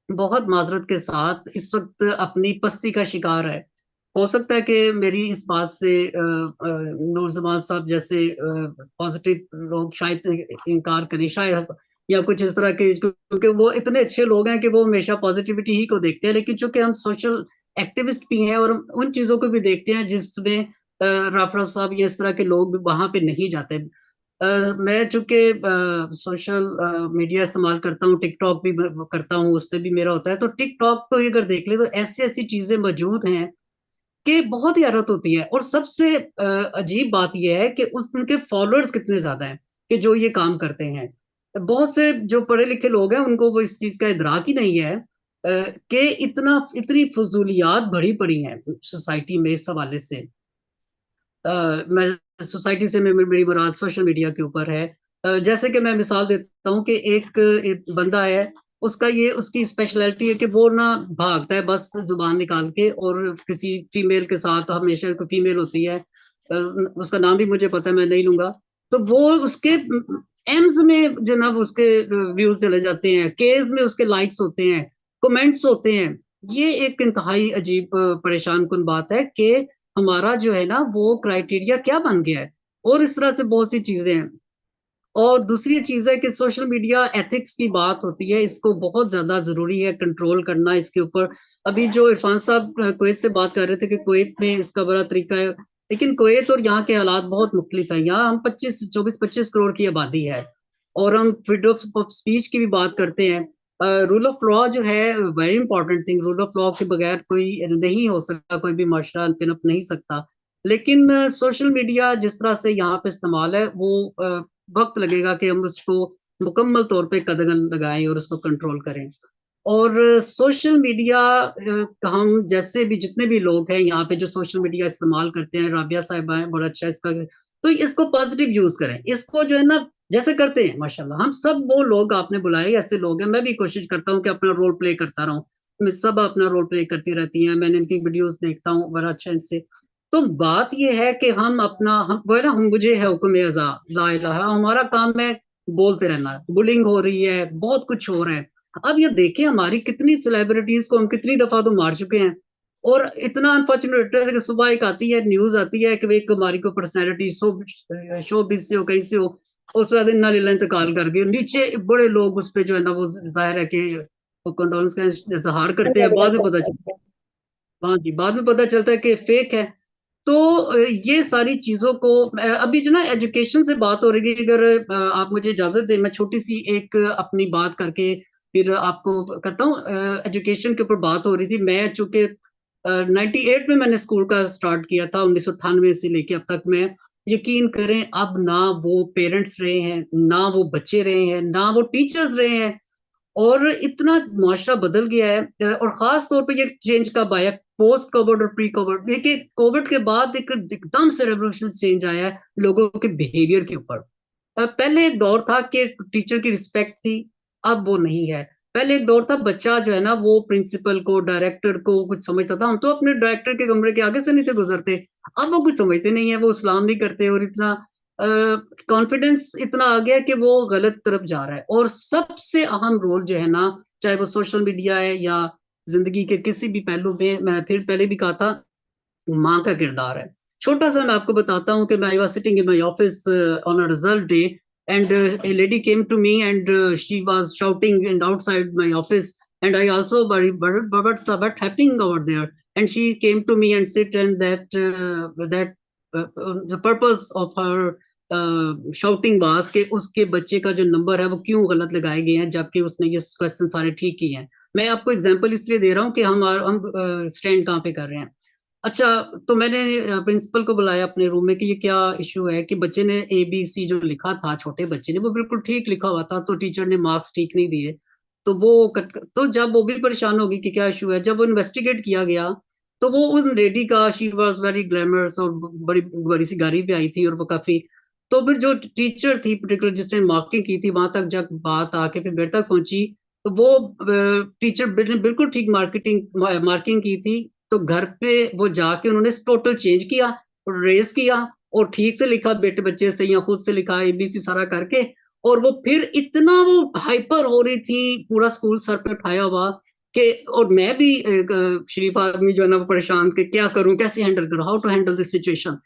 बहुत माजरत के साथ इस वक्त अपनी पस्ती का शिकार है। हो सकता है कि मेरी इस बात से नूर जमान साहब जैसे पॉजिटिव लोग शायद इनकार करें, शायद, या कुछ इस तरह के, क्योंकि वो इतने अच्छे लोग हैं कि वो हमेशा पॉजिटिविटी ही को देखते हैं। लेकिन चूंकि हम सोशल एक्टिविस्ट भी हैं और उन चीजों को भी देखते हैं जिसमें राफरफ साहब या इस तरह के लोग वहां पे नहीं जाते। मैं चूंकि सोशल मीडिया इस्तेमाल करता हूँ, टिकटॉक भी करता हूँ, उस पे भी मेरा होता है। तो टिकटॉक को अगर देख ले तो ऐसी ऐसी चीजें मौजूद हैं कि बहुत ही हैरत होती है। और सबसे अजीब बात यह है कि उस उनके फॉलोअर्स कितने ज्यादा हैं कि जो ये काम करते हैं। बहुत से जो पढ़े लिखे लोग हैं उनको वो इस चीज का इदराक ही नहीं है कि इतनी फजूलियात भरी पड़ी हैं सोसाइटी में इस हवाले से। मैं सोसाइटी से मेरी मुराद सोशल मीडिया के ऊपर है। जैसे कि मैं मिसाल देता हूँ कि एक बंदा है, उसका ये उसकी स्पेशलिटी है कि वो ना भागता है बस जुबान निकाल के और किसी फीमेल के साथ, हमेशा कोई फीमेल होती है, उसका नाम भी मुझे पता है, मैं नहीं लूंगा। तो वो उसके एम्स में जो ना उसके व्यूज चले जाते हैं, केज में उसके लाइक्स होते हैं, कमेंट्स होते हैं। ये एक इंतहाई अजीब परेशान कुन बात है कि हमारा जो है ना वो क्राइटेरिया क्या बन गया है। और इस तरह से बहुत सी चीजें हैं। और दूसरी चीज है कि सोशल मीडिया एथिक्स की बात होती है, इसको बहुत ज्यादा जरूरी है कंट्रोल करना इसके ऊपर। अभी जो इरफान साहब कुवैत से बात कर रहे थे कि कुवैत में इसका बड़ा तरीका है, लेकिन कुवैत और यहाँ के हालात बहुत मुख्तलिफ है। यहाँ हम 25 की आबादी है और हम फ्रीडम ऑफ स्पीच की भी बात करते हैं। रूल ऑफ लॉ जो है very important thing, rule of law के बगैर कोई नहीं हो सकता, कोई भी माशरा पिन अप नहीं सकता। लेकिन सोशल मीडिया जिस तरह से यहाँ पे इस्तेमाल है वो वक्त लगेगा कि हम उसको मुकम्मल तौर पे कदम लगाएं और उसको कंट्रोल करें। और सोशल मीडिया हम जैसे भी जितने भी लोग हैं यहाँ पे जो सोशल मीडिया इस्तेमाल करते हैं, राबिया साहिबा है, बड़ा अच्छा इसका, तो इसको पॉजिटिव यूज करें। इसको जो है ना जैसे करते हैं माशाल्लाह, हम सब वो लोग आपने बुलाए ऐसे लोग हैं। मैं भी कोशिश करता हूँ कि अपना रोल प्ले करता रहूं, मैं सब अपना रोल प्ले करती रहती हैं, मैंने इनकी वीडियोस देखता हूँ बड़ा अच्छा इनसे। तो बात ये है कि हम अपना हम वो है ना, हम मुझे है हुक्म अज़ा ला इलाहा, हमारा काम है बोलते रहना। बुलिंग हो रही है, बहुत कुछ हो रहा है। अब ये देखें हमारी कितनी सेलिब्रिटीज को हम कितनी दफा तो मार चुके हैं। और इतना अनफॉर्चुनेट है कि सुबह एक आती है न्यूज आती है कि एक हमारी को पर्सनैलिटी शो बिज से हो, कहीं से हो, उस बाद इन्ना लीला इंतकाल कर गई। नीचे बड़े लोग उस पे जो है ना वो जाहिर है कि वो कंडोलेंस का इजहार करते हैं। बाद में पता चलता, हाँ जी, बाद में पता चलता है कि फेक है। तो ये सारी चीजों को अभी जो ना एजुकेशन से बात हो रही है, अगर आप मुझे इजाजत दें मैं छोटी सी एक अपनी बात करके फिर आपको करता हूँ। एजुकेशन के ऊपर बात हो रही थी। मैं चूंकि 98 में मैंने स्कूल का स्टार्ट किया था, 1998 से लेके अब तक। मैं यकीन करें अब ना वो पेरेंट्स रहे हैं, ना वो बच्चे रहे हैं, ना वो टीचर्स रहे हैं। और इतना मुआशरा बदल गया है। और खास तौर पे ये चेंज कब आया, पोस्ट कोविड और प्री कोविड। देखिए कोविड के बाद एक एकदम से रेवोल्यूशन चेंज आया है लोगों के बिहेवियर के ऊपर। पहले एक दौर था कि टीचर की रिस्पेक्ट थी, अब वो नहीं है। पहले एक दौर था बच्चा जो है ना वो प्रिंसिपल को, डायरेक्टर को कुछ समझता था, हम तो अपने डायरेक्टर के कमरे के आगे से नहीं थे गुजरते। अब वो कुछ समझते नहीं है, वो सलाम नहीं करते। और इतना कॉन्फिडेंस इतना आ गया कि वो गलत तरफ जा रहा है। और सबसे अहम रोल जो है ना, चाहे वो सोशल मीडिया है या जिंदगी के किसी भी पहलू में, मैं फिर पहले भी कहा था, माँ का किरदार है। छोटा सा मैं आपको बताता हूँ कि मैं I was sitting in my office on a result day and a lady came to me and she was shouting and outside my office, and I also worried what happening over there. And she came to me and said and that the purpose of her shouting was कि उसके बच्चे का जो number है वो क्यों गलत लगाए गए हैं, जबकि उसने ये क्वेश्चन सारे ठीक किए हैं। मैं आपको एग्जांपल इसलिए दे रहा हूँ कि हम स्टैंड कहाँ पे कर रहे हैं। अच्छा, तो मैंने प्रिंसिपल को बुलाया अपने रूम में कि ये क्या इशू है, कि बच्चे ने ABC जो लिखा था, छोटे बच्चे ने, वो बिल्कुल ठीक लिखा हुआ था, तो टीचर ने मार्क्स ठीक नहीं दिए। तो वो तो जब वो भी परेशान होगी कि क्या इशू है, जब वो इन्वेस्टिगेट किया गया तो वो उन लेडी का, शी वाज वेरी ग्लैमरस और बड़ी बड़ी सी गाड़ी पे आई थी, और वो काफी, तो फिर जो टीचर थी पर्टिकुलर जिसने मार्किंग की थी, वहां तक जब बात आके फिर मेरे तक पहुंची, तो वो टीचर ने बिल्कुल ठीक मार्किंग की थी। तो घर पे वो जाके उन्होंने टोटल चेंज किया और रेस किया और ठीक से लिखा, बेटे बच्चे से या खुद से लिखा, ABC सारा करके। और वो फिर इतना वो हाइपर हो रही थी, पूरा स्कूल सर पे उठाया हुआ कि, और मैं भी एक शरीफ आदमी जो है ना, वो परेशान कि क्या करूं, कैसे हैंडल करूं, how to handle this situation.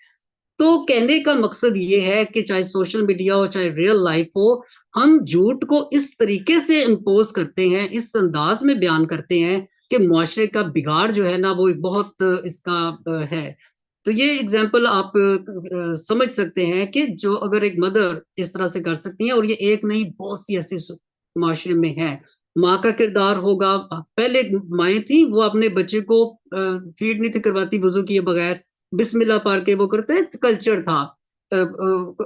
तो कहने का मकसद ये है कि चाहे सोशल मीडिया हो चाहे रियल लाइफ हो, हम झूठ को इस तरीके से इम्पोज करते हैं, इस अंदाज में बयान करते हैं कि मुआशरे का बिगाड़ जो है ना, वो एक बहुत इसका है। तो ये एग्जाम्पल आप समझ सकते हैं कि जो अगर एक मदर इस तरह से कर सकती है, और ये एक नहीं बहुत सी ऐसी माशरे में है। माँ का किरदार होगा, पहले माएँ थी वो अपने बच्चे को फीड नहीं थी करवाती वजू किए बगैर, बिस्मिल्लाह पढ़ के वो करते, कल्चर था।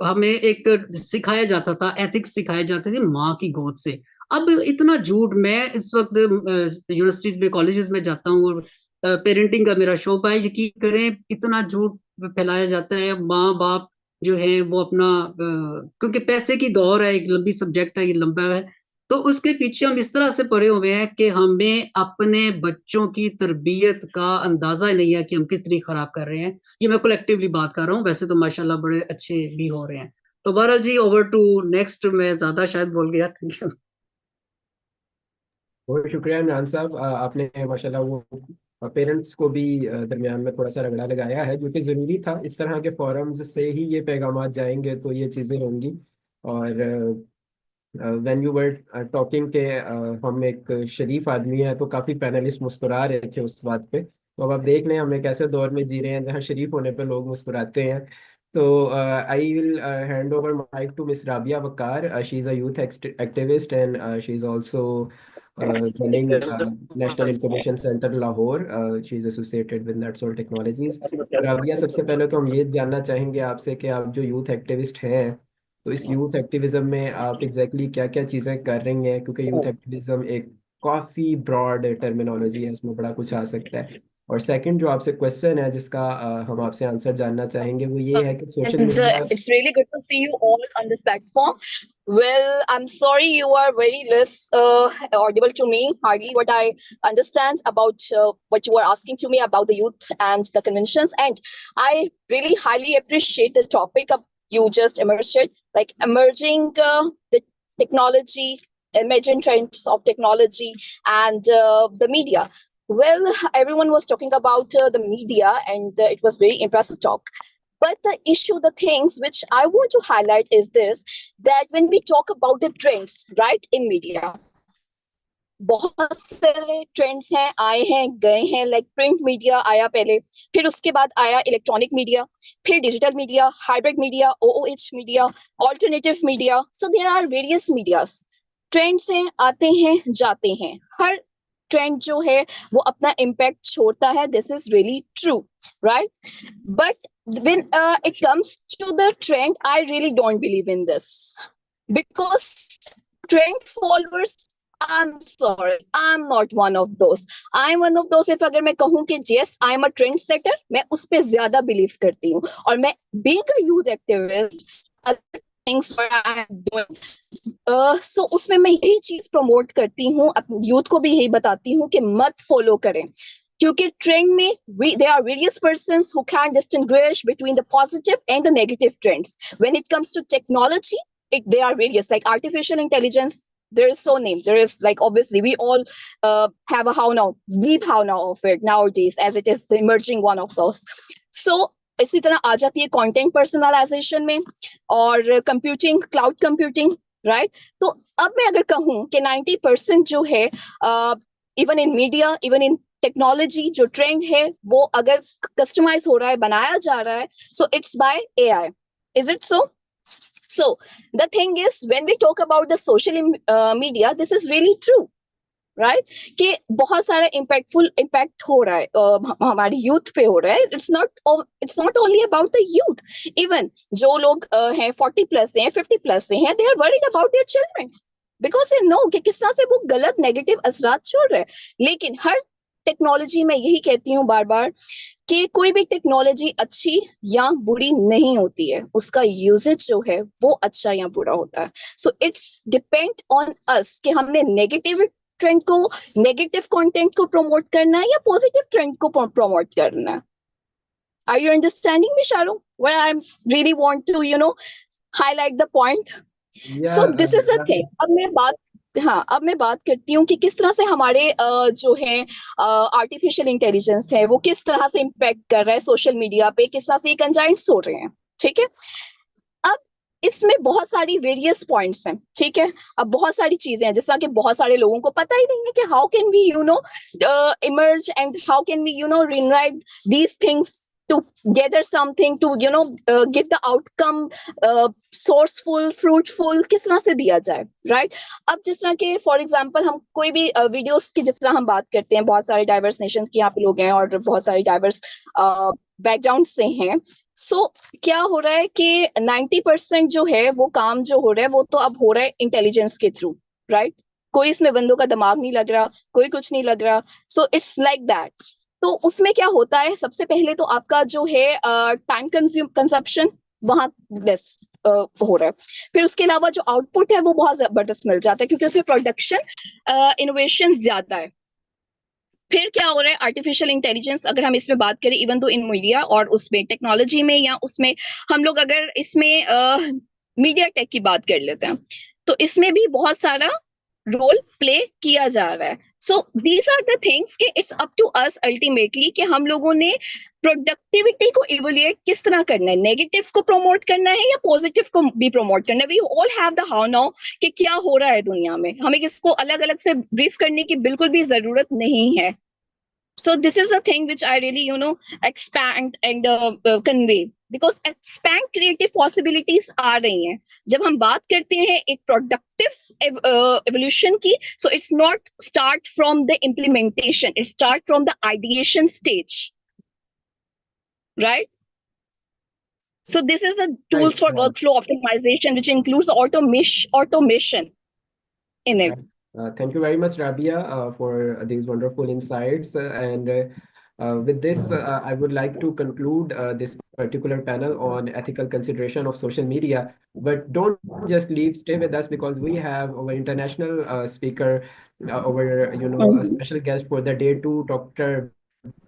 हमें एक सिखाया जाता था, एथिक्स सिखाए जाते थे माँ की गोद से। अब इतना झूठ, मैं इस वक्त यूनिवर्सिटीज में, कॉलेजेस में जाता हूँ और पेरेंटिंग का मेरा शौक है, यकीन करें इतना झूठ फैलाया जाता है। माँ बाप जो है वो अपना क्योंकि पैसे की दौर है, एक लंबी सब्जेक्ट है, ये लंबा है, तो उसके पीछे हम इस तरह से पड़े हुए हैं कि हमें अपने बच्चों की तरबियत का अंदाजा ही नहीं है कि हम कितनी खराब कर रहे हैं। ये मैं कलेक्टिवली बात कर रहा हूँ, वैसे तो माशाल्लाह बड़े अच्छे भी हो रहे हैं। तो बहरहाल जी, ओवर टू नेक्स्ट, मैं ज्यादा शायद बोल गया, थैंक यू। बहुत शुक्रिया इमरान साहब, आपने माशाल्लाह वो पेरेंट्स को भी दरमियान में थोड़ा सा रगड़ा लगाया है, जो कि ज़रूरी था। इस तरह के फोरम्स से ही ये पैगाम जाएंगे तो ये चीज़ें होंगी। और व्हेन यू वर टॉकिंग के हम एक शरीफ आदमी है, तो काफ़ी पैनलिस्ट मुस्कुरा रहे थे उस बात पे। तो अब आप देख लें हम एक ऐसे दौर में जी रहे हैं जहाँ शरीफ होने पे लोग मुस्कुराते हैं। तो I will hand over mic to Miss Rabia Waqar. She is a youth activist and she is also running National Information Center Lahore. She is associated with NetSol Technologies. Rabia, सबसे पहले तो हम ये जानना चाहेंगे आपसे कि आप जो यूथ एक्टिविस्ट हैं, तो इस यूथ एक्टिविज्म में आप एग्जैक्टली क्या क्या चीज़ें कर रही हैं, क्योंकि यूथ एक्टिविज्म एक काफ़ी ब्रॉड टर्मिनोलॉजी है, उसमें बड़ा कुछ आ सकता है। और सेकंड जो आपसे क्वेश्चन है जिसका हम आपसे आंसर जानना चाहेंगे, वो ये है कि social And media. it's really good to see you all on this platform. Well, I'm sorry you are very less audible to me. Hardly what I understand about what you are asking to me about the youth and the conventions. And I really highly appreciate the topic of you just emerged, like emerging the technology, emerging trends of technology and the media. Well, everyone was talking about the media, and it was very impressive talk. But the issue, the things which I want to highlight is this, that when we talk about the trends, right, in media, बहुत सारे trends हैं, आए हैं गए हैं। Like print media आया पहले, फिर उसके बाद आया इलेक्ट्रॉनिक मीडिया, फिर digital media, hybrid media, OOH media, alternative media. So there are various medias. Trends हैं, आते हैं जाते हैं, हर ट्रेंड जो है वो अपना इम्पैक्ट छोड़ता है। This is really true, right? But when it comes to the trend, I really don't believe in this, because trend followers, I'm sorry, I'm not one of those. I'm one of those, if अगर मैं कहूँ कि yes, I'm a trend setter, मैं उस पे ज्यादा believe करती हूँ। और मैं being a youth activist, other things what I am doing, so उसमें मैं यही चीज प्रमोट करती हूँ, यूथ को भी यही बताती हूँ कि मत फॉलो करें, क्योंकि ट्रेंड में there are various persons who can distinguish between the positive and the negative trends. When it comes to technology, there are various, like artificial intelligence. There is so name. There is, like, obviously we all have a how now, deep how now of it nowadays, as it is the emerging one of those. So इसी तरह आ जाती है content personalisation में और computing, cloud computing, right? तो अब मैं अगर कहूँ कि 90% जो है even in media, even in technology, जो ट्रेंड है वो अगर कस्टमाइज हो रहा है, बनाया जा रहा है, so it's by AI. Is it so? So the thing is, when we talk about the social media, this is really true. Right कि बहुत सारा इम्पैक्ट हो रहा है हमारी यूथ पे हो रहा है. It's not only about the youth. Even जो लोग हैं 40 प्लस हैं 50 प्लस से हैं, they are worried about their children because they know कि किस तरह से वो गलत नेगेटिव असरात छोड़ रहे हैं. लेकिन हर टेक्नोलॉजी में यही कहती हूँ बार बार कि कोई भी टेक्नोलॉजी अच्छी या बुरी नहीं होती है, उसका यूजेज जो है वो अच्छा या बुरा होता है. So it's depend on us कि हमने नेगेटिव ट्रेंड को, नेगेटिव कंटेंट को प्रमोट करना है या पॉजिटिव ट्रेंड को प्रमोट करना है. Are you understanding me, Shahruh? Where I really want to, highlight the point. So Yeah, this is the thing. अब मैं बात करती हूँ कि किस तरह से हमारे जो है आर्टिफिशियल इंटेलिजेंस है वो किस तरह से इम्पैक्ट कर रहा है सोशल मीडिया पे, किस तरह से ये कंजाइंट्स हो रहे हैं. ठीक है, अब इसमें बहुत सारी वेरियस पॉइंट्स हैं. ठीक है, अब बहुत सारी चीजें हैं जैसा कि बहुत सारे लोगों को पता ही नहीं है कि how can we emerge and how can we reunite these things to gather something to give the outcome sourceful fruitful किस तरह से दिया जाए. राइट, अब जिस तरह के फॉर एग्जांपल हम कोई भी वीडियोस की जिस तरह हम बात करते हैं, बहुत सारे डाइवर्स नेशंस के यहाँ पे लोग हैं और बहुत सारे डाइवर्स बैकग्राउंड से हैं. सो क्या हो रहा है कि 90% जो है वो काम जो हो रहा है वो तो अब हो रहा है इंटेलिजेंस के थ्रू. राइट, कोई इसमें बंदों का दिमाग नहीं लग रहा, कोई कुछ नहीं लग रहा. So it's like that. तो उसमें क्या होता है, सबसे पहले तो आपका जो है टाइम कंजप्शन वहां लेस हो रहा है. फिर उसके अलावा जो आउटपुट है वो बहुत जबरदस्त मिल जाता है क्योंकि उसमें प्रोडक्शन इनोवेशन ज्यादा है. फिर क्या हो रहा है, आर्टिफिशियल इंटेलिजेंस अगर हम इसमें बात करें, इवन दो इन मीडिया और उसमें टेक्नोलॉजी में या उसमें हम लोग अगर इसमें मीडिया टेक की बात कर लेते हैं तो इसमें भी बहुत सारा रोल प्ले किया जा रहा है. So these are the things कि it's up to us ultimately कि हम लोगों ने प्रोडक्टिविटी को इवोल्यूएट किस तरह करना है, नेगेटिव को प्रमोट करना है या पॉजिटिव को भी प्रमोट करना है. We all have the how now कि क्या हो रहा है दुनिया में, हमें किसको अलग अलग से ब्रीफ करने की बिल्कुल भी जरूरत नहीं है. So this is a thing which I really expand and convey because expand creative possibilities आ रही हैं. जब हम बात करते हैं एक productive evolution की, so it's not start from the implementation, it start from the ideation stage, right? So this is a tools for workflow optimization which includes automation in it. Thank you very much, Rabia, for these wonderful insights. And with this, I would like to conclude this particular panel on ethical consideration of social media. But don't just leave, stay with us because we have our international speaker, our a special guest for the day two, Dr.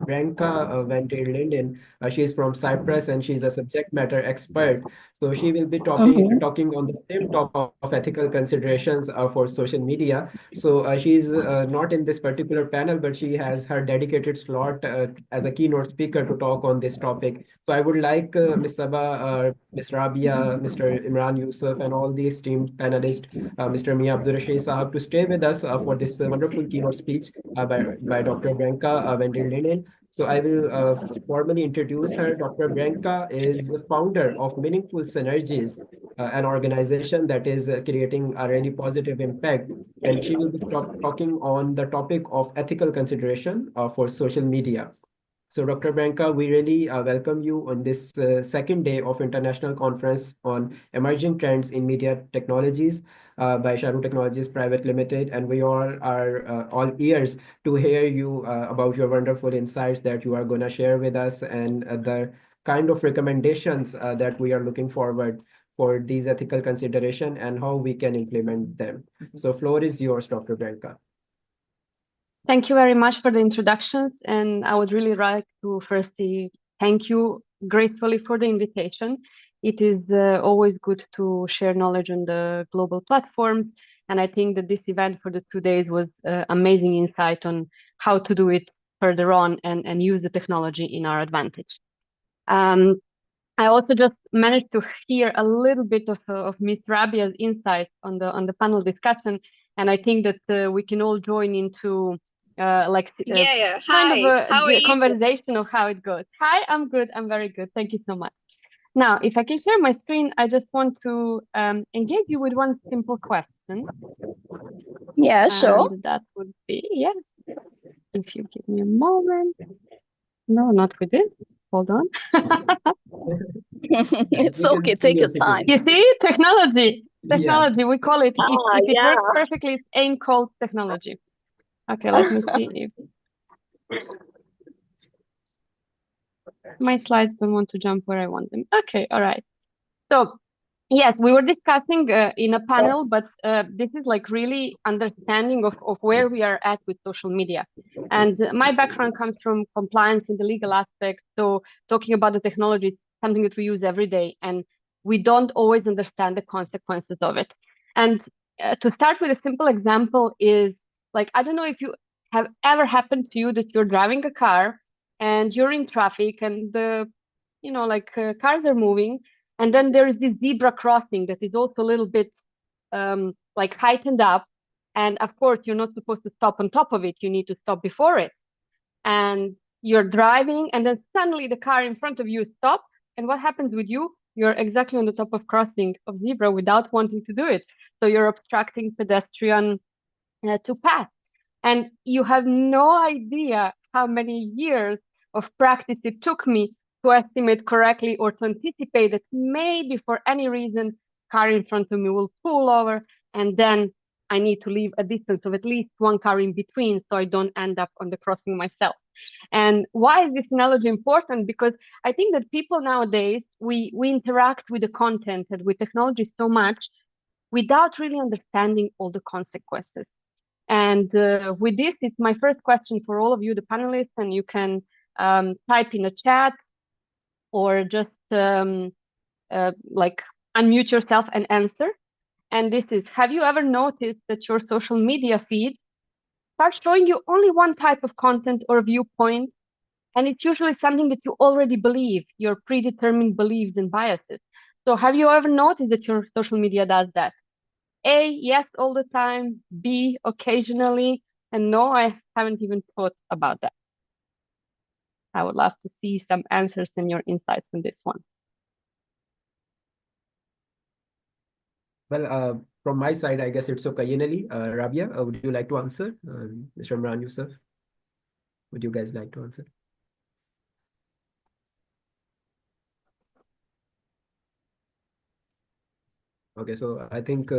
Branka Van der Linden. She is from Cyprus and she's a subject matter expert. So she will be talking on the same topic of ethical considerations for social media. So she's not in this particular panel, but she has her dedicated slot as a keynote speaker to talk on this topic. So I would like Ms. Sabah, Ms. Rabia, Mr. Imran Yusuf, and all the esteemed panelists, Mr. Mia Abdurrashid Sahab, to stay with us for this wonderful keynote speech by Dr. Branka Van der Linden. So I will formally introduce her. Dr. Branka is founder of Meaningful Synergies, an organization that is creating a really positive impact. And she will be talking on the topic of ethical consideration for social media. So, Dr. Branka, we really welcome you on this second day of International Conference on Emerging Trends in Media Technologies by Shahruh Technologies Private Limited. And we all are all ears to hear you about your wonderful insights that you are going to share with us and the kind of recommendations that we are looking forward for these ethical consideration and how we can implement them. So, floor is yours, Dr. Branka. Thank you very much for the introductions, and I would really like to firstly thank you gracefully for the invitation. It is always good to share knowledge on the global platforms, and I think that this event for the 2 days was amazing insight on how to do it further on and use the technology in our advantage. I also just managed to hear a little bit of Ms. Rabia's insights on the panel discussion, and I think that we can all join into kind Hi, of how are you? conversation of how it goes. Hi, I'm good. I'm very good. Thank you so much. Now, if I can share my screen, I just want to engage you with one simple question. Yeah, sure. And that would be, yes, if you give me a moment. No, not with this. Hold on. It's okay. Take your time. You see, technology, Yeah. we call it, if it Yeah. works perfectly, it ain't called technology. Okay, let me see if my slides don't want to jump where I want them. Okay, all right. So yes, we were discussing in a panel, but this is like really understanding of where we are at with social media. And my background comes from compliance in the legal aspect. So talking about the technology is something that we use every day, and we don't always understand the consequences of it. And to start with a simple example is like, I don't know if you have ever happened to you that you're driving a car and you're in traffic and the, cars are moving, and then there is this zebra crossing that is also a little bit like heightened up. And of course, you're not supposed to stop on top of it. You need to stop before it. And you're driving, and then suddenly the car in front of you stops. And what happens with you? You're exactly on the top of crossing of zebra without wanting to do it. So you're obstructing pedestrian to pass. And you have no idea how many years of practice it took me to estimate correctly or to anticipate that maybe for any reason, car in front of me will pull over, and then I need to leave a distance of at least one car in between so I don't end up on the crossing myself. And why is this analogy important? Because I think that people nowadays, we interact with the content and with technology so much without really understanding all the consequences. And with this, it's my first question for all of you, the panelists, and you can type in a chat or just like unmute yourself and answer. And this is, have you ever noticed that your social media feed starts showing you only one type of content or viewpoint? And it's usually something that you already believe, your predetermined beliefs and biases. So have you ever noticed that your social media does that? A, yes, all the time. B, occasionally. And no, I haven't even thought about that. I would love to see some answers and your insights on this one. Well, from my side, I guess it's occasionally. Rabia, would you like to answer? Mr. Imran Yusuf, would you guys like to answer? Okay, so I think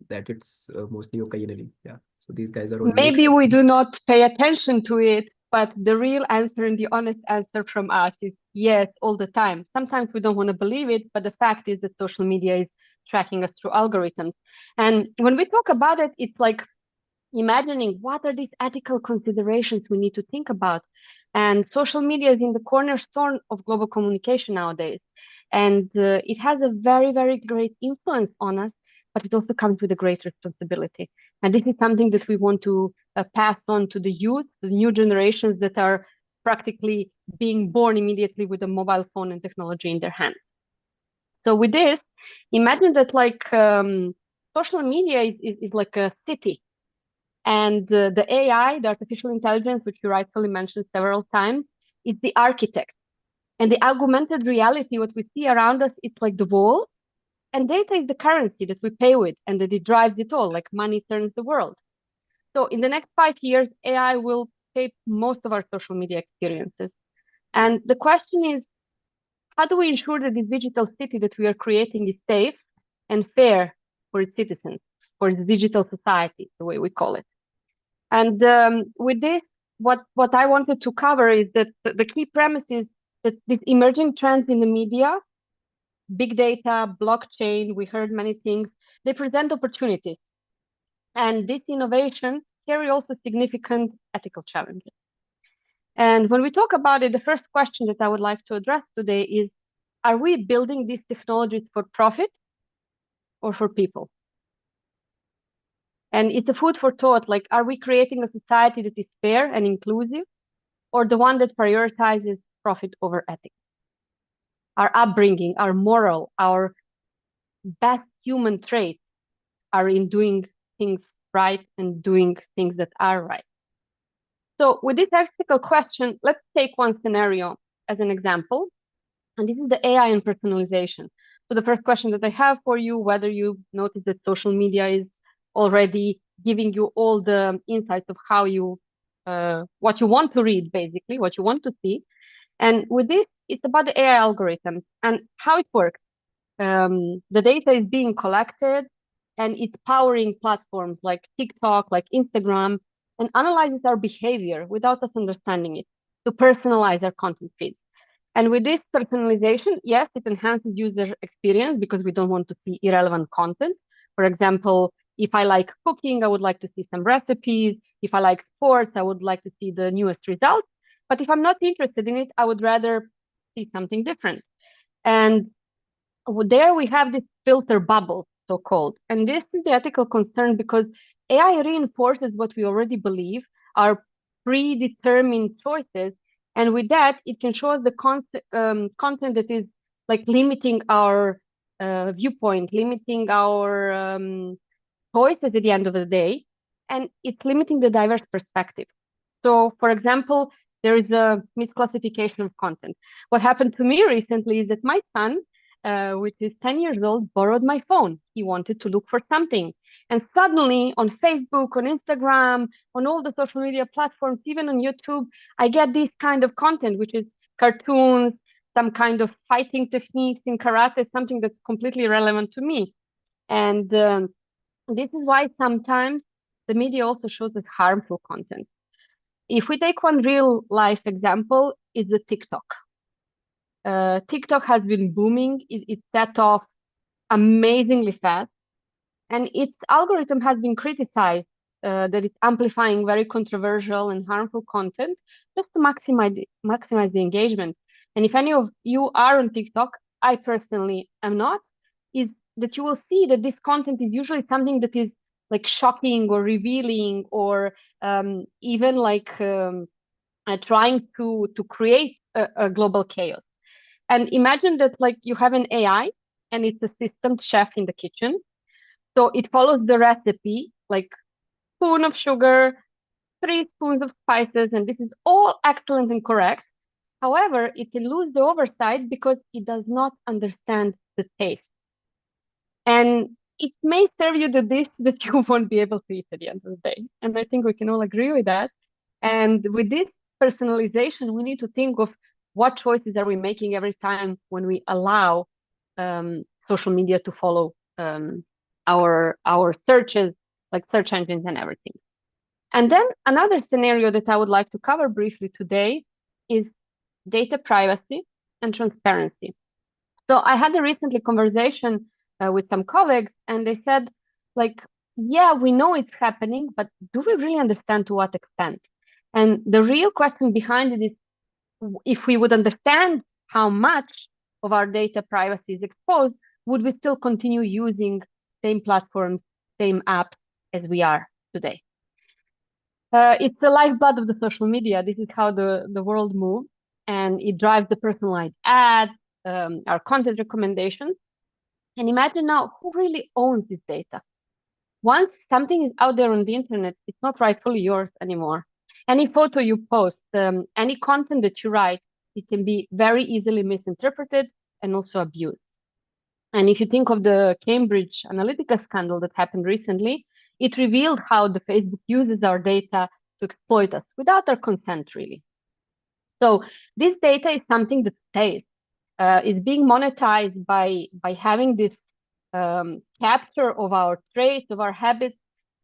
that it's mostly occasionally. Yeah. So these guys are on mute. Maybe we do not pay attention to it, but the real answer and the honest answer from us is yes, all the time. Sometimes we don't want to believe it, but the fact is that social media is tracking us through algorithms. And when we talk about it, it's like imagining what are these ethical considerations we need to think about. And social media is in the cornerstone of global communication nowadays. And it has a very, very great influence on us, but it also comes with a great responsibility. And this is something that we want to pass on to the youth, the new generations that are practically being born immediately with a mobile phone and technology in their hands. So with this, imagine that like social media is like a city. And the AI, the artificial intelligence, which you rightfully mentioned several times, is the architect. And the augmented reality, what we see around us, it's like the wall. And data is the currency that we pay with and that it drives it all, like money turns the world. So in the next 5 years, AI will shape most of our social media experiences. And the question is, how do we ensure that this digital city that we are creating is safe and fair for its citizens, for its digital society, the way we call it? And with this, what I wanted to cover is that the key premise is that these emerging trends in the media, big data, blockchain, we heard many things, they present opportunities. And this innovation carry also significant ethical challenges. And when we talk about it, the first question that I would like to address today is, are we building these technologies for profit or for people? And it's a food for thought, like, are we creating a society that is fair and inclusive, or the one that prioritizes profit over ethics? Our upbringing, our moral, our best human traits are in doing things right and doing things that are right. So with this ethical question, let's take one scenario as an example. And this is the AI and personalization. So the first question that I have for you, whether you notice that social media is already giving you all the insights of how you, what you want to read, basically, what you want to see. And with this, it's about the AI algorithms and how it works. The data is being collected and it's powering platforms like TikTok, like Instagram, and analyzes our behavior without us understanding it to personalize our content feed. And with this personalization, yes, it enhances user experience because we don't want to see irrelevant content. For example, if I like cooking, I would like to see some recipes. If I like sports, I would like to see the newest results. But if I'm not interested in it, I would rather see something different. And there we have this filter bubble, so-called. And this is the ethical concern because AI reinforces what we already believe, our predetermined choices. And with that, it can show us the content that is like limiting our viewpoint, limiting our choices at the end of the day, and it's limiting the diverse perspective. So, for example, there is a misclassification of content. What happened to me recently is that my son, which is 10 years old, borrowed my phone. He wanted to look for something. And suddenly on Facebook, on Instagram, on all the social media platforms, even on YouTube, I get this kind of content, which is cartoons, some kind of fighting techniques in karate, something that's completely relevant to me. And this is why sometimes the media also shows us harmful content. If we take one real life example, it's the TikTok. TikTok has been booming. It set off amazingly fast, and its algorithm has been criticized that it's amplifying very controversial and harmful content just to maximize the engagement. And if any of you are on TikTok, I personally am not, is that you will see that this content is usually something that is like shocking or revealing or even like trying to create a global chaos. And imagine that like you have an AI and it's a systemed chef in the kitchen. So it follows the recipe, like spoon of sugar, 3 spoons of spices, and this is all excellent and correct. However, it can lose the oversight because it does not understand the taste. And it may serve you the dish that you won't be able to eat at the end of the day. And I think we can all agree with that. And with this personalization, we need to think of what choices are we making every time when we allow social media to follow our searches, like search engines and everything. And then another scenario that I would like to cover briefly today is data privacy and transparency. So I had a recently conversation with some colleagues, and they said, like, yeah, we know it's happening, but do we really understand to what extent? And the real question behind it is, if we would understand how much of our data privacy is exposed, would we still continue using same platforms, same apps as we are today? It's the lifeblood of the social media. This is how the world moves, and it drives the personalized ads, our content recommendations. And imagine now, who really owns this data? Once something is out there on the internet, it's not rightfully yours anymore. Any photo you post, any content that you write, it can be very easily misinterpreted and also abused. And if you think of the Cambridge Analytica scandal that happened recently, it revealed how the Facebook uses our data to exploit us without our consent, really. So this data is something that stays. It's being monetized by having this capture of our traits, of our habits,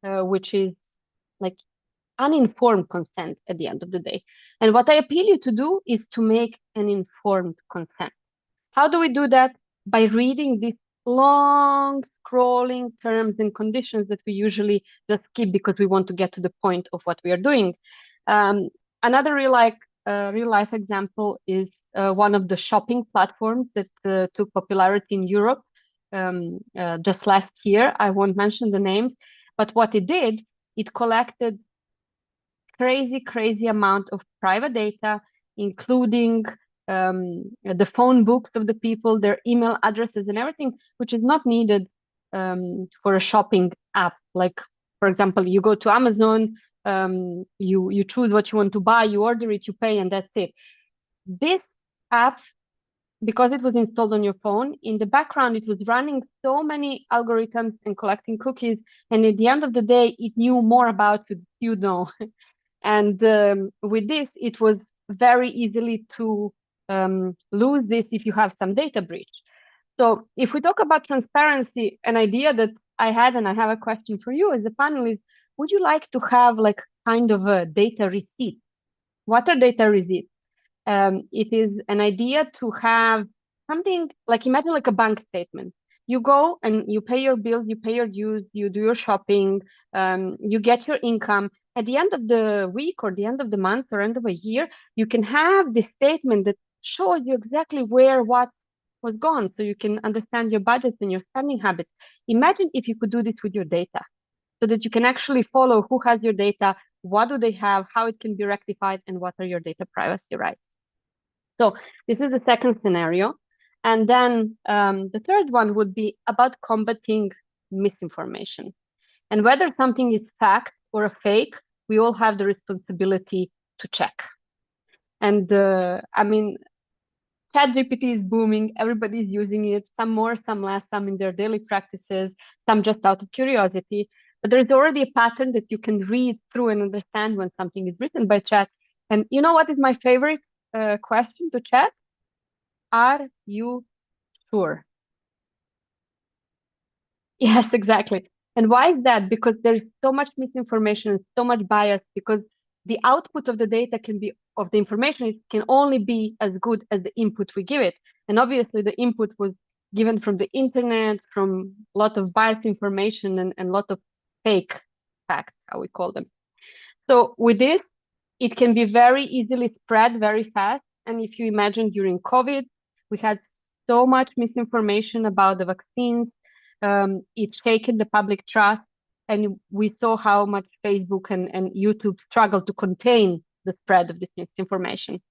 which is like uninformed consent at the end of the day. And what I appeal you to do is to make an informed consent. How do we do that? By reading these long scrolling terms and conditions that we usually just skip because we want to get to the point of what we are doing. Another real life example is one of the shopping platforms that took popularity in Europe just last year. I won't mention the names, but what it did, it collected crazy amount of private data, including the phone books of the people, their email addresses and everything, which is not needed for a shopping app. Like, for example, you go to Amazon, you choose what you want to buy, you order it, you pay, and that's it. This app because it was installed on your phone, in the background, it was running so many algorithms and collecting cookies. And at the end of the day, it knew more about you know. And with this, it was very easily to lose this if you have some data breach. So if we talk about transparency, an idea that I had, and I have a question for you as a panelist, would you like to have like kind of a data receipt? What are data receipts? It is an idea to have something like, imagine like a bank statement. You go and you pay your bills, you pay your dues, you do your shopping, you get your income. At the end of the week or the end of the month or end of a year, you can have this statement that shows you exactly where what was gone, so you can understand your budgets and your spending habits. Imagine if you could do this with your data, so that you can actually follow who has your data, what do they have, how it can be rectified, and what are your data privacy rights. So this is the second scenario. And then the third one would be about combating misinformation. And whether something is fact or a fake, we all have the responsibility to check. And I mean, ChatGPT is booming. Everybody's using it, some more, some less, some in their daily practices, some just out of curiosity. But there's already a pattern that you can read through and understand when something is written by chat. And you know what is my favorite question to chat? Are you sure? Yes, exactly. And why is that? Because there's so much misinformation and so much bias, because the output of the data can be, of the information, it can only be as good as the input we give it. And obviously the input was given from the internet, from a lot of biased information and a lot of fake facts, how we call them. So with this, it can be very easily spread very fast. And if you imagine during COVID, we had so much misinformation about the vaccines. It's shaken the public trust. And we saw how much Facebook and YouTube struggled to contain the spread of this misinformation.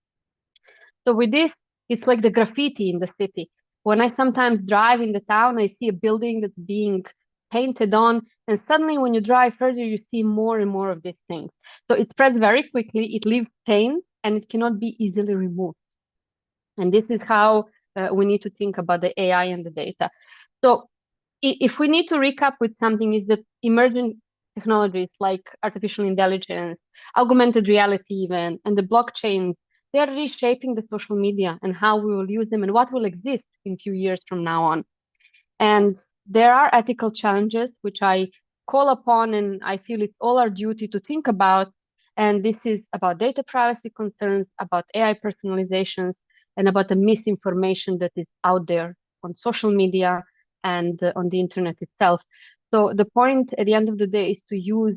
So with this, it's like the graffiti in the city. When I sometimes drive in the town, I see a building that's being painted on, and suddenly when you drive further, you see more and more of these things. So it spreads very quickly, it leaves stains, and it cannot be easily removed. And this is how we need to think about the AI and the data. So if we need to recap with something, is that emerging technologies like artificial intelligence, augmented reality even, and the blockchain, they are reshaping the social media and how we will use them and what will exist in a few years from now on. And there are ethical challenges which I call upon, and I feel it's all our duty to think about. And this is about data privacy concerns, about AI personalizations, and about the misinformation that is out there on social media and on the internet itself. So the point at the end of the day is to use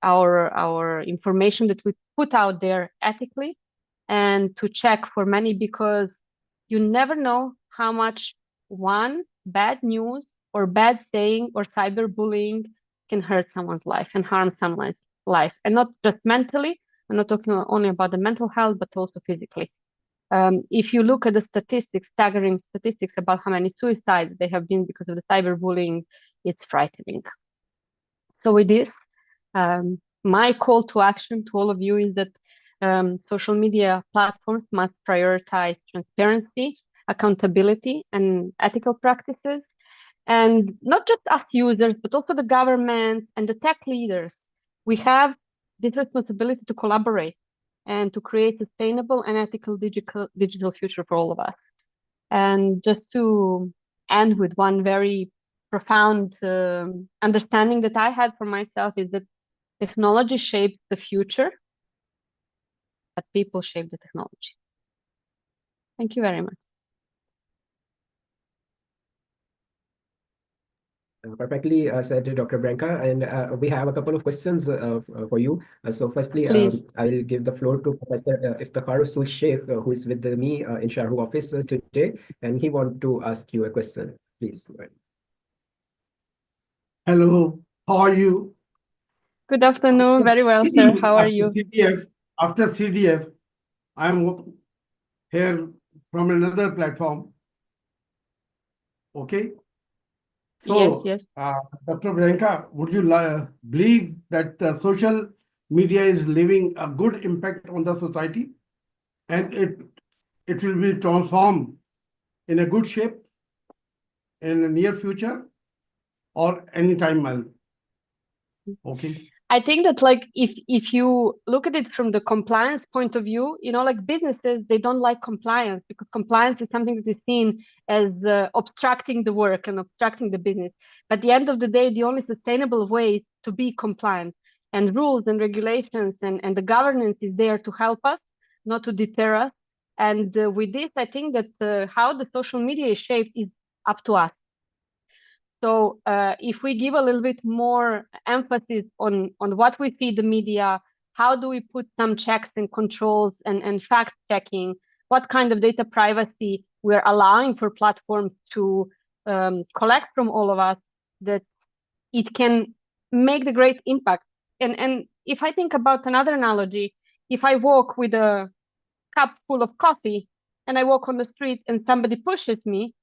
our information that we put out there ethically, and to check for many, because you never know how much one bad news or bad saying or cyberbullying can hurt someone's life and harm someone's life, and not just mentally. I'm not talking only about the mental health, but also physically. If you look at the statistics, staggering statistics about how many suicides there have been because of the cyberbullying, it's frightening. So with this, my call to action to all of you is that social media platforms must prioritize transparency, accountability, and ethical practices. And not just us users, but also the government and the tech leaders. We have this responsibility to collaborate and to create sustainable and ethical digital future for all of us. And just to end with one very profound understanding that I had for myself, is that technology shapes the future, but people shape the technology. Thank you very much. Perfectly said, Dr. Branca. And we have a couple of questions for you. So firstly, Please. I will give the floor to Professor Iftikhar Rasool Sheikh, who is with me in Shahruh office today, and he wants to ask you a question. Please. Hello, how are you? Good afternoon. Very well, sir. How are you? After CDF, I'm here from another platform. Okay. So, yes. Dr. Branca, would you believe that the social media is leaving a good impact on the society, and it it will be transformed in a good shape in the near future or anytime else. Okay. I think that like if you look at it from the compliance point of view, you know, like businesses, they don't like compliance because compliance is something that is seen as obstructing the work and obstructing the business. But at the end of the day, the only sustainable way is to be compliant, and rules and regulations and the governance is there to help us, not to deter us. And with this, I think that how the social media is shaped is up to us. So if we give a little bit more emphasis on what we feed the media, how do we put some checks and controls and fact checking, what kind of data privacy we're allowing for platforms to collect from all of us, that it can make the great impact. And if I think about another analogy, if I walk with a cup full of coffee and I walk on the street and somebody pushes me,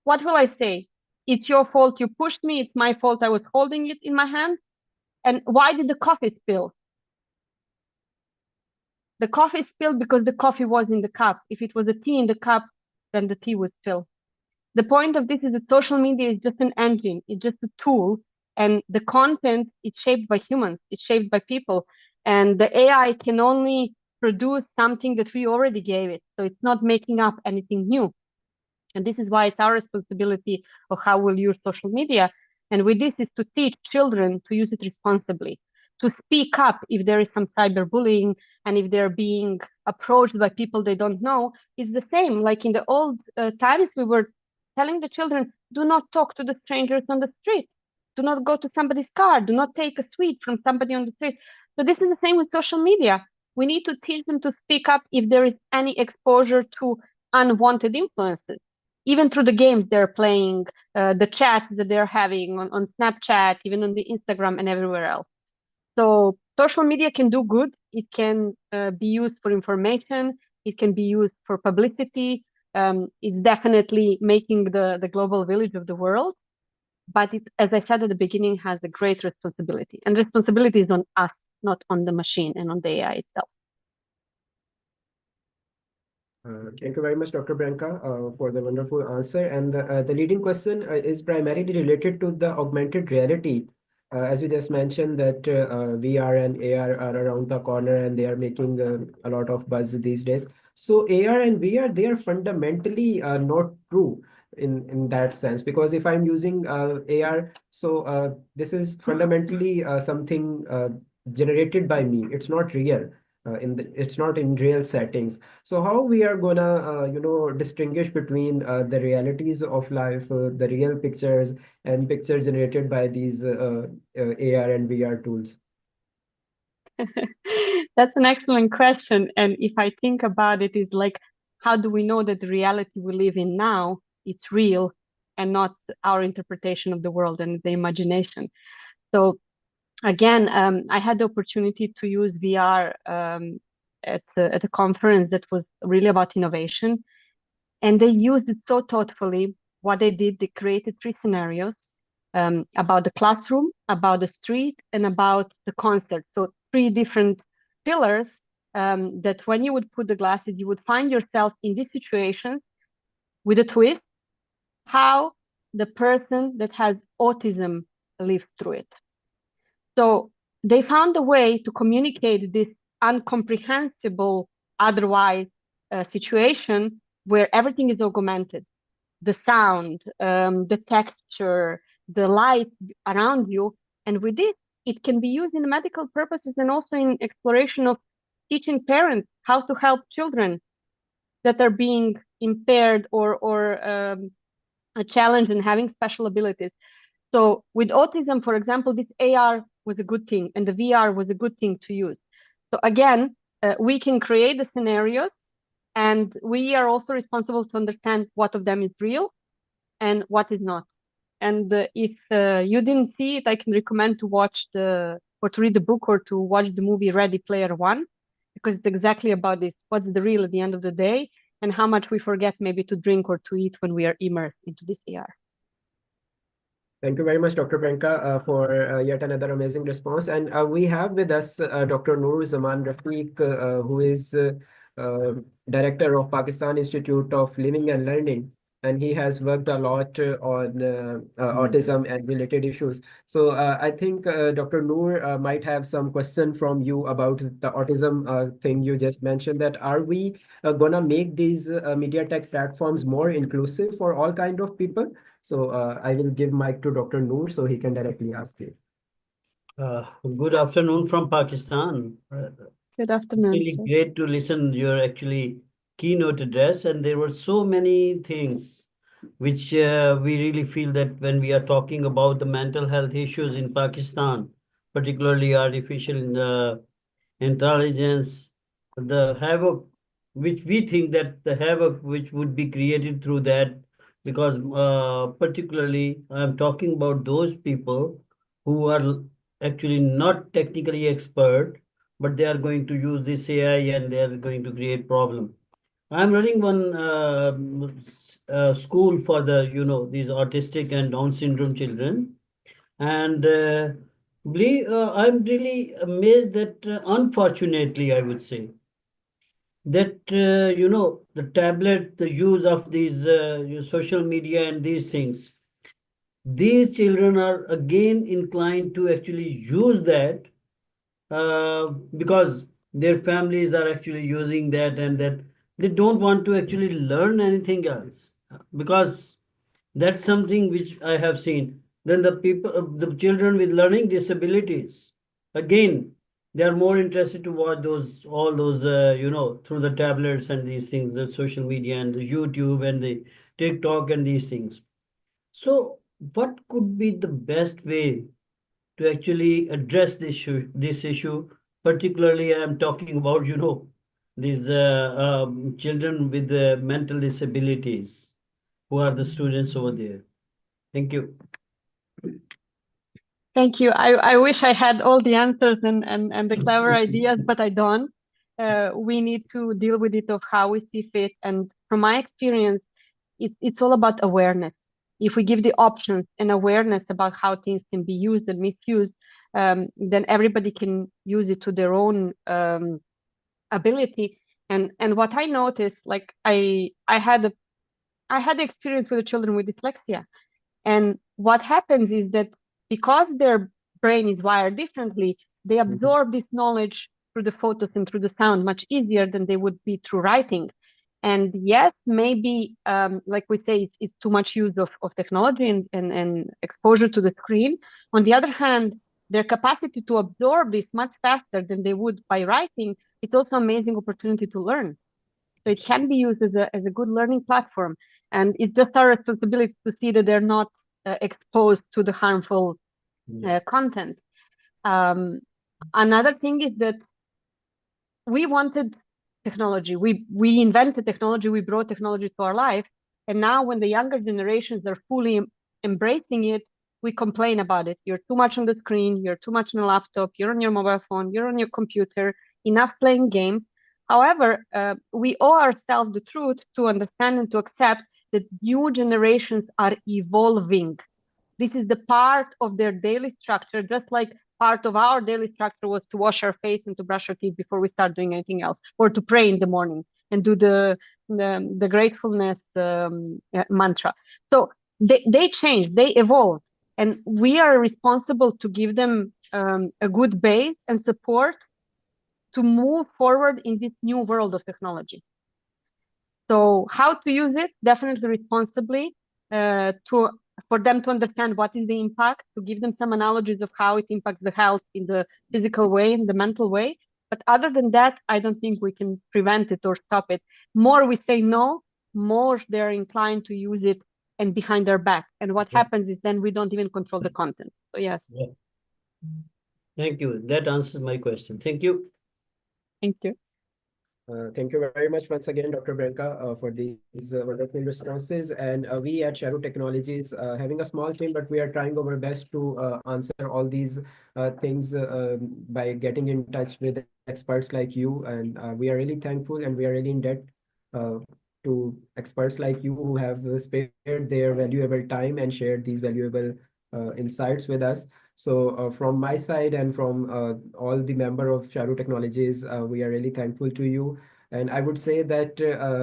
what will I say? It's your fault you pushed me. It's my fault I was holding it in my hand. And why did the coffee spill? The coffee spilled because the coffee was in the cup. If it was a tea in the cup, then the tea would spill. The point of this is that social media is just an engine. It's just a tool. And the content is shaped by humans. It's shaped by people. And the AI can only produce something that we already gave it. So it's not making up anything new. And this is why it's our responsibility of how we'll use social media. And with this is to teach children to use it responsibly, to speak up if there is some cyberbullying and if they're being approached by people they don't know. It's the same. Like in the old times, we were telling the children, do not talk to the strangers on the street. Do not go to somebody's car. Do not take a sweet from somebody on the street. So this is the same with social media. We need to teach them to speak up if there is any exposure to unwanted influences, even through the games they're playing, the chat that they're having on Snapchat, even on the Instagram and everywhere else. So social media can do good. It can be used for information. It can be used for publicity. It's definitely making the global village of the world. But it, as I said at the beginning, has a great responsibility. And responsibility is on us, not on the machine and on the AI itself. Thank you very much, Dr. Branca, for the wonderful answer. And the leading question is primarily related to the augmented reality. As we just mentioned that VR and AR are around the corner and they are making a lot of buzz these days. So AR and VR, they are fundamentally not true in that sense, because if I'm using AR, so this is fundamentally something generated by me. It's not real. It's not in real settings. So how we are gonna distinguish between the realities of life, the real pictures and pictures generated by these AR and VR tools? That's an excellent question. And if I think about it, is like, how do we know that the reality we live in now it's real and not our interpretation of the world and the imagination? So again, I had the opportunity to use VR at a conference that was really about innovation, and they used it so thoughtfully. What they did, they created 3 scenarios about the classroom, about the street, and about the concert. So 3 different pillars that when you would put the glasses, you would find yourself in these situations with a twist, how the person that has autism lives through it. So they found a way to communicate this incomprehensible, otherwise situation where everything is augmented. The sound, the texture, the light around you. And with this, it can be used in medical purposes and also in exploration of teaching parents how to help children that are being impaired or challenged and having special abilities. So with autism, for example, this AR was a good thing and the VR was a good thing to use. So again, we can create the scenarios and we are also responsible to understand what of them is real and what is not. And if you didn't see it, I can recommend to watch or to read the book or to watch the movie Ready Player One, because it's exactly about this. What's the real at the end of the day and how much we forget maybe to drink or to eat when we are immersed into this AR. Thank you very much, Dr. Branca, for yet another amazing response. And we have with us Dr. Noor Zaman Rafiq, who is director of Pakistan Institute of Living and Learning, and he has worked a lot on autism and related issues. So I think Dr. Noor might have some question from you about the autism thing you just mentioned. That are we gonna make these media tech platforms more inclusive for all kind of people? So I will give mic to Dr. Noor so he can directly ask you. Good afternoon from Pakistan. Good It's afternoon, really sir. great to listen your actually keynote address, and there were so many things which we really feel that when we are talking about the mental health issues in Pakistan, particularly artificial intelligence, the havoc which we think that the havoc which would be created through that, because particularly I'm talking about those people who are actually not technically expert, but they are going to use this AI and they are going to create problem. I'm running one school for the, these autistic and Down syndrome children. And I'm really amazed that, unfortunately, I would say, that, the tablet, the use of these social media and these things, these children are again inclined to actually use that because their families are actually using that, and that they don't want to actually learn anything else because that's something which I have seen. Then the people, the children with learning disabilities, again, they are more interested to watch those, all those, through the tablets and these things, the social media and the YouTube and the TikTok and these things. So, what could be the best way to actually address this issue? Particularly, I'm talking about, these children with mental disabilities who are the students over there. Thank you. Thank you. I wish I had all the answers and the clever ideas, but I don't. We need to deal with it of how we see fit. And from my experience, it's all about awareness. If we give the options and awareness about how things can be used and misused, then everybody can use it to their own ability. And what I noticed, like I had experience with the children with dyslexia. And what happens is that because their brain is wired differently, they absorb this knowledge through the photos and through the sound much easier than they would be through writing. And yes, maybe, like we say, it's too much use of technology and exposure to the screen. On the other hand, their capacity to absorb this much faster than they would by writing, it's also an amazing opportunity to learn. So it can be used as a good learning platform. And it's just our responsibility to see that they're not exposed to the harmful content. Another thing is that we wanted technology. We invented technology. We brought technology to our life. And now when the younger generations are fully embracing it, we complain about it. You're too much on the screen. You're too much on a laptop. You're on your mobile phone. You're on your computer. Enough playing games. However, we owe ourselves the truth to understand and to accept that new generations are evolving. This is the part of their daily structure, just like part of our daily structure was to wash our face and to brush our teeth before we start doing anything else, or to pray in the morning and do the gratefulness mantra. So they change, they evolve, and we are responsible to give them a good base and support to move forward in this new world of technology. So how to use it? Definitely responsibly, for them to understand what is the impact, to give them some analogies of how it impacts the health in the physical way, in the mental way. But other than that, I don't think we can prevent it or stop it. More we say no, more they're inclined to use it and behind their back. And what happens is then we don't even control the content. So yes. Yeah. Thank you. That answers my question. Thank you. Thank you. Thank you very much once again, Dr. Branka, for these wonderful responses. And we at Shahruh Technologies, having a small team, but we are trying our best to answer all these things by getting in touch with experts like you. And we are really thankful and we are really in debt to experts like you who have spared their valuable time and shared these valuable insights with us. So from my side and from all the member of Shahruh Technologies, we are really thankful to you. And I would say that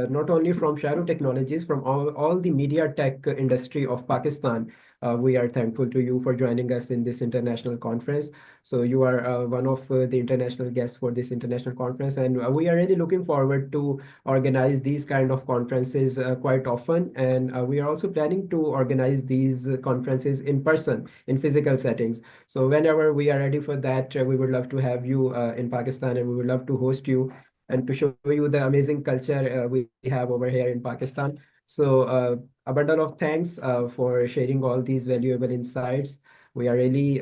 not only from Shahruh Technologies, from all the media tech industry of Pakistan, we are thankful to you for joining us in this international conference. So you are one of the international guests for this international conference, and we are really looking forward to organize these kind of conferences quite often. And we are also planning to organize these conferences in person, in physical settings. So whenever we are ready for that, we would love to have you in Pakistan, and we would love to host you and to show you the amazing culture we have over here in Pakistan. So a bundle of thanks for sharing all these valuable insights. We are really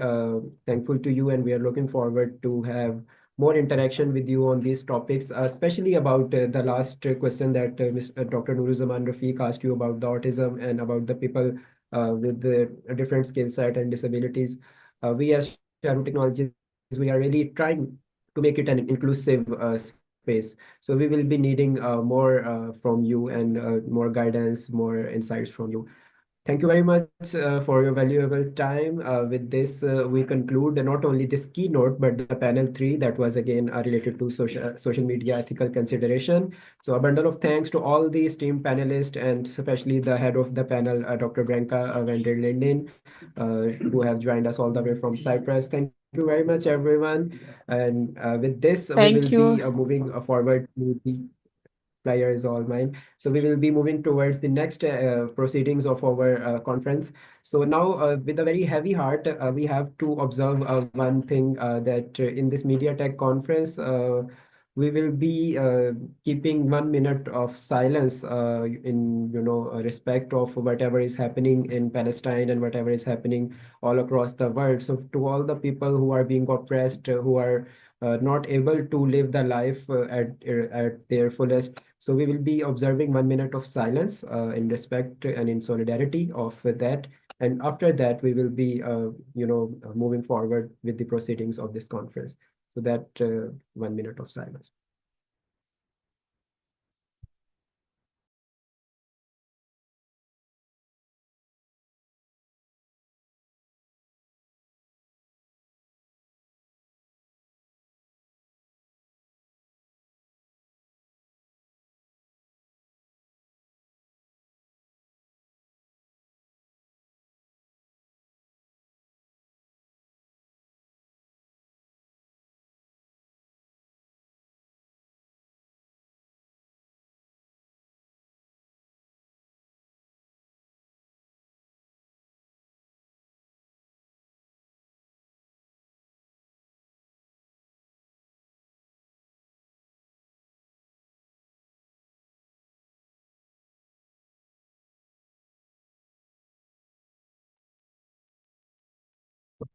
thankful to you, and we are looking forward to have more interaction with you on these topics, especially about the last question that Dr. Nuruzaman Rafiq asked you about the autism and about the people with the different skill set and disabilities. We as Sharu Technologies, we are really trying to make it an inclusive space. So we will be needing more from you, and more guidance, more insights from you. Thank you very much for your valuable time. With this, we conclude not only this keynote, but the panel three that was again related to social media ethical consideration. So a bundle of thanks to all the esteemed panelists, and especially the head of the panel, Dr. Branka van der Linden, who have joined us all the way from Cyprus. Thank you very much, everyone. And with this, we will Thank you. be moving forward to the player is all mine. So we will be moving towards the next proceedings of our conference. So now, with a very heavy heart, we have to observe one thing that in this Media Tech conference, we will be keeping 1 minute of silence in respect of whatever is happening in Palestine and whatever is happening all across the world. So to all the people who are being oppressed, who are not able to live the life at their fullest. So we will be observing 1 minute of silence in respect and in solidarity of that. And after that, we will be, moving forward with the proceedings of this conference. So that 1 minute of silence.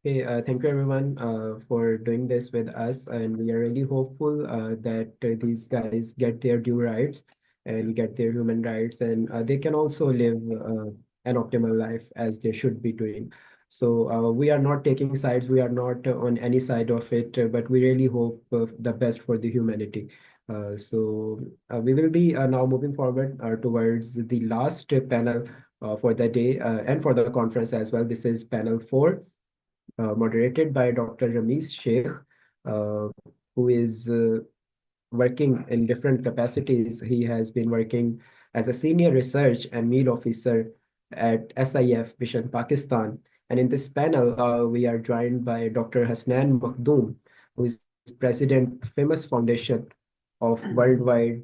Okay, thank you everyone for doing this with us, and we are really hopeful that these guys get their due rights and get their human rights, and they can also live an optimal life as they should be doing. So we are not taking sides, we are not on any side of it, but we really hope the best for the humanity. So we will be now moving forward towards the last panel for the day and for the conference as well. This is panel 4. Moderated by Dr. Ramesh Sheikh, uh, who is working in different capacities. He has been working as a senior research and meal officer at SIF Mission Pakistan. And in this panel, we are joined by Dr. Hasnan Makhdoom, who is President, Famous Foundation of Worldwide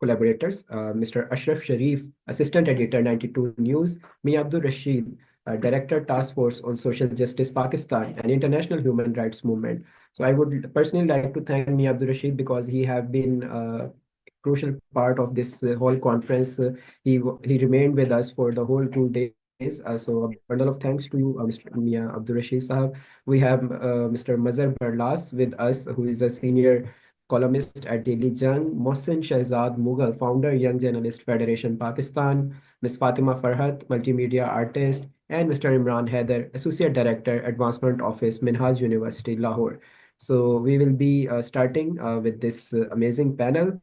collaborators, Mr. Ashraf Sharif, Assistant Editor, 92 News, Mia Abdul Rashid, Director, Task Force on Social Justice Pakistan and International Human Rights Movement. So I would personally like to thank Mia Abdul Rashid because he have been a crucial part of this whole conference. He remained with us for the whole 2 days. So a bundle of thanks to you, Mr. Mia Abdul Rashid Sahab. We have Mr. Mazhar Barlas with us, who is a senior columnist at Daily Jang, Mohsin Shahzad Mughal, founder, Young Journalist Federation Pakistan, Ms. Fatima Farhat, multimedia artist, and Mr. Imran Haider, Associate Director, Advancement Office, Minhaj University, Lahore. So we will be starting with this amazing panel.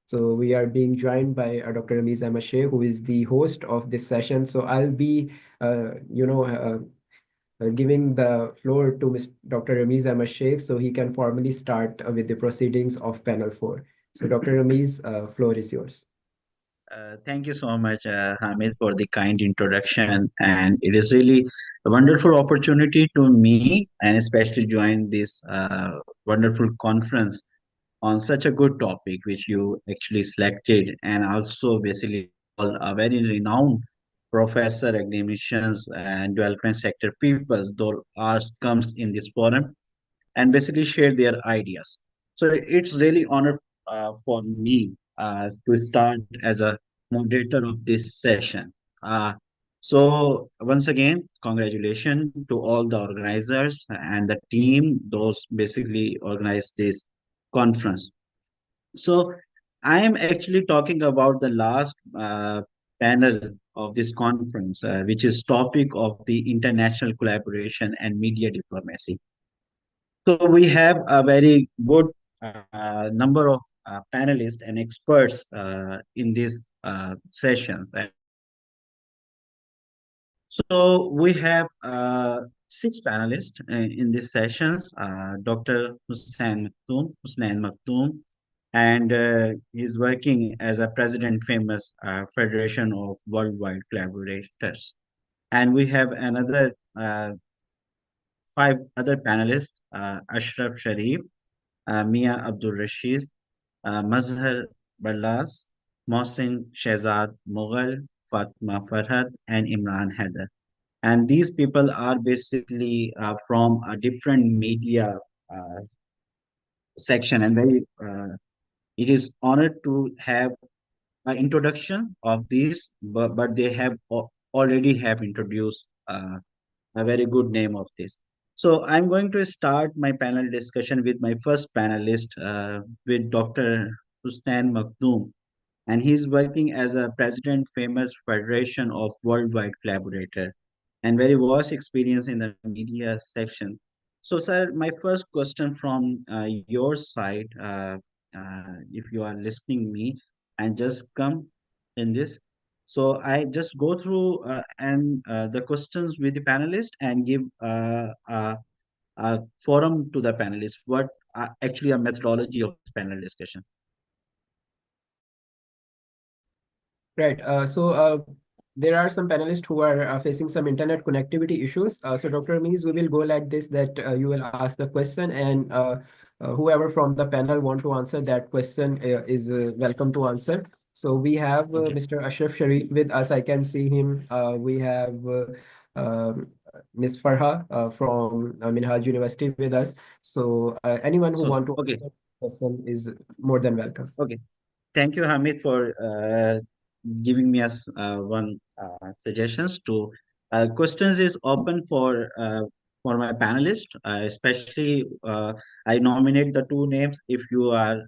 So we are being joined by Dr. Ramiz Ahmad Sheikh, who is the host of this session. So I'll be, giving the floor to Dr. Ramiz Ahmad Sheikh so he can formally start with the proceedings of panel 4. So Dr. Ramiz, floor is yours. Thank you so much, Hamid, for the kind introduction. And it is really a wonderful opportunity to me and especially join this wonderful conference on such a good topic, which you actually selected, and also basically all a very renowned professor, academicians, and development sector people, those are comes in this forum and basically share their ideas. So it's really honor for me to start as a moderator of this session. So once again, congratulations to all the organizers and the team, those basically organized this conference. So I am actually talking about the last panel of this conference, which is topic of the international collaboration and media diplomacy. So we have a very good number of panelists and experts in these sessions. So we have 6 panelists in these sessions. Dr. Hussain Maktoum, and he's working as a president famous Federation of Worldwide Collaborators. And we have another 5 other panelists, Ashraf Sharif, Mia Abdul Rashid, Mazhar Barlas, Mohsin Shehzad Mughal, Fatma Farhad, and Imran Haider. And these people are basically from a different media section, and very it is honored to have an introduction of these, but they have already have introduced a very good name of this. So I'm going to start my panel discussion with my first panelist, with Dr. Hussain Maktoum, and he's working as a president famous Federation of Worldwide Collaborator and very vast experience in the media section. So, sir, my first question from your side, if you are listening me, and just come in this. So I just go through and the questions with the panelists and give a forum to the panelists. What actually a methodology of this panel discussion. Right. So there are some panelists who are facing some internet connectivity issues. So Dr. Mees, we will go like this, that you will ask the question, and whoever from the panel want to answer that question is welcome to answer. So we have Mr. Ashraf Sharif with us. I can see him. We have Ms. Farha from Minhaj University with us. So anyone who want to answer the question is more than welcome. Okay. Thank you, Hamid, for giving me us one suggestions to questions is open for my panelists, especially I nominate the 2 names if you are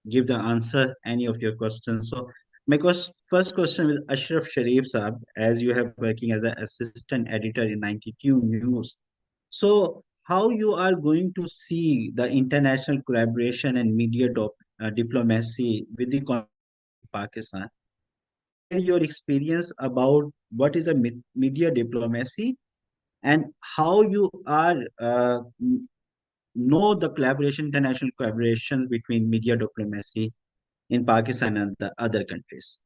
give the answer any of your questions. So my first question with Ashraf Sharif Saab, as you have working as an assistant editor in 92 News. So how you are going to see the international collaboration and media diplomacy with the Pakistan? Share your experience about what is a media diplomacy and how you are know the collaboration, international collaborations between media diplomacy in Pakistan and the other countries.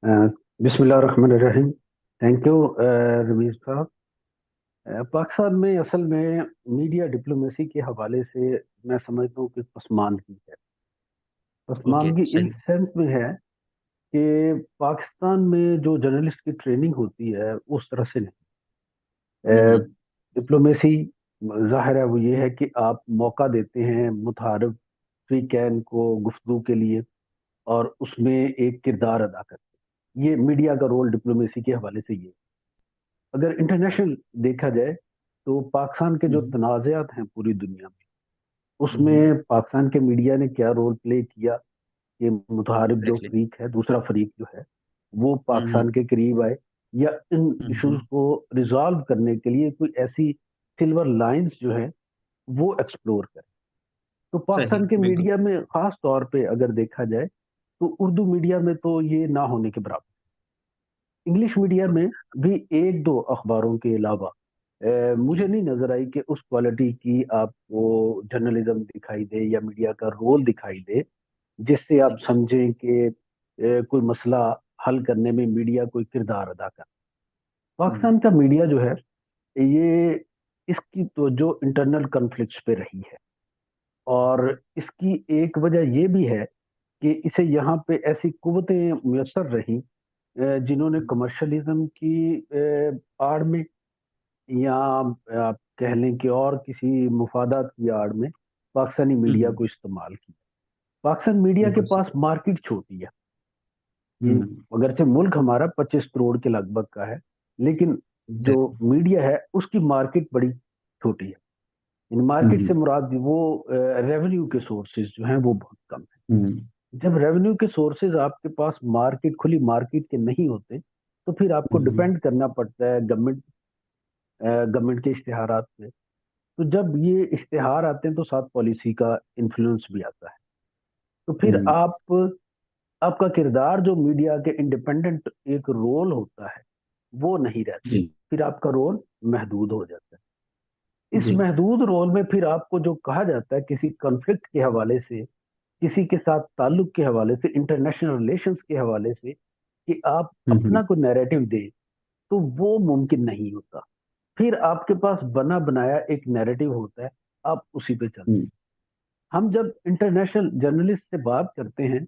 बिस्मिल्लाह रहमान रहीम. Thank you Rameez sahab. Pakistan में असल में media diplomacy के हवाले से मैं समझता हूँ कि पसमानदगी है. पसमानदगी इन सेंस में है कि पाकिस्तान में जो जर्नलिस्ट की ट्रेनिंग होती है उस तरह से नहीं. डिप्लोमेसी जाहिर है वो ये है कि आप मौका देते हैं मुतारिफ फ्री कैन को गुफ्तगू के लिए और उसमें एक किरदार अदा करते हैं. ये मीडिया का रोल डिप्लोमेसी के हवाले से ये. अगर इंटरनेशनल देखा जाए तो पाकिस्तान के जो तनाज़ात हैं पूरी दुनिया में, उसमें पाकिस्तान के मीडिया ने क्या रोल प्ले किया कि मुतारिफ जो फरीक है, दूसरा फरीक जो है वो पाकिस्तान के करीब आए या इन इश्यूज को रिजॉल्व करने के लिए कोई ऐसी सिल्वर लाइंस जो है वो एक्सप्लोर करें. तो पाकिस्तान के मीडिया में खास तौर पे अगर देखा जाए तो उर्दू मीडिया में तो ये ना होने के बराबर. इंग्लिश मीडिया में भी एक दो अखबारों के अलावा मुझे नहीं नजर आई कि उस क्वालिटी की आपको जर्नलिज्म दिखाई दे या मीडिया का रोल दिखाई दे जिससे आप समझें कि कोई मसला हल करने में मीडिया कोई किरदार अदा कर। पाकिस्तान का मीडिया जो है ये इसकी तो जो इंटरनल कन्फ्लिक्ट्स पे रही है, और इसकी एक वजह ये भी है कि इसे यहाँ पे ऐसी कुव्वतें मुयसर रही जिन्होंने कमर्शलिज्म की आड़ में या आप कह लें कि और किसी मुफादात की आड़ में पाकिस्तानी मीडिया को इस्तेमाल किया। पाकिस्तान मीडिया के पास मार्केट छोटी है कि अगरचे मुल्क हमारा 25 करोड़ के लगभग का है, लेकिन जो मीडिया है उसकी मार्केट बड़ी छोटी है। इन मार्केट से मुराद वो रेवेन्यू के सोर्सेज जो हैं वो बहुत कम है। जब रेवेन्यू के सोर्सेज आपके पास मार्केट खुली मार्केट के नहीं होते तो फिर आपको डिपेंड करना पड़ता है गवर्नमेंट के इश्तिहारात पे। तो जब ये इश्तिहार आते हैं तो साथ पॉलिसी का इन्फ्लुएंस भी आता है। तो फिर आपका किरदार जो मीडिया के इंडिपेंडेंट एक रोल होता है वो नहीं रहता, फिर आपका रोल महदूद हो जाता है। इस महदूद रोल में फिर आपको जो कहा जाता है किसी कॉन्फ्लिक्ट के हवाले से, किसी के साथ ताल्लुक के हवाले से, इंटरनेशनल रिलेशंस के हवाले से कि आप अपना कोई नैरेटिव दें, तो वो मुमकिन नहीं होता। फिर आपके पास बना बनाया एक नैरेटिव होता है, आप उसी पे चलते हैं। हम जब इंटरनेशनल जर्नलिस्ट से बात करते हैं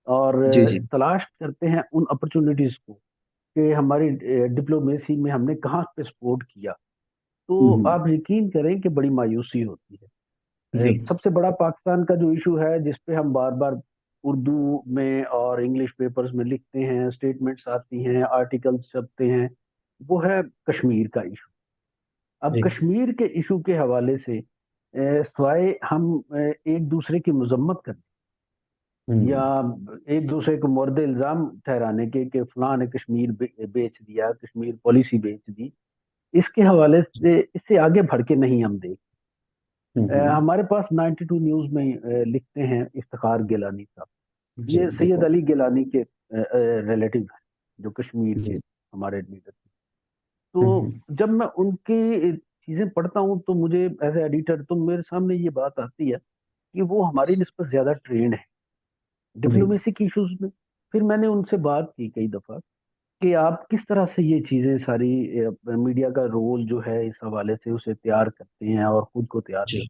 और तलाश करते हैं उन अपॉर्चुनिटीज को कि हमारी डिप्लोमेसी में हमने कहाँ पे सपोर्ट किया, तो आप यकीन करें कि बड़ी मायूसी होती है। सबसे बड़ा पाकिस्तान का जो इशू है जिसपे हम बार बार उर्दू में और इंग्लिश पेपर्स में लिखते हैं, स्टेटमेंट्स आती हैं, आर्टिकल्स छपते हैं, वो है कश्मीर का इशू। अब कश्मीर के इशू के हवाले से स्वाय हम एक दूसरे की मजम्मत करें या एक दूसरे को मुर्द इल्जाम ठहराने के कि फलां ने कश्मीर बेच दिया, कश्मीर पॉलिसी बेच दी, इसके हवाले से इससे आगे बढ़ के नहीं हम देख। हमारे पास 92 न्यूज में लिखते हैं इफ्तिखार गिलानी साहब, ये सैयद अली गिलानी के रिलेटिव हैं जो कश्मीर के हमारे लीडर थे। तो जब मैं उनकी चीजें पढ़ता हूँ तो मुझे एज एडिटर तो मेरे सामने ये बात आती है कि वो हमारी निस्बत ज्यादा ट्रेंड है डिप्लोमेसी की इश्यूज में। फिर मैंने उनसे बात की कई दफा कि आप किस तरह से ये चीजें सारी मीडिया का रोल जो है इस हवाले से उसे तैयार करते हैं और खुद को तैयार करते हैं।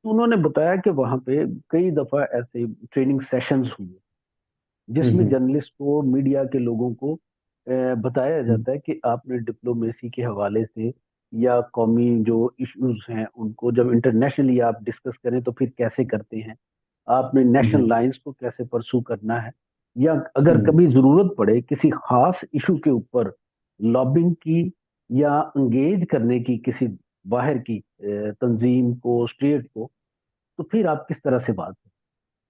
तो उन्होंने बताया कि वहां पे कई दफा ऐसे ट्रेनिंग सेशंस हुए जिसमें जर्नलिस्ट को, मीडिया के लोगों को बताया जाता है कि आपने डिप्लोमेसी के हवाले से या कौमी जो इश्यूज हैं उनको जब इंटरनेशनली आप डिस्कस करें तो फिर कैसे करते हैं, आपने नेशनल लाइंस को कैसे परसू करना है, या अगर कभी जरूरत पड़े किसी खास इशू के ऊपर लॉबिंग की या एंगेज करने की किसी बाहर की तंजीम को, स्टेट को, तो फिर आप किस तरह से बात करें।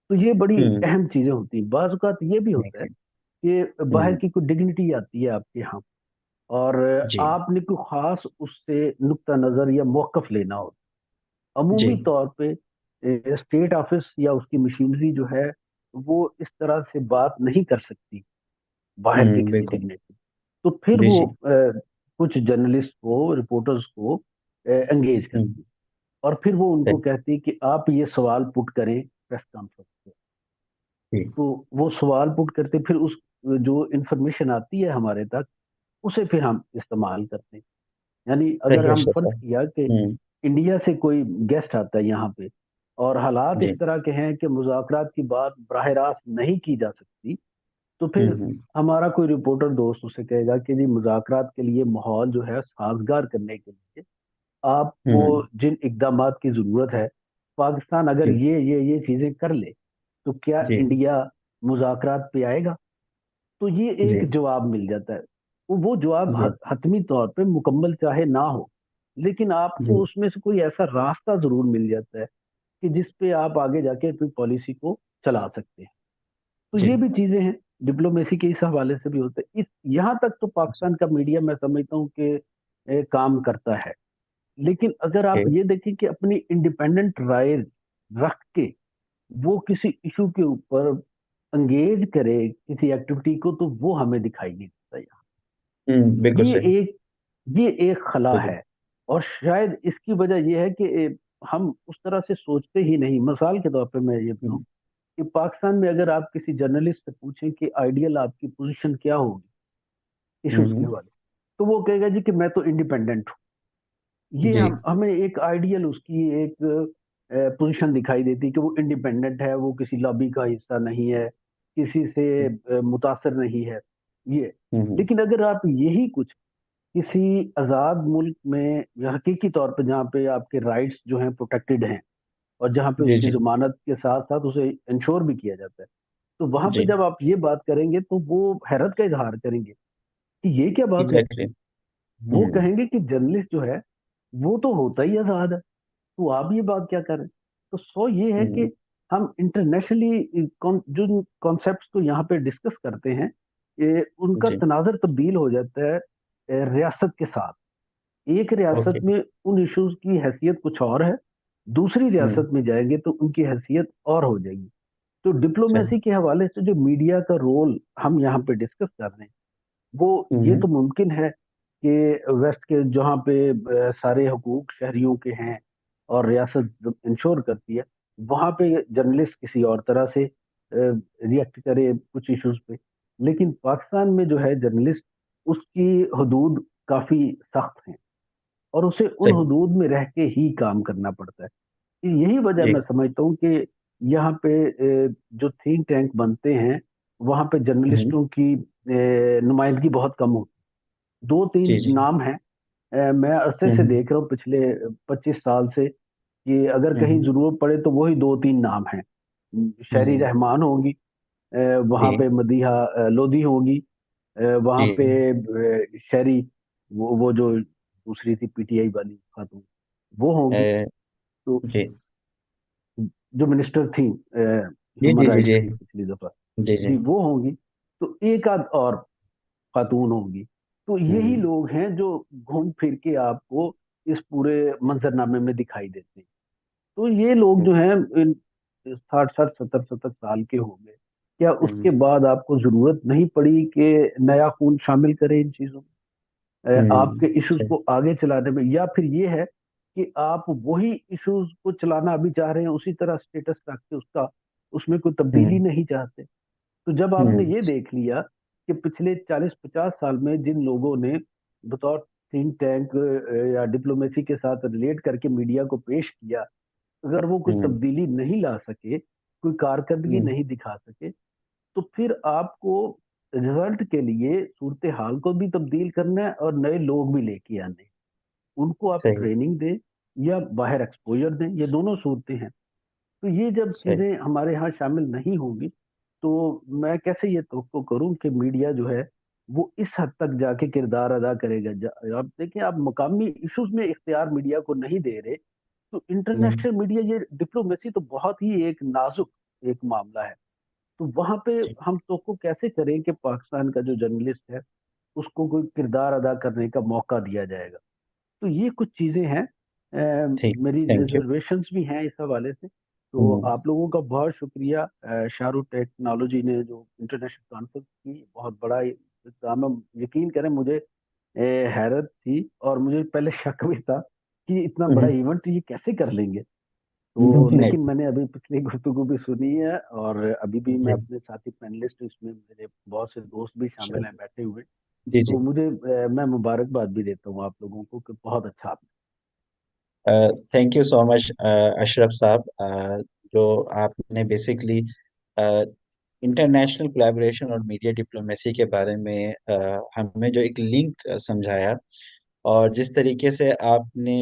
तो ये बड़ी अहम चीजें होती हैं। बाज़ औक़ात ये भी होता है कि बाहर की कोई डिग्निटी आती है आपके यहाँ और आपने कोई खास उससे नुक्ता नजर या मौकफ लेना हो, अमूमी तौर पे स्टेट ऑफिस या उसकी मशीनरी जो है वो इस तरह से बात नहीं कर सकती बाहर के किसी डिग्निटी। तो फिर वो कुछ जर्नलिस्ट को, रिपोर्टर्स को एंगेज करती है और फिर वो उनको कहती है कि आप ये सवाल पुट करें प्रेस कॉन्फ्रेंस पे। तो वो सवाल पुट करते, फिर उस जो इंफॉर्मेशन आती है हमारे तक उसे फिर हम इस्तेमाल करते हैं। यानी अगर हम फर्ज किया कि इंडिया से कोई गेस्ट आता है यहाँ पे और हालात इस तरह के हैं कि मुज़ाकरात की बात बराह रास्त नहीं की जा सकती, तो फिर हमारा कोई रिपोर्टर दोस्त उसे कहेगा कि जी मुज़ाकरात के लिए माहौल जो है साजगार करने के लिए आपको जिन इकदामात की जरूरत है, पाकिस्तान अगर ये चीजें कर ले तो क्या इंडिया मुज़ाकरात पे आएगा। तो ये एक जवाब मिल जाता है। वो जवाब हतमी तौर पे मुकम्मल चाहे ना हो, लेकिन आपको उसमें से कोई ऐसा रास्ता जरूर मिल जाता है कि जिस पे आप आगे जाके अपनी पॉलिसी को चला सकते हैं। तो ये भी चीजें हैं डिप्लोमेसी के इस हवाले से भी होता है। इस यहाँ तक तो पाकिस्तान का मीडिया मैं समझता हूँ कि काम करता है। लेकिन अगर आप ये देखें कि अपनी इंडिपेंडेंट राय रख के वो किसी इशू के ऊपर एंगेज करे किसी एक्टिविटी को, तो वो हमें दिखाई नहीं देता यहाँ। बिल्कुल ये सही। एक ये एक खला बिल्कुल। है। और शायद इसकी वजह ये है कि हम उस तरह से सोचते ही नहीं। मिसाल के तौर पे मैं ये बताऊं कि पाकिस्तान में अगर आप किसी जर्नलिस्ट से पूछें कि आइडियल आपकी पोजीशन क्या होगी इश्यूज के हम्म। हवाले, तो वो कहेगा जी कि मैं तो इंडिपेंडेंट हूँ। ये जी। हमें एक आइडियल उसकी एक पोजीशन दिखाई देती है कि वो इंडिपेंडेंट है, वो किसी लॉबी का हिस्सा नहीं है, किसी से मुतासर नहीं है। ये हम्म। लेकिन अगर आप यही कुछ किसी आजाद मुल्क में या हकीकी तौर पे जहाँ पे आपके राइट्स जो हैं प्रोटेक्टेड हैं और जहाँ पे जी उसकी जी जमानत के साथ साथ उसे इंश्योर भी किया जाता है, तो वहां पे जी। जब आप ये बात करेंगे तो वो हैरत का इजहार करेंगे कि ये क्या बात हुई। एग्जैक्टली। वो कहेंगे कि जर्नलिस्ट जो है वो तो होता ही आजाद है, तो आप ये बात क्या कर रहे हैं। तो सो ये है कि हम्म। हम इंटरनेशनली जो कॉन्सेप्ट्स को यहाँ पे डिस्कस करते हैं, ये उनका जी। तनाजर तब्दील हो जाता है रियासत के साथ। एक रियासत ओके। में उन इश्यूज की हैसियत कुछ और है, दूसरी हम्म। रियासत में जाएंगे तो उनकी हैसियत और हो जाएगी। तो सही। डिप्लोमेसी के हवाले से जो मीडिया का रोल हम यहाँ पे डिस्कस कर रहे हैं, वो ये हम्म। तो मुमकिन है कि वेस्ट के जहाँ पे सारे हकूक शहरियों के हैं और रियासत इंश्योर करती है, वहाँ पे जर्नलिस्ट किसी और तरह से रिएक्ट करे कुछ इश्यूज पे। लेकिन पाकिस्तान में जो है जर्नलिस्ट, उसकी हदूद काफी सख्त हैं और उसे उन सही। हदूद में रह के ही काम करना पड़ता है। यही वजह जी। मैं समझता हूँ कि यहाँ पे जो थिंक टैंक बनते हैं, वहाँ पे हम्म। जर्नलिस्टों की नुमाइंदगी बहुत कम होती है। दो जी तीन जी। नाम हैं, मैं अरसे से हम्म। देख रहा हूँ पिछले 25 साल से, कि अगर कहीं हम्म। जरूरत पड़े तो वही दो तीन नाम हैं। शहरी हम्म। रहमान होंगी, वहाँ जी पे मदीहा लोधी होगी, वहाँ पे जी। शहरी वो जो दूसरी थी पीटीआई वाली खातून, वो होंगी। अ, तो जी जो मिनिस्टर थी जी ह्यूमन जी जी राइट्स जी की पिछली दफा, जी जी। जी वो होंगी। तो एक आध और खातून होंगी। तो यही हम्म। लोग हैं जो घूम फिर के आपको इस पूरे मंजरनामे में दिखाई देते हैं। तो ये लोग जो हैं इन 60 60 70 70 साल के हो गए, क्या उसके हम्म। बाद आपको जरूरत नहीं पड़ी कि नया खून शामिल करें इन चीजों में, आपके इश्यूज सही। को आगे चलाने में। या फिर ये है कि आप वही इश्यूज को चलाना अभी चाह रहे हैं, उसी तरह स्टेटस रख के उसका, उसमें कोई तब्दीली हम्म। नहीं चाहते। तो जब आपने हम्म। ये देख लिया कि पिछले 40 50 साल में जिन लोगों ने बतौर थिंक टैंक या डिप्लोमेसी के साथ रिलेट करके मीडिया को पेश किया, अगर वो कोई हम्म। तब्दीली नहीं ला सके, कोई कारकर्दगी हम्म। नहीं दिखा सके, तो फिर आपको रिजल्ट के लिए सूरत हाल को भी तब्दील करना है और नए लोग भी लेके आने हैं। उनको आप सही। ट्रेनिंग दें या बाहर एक्सपोजर दें, ये दोनों सूरतें हैं। तो ये जब सही। चीजें हमारे यहाँ शामिल नहीं होंगी, तो मैं कैसे ये तवक्को करूं कि मीडिया जो है वो इस हद तक जाके किरदार अदा करेगा। आप देखिए, आप मकामी इश्यूज में इख्तियार मीडिया को नहीं दे रहे, तो हम्म। इंटरनेशनल मीडिया, ये डिप्लोमेसी तो बहुत ही एक नाजुक एक मामला है। तो वहां पे जी। हम तो को कैसे करें कि पाकिस्तान का जो जर्नलिस्ट है उसको कोई किरदार अदा करने का मौका दिया जाएगा। तो ये कुछ चीजें हैं। ठीक। मेरी थैंक यू। रिजर्वेशंस भी हैं इस हवाले से। तो आप लोगों का बहुत शुक्रिया। शाहरुख टेक्नोलॉजी ने जो इंटरनेशनल कॉन्फ्रेंस की, बहुत बड़ा इक़दाम है। यकीन करें, मुझे हैरत थी और मुझे पहले शक भी था कि इतना बड़ा इवेंट ये कैसे कर लेंगे। तो लेकिन डेफिनेटली। मैंने अभी पिछली गुफ्तगू भी सुनी है और अभी भी मैं जी। अपने साथी पैनलिस्ट, इसमें मेरे बहुत से दोस्त भी शामिल हैं बैठे हुए। जी तो जी। मुझे मैं मुबारकबाद भी देता हूँ आप लोगों को कि बहुत अच्छा आपने। Thank you so much Ashraf साहब, जो आपने बेसिकली इंटरनेशनल कोलैबोरेशन और मीडिया डिप्लोमेसी के बारे में हमें जो एक लिंक समझाया, और जिस तरीके से आपने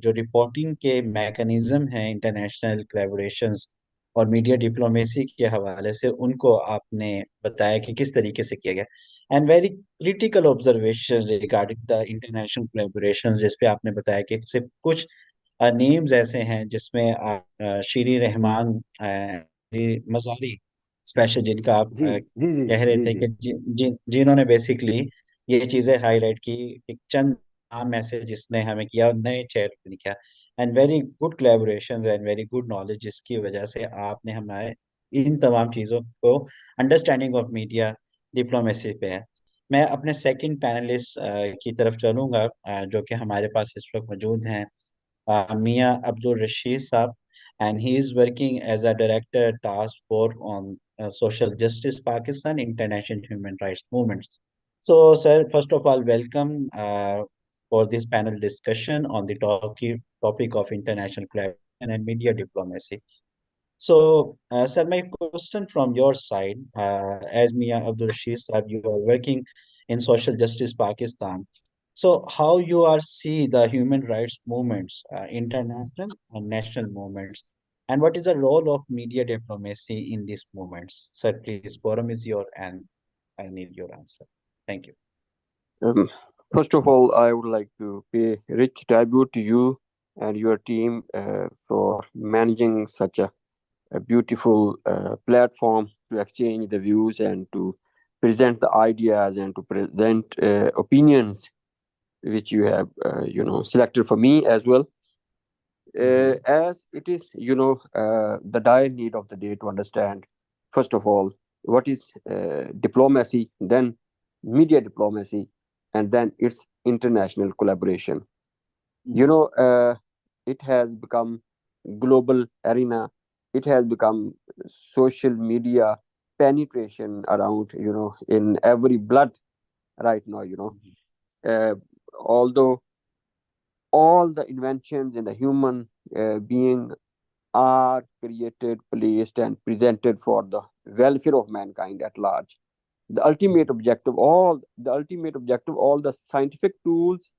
जो रिपोर्टिंग के मैकेनिज्म हैं इंटरनेशनल कोलैबोरेशंस और मीडिया डिप्लोमेसी के हवाले से, उनको आपने बताया कि किस तरीके से किया गया। And very critical observation regarding the international collaborations, जिस पे आपने बताया कि सिर्फ कुछ नेम्स ऐसे हैं जिसमें आप शीरी रहमान, मजारी स्पेशल, जिनका आप जी जी जी कह रहे जी थे जी। कि जिन्होंने बेसिकली ये चीजें हाईलाइट की, एक चंद नाम ऐसे जिसने हमें किया और नए चेहरों पे नहीं किया। And very good collaborations and very good knowledge, जिसकी वजह से आपने हमारे इन तमाम चीज़ों को अंडरस्टैंडिंग ऑफ मीडिया डिप्लोमेसी पे है। मैं अपने सेकंड पैनलिस्ट की तरफ चलूंगा, जो कि हमारे पास इस वक्त मौजूद हैं, मियां अब्दुल रशीद साहब, and he is working as a director task force on social justice Pakistan international human rights movements. So sir, first of all, welcome for this panel discussion on the topic of international collaboration and media diplomacy. So, sir, my question from your side, as Mia Abdul Rashid said, you are working in social justice Pakistan. So, how you are see the human rights movements, international and national movements, and what is the role of media diplomacy in these movements? Sir, please, forum is your and I need your answer. Thank you. Um, First of all, I would like to pay rich tribute to you and your team for managing such a beautiful platform to exchange the views and to present the ideas and to present opinions which you have, selected for me as well. As it is, the dire need of the day to understand, first of all, what is diplomacy, then media diplomacy, and then its international collaboration. It has become global arena. It has become social media penetration around, in every blood right now. Although all the inventions in the human being are created, placed, and presented for the welfare of mankind at large. The ultimate objective, all the scientific tools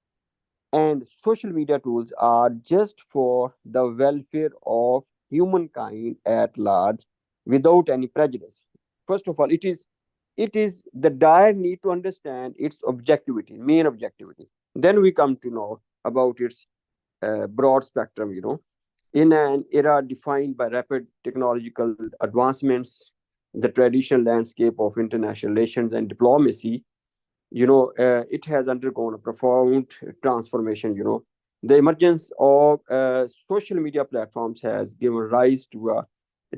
and social media tools are just for the welfare of humankind at large, without any prejudice. First of all, it is the dire need to understand its objectivity, main objectivity. Then we come to know about its broad spectrum. In an era defined by rapid technological advancements, the traditional landscape of international relations and diplomacy, it has undergone a profound transformation. The emergence of social media platforms has given rise to a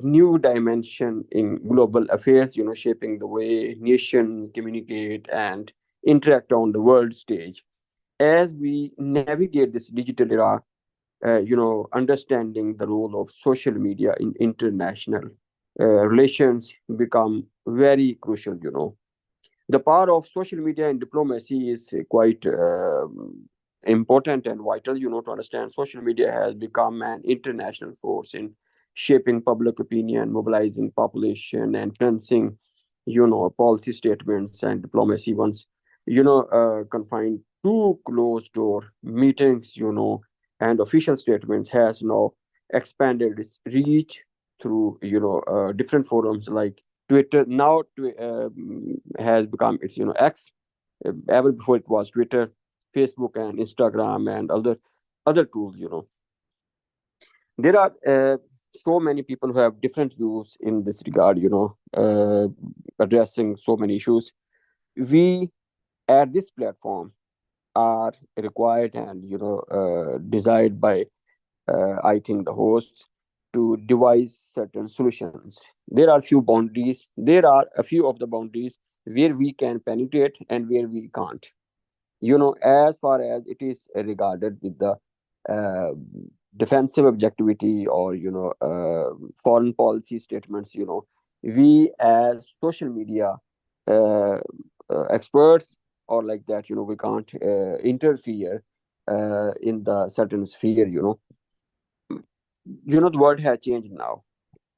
new dimension in global affairs, shaping the way nations communicate and interact on the world stage. As we navigate this digital era, understanding the role of social media in international relations become very crucial. The power of social media in diplomacy is quite important and vital. To understand, social media has become an international force in shaping public opinion, mobilizing population, and influencing, policy statements. And diplomacy once, confined to closed door meetings, and official statements, has now expanded its reach through, different forums like Twitter. Now has become its, X. Ever before it was Twitter, Facebook, and Instagram, and other tools. There are so many people who have different views in this regard. Addressing so many issues. We at this platform are required and, desired by, I think, the hosts to devise certain solutions. There are few boundaries. There are a few of the boundaries where we can penetrate and where we can't. As far as it is regarded with the uh, defensive objectivity or, foreign policy statements, we as social media uh, experts or like that, we can't interfere in the certain sphere. The world has changed now.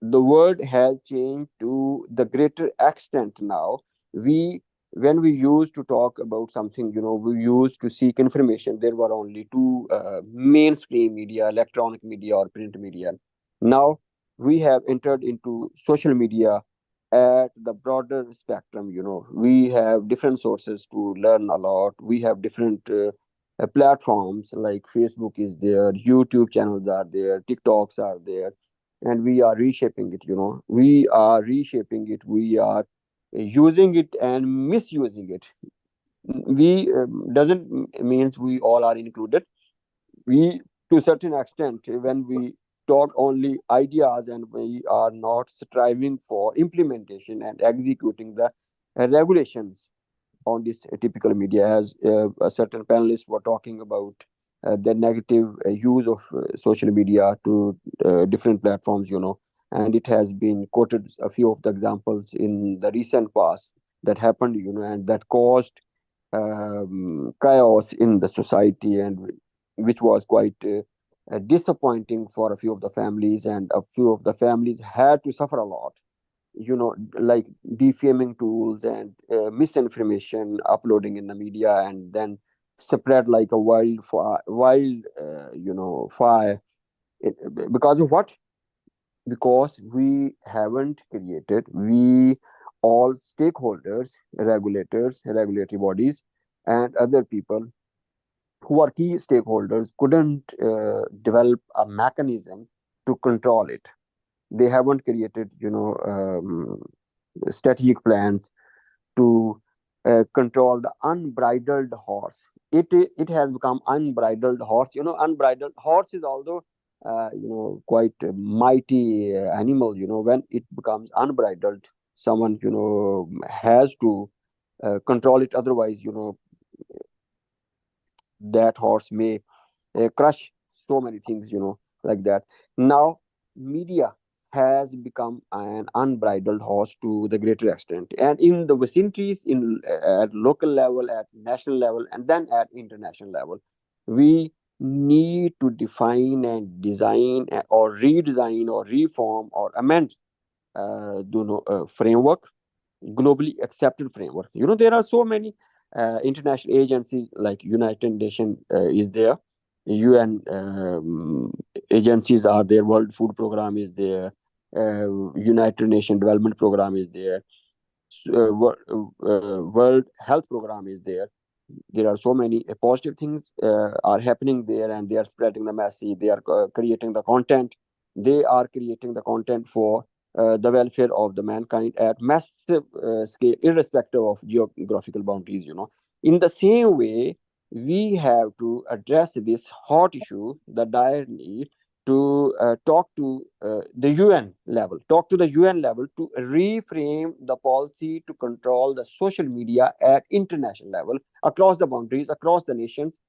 The world has changed to the greater extent now. We When we used to talk about something, we used to seek information, there were only two mainstream media: electronic media or print media. Now we have entered into social media at the broader spectrum. We have different sources to learn a lot. We have different platforms like Facebook is there, YouTube channels are there, TikToks are there, and we are reshaping it. We are reshaping it. We are using it and misusing it. We doesn't means we all are included. We, to a certain extent, when we talk only ideas and we are not striving for implementation and executing the regulations, on this typical media, as a certain panelists were talking about the negative use of social media to different platforms, and it has been quoted a few of the examples in the recent past that happened, and that caused chaos in the society, and which was quite disappointing for a few of the families, and a few of the families had to suffer a lot, like defaming tools and misinformation uploading in the media, and then spread like a fire. Because of what? Because we haven't created, we all stakeholders, regulators, regulatory bodies, and other people who are key stakeholders couldn't develop a mechanism to control it. They haven't created, strategic plans to control the unbridled horse. It has become unbridled horse. Unbridled horse is although quite a mighty animal. When it becomes unbridled, someone has to control it. Otherwise, that horse may crush so many things, like that. Now, media has become an unbridled horse to the greater extent, and in the vicinities, in at local level, at national level, and then at international level, we need to define and design or redesign or reform or amend framework, globally accepted framework. There are so many international agencies, like United Nations is there, UN agencies are there, World Food Program is there, United Nations Development Program is there, World Health Program is there. There are so many positive things are happening there, and they are spreading the message. They are creating the content. They are creating the content for the welfare of the mankind at massive scale, irrespective of geographical boundaries. In the same way, we have to address this hot issue, the dire need to talk to the UN level to reframe the policy to control the social media at international level, across the boundaries, across the nations.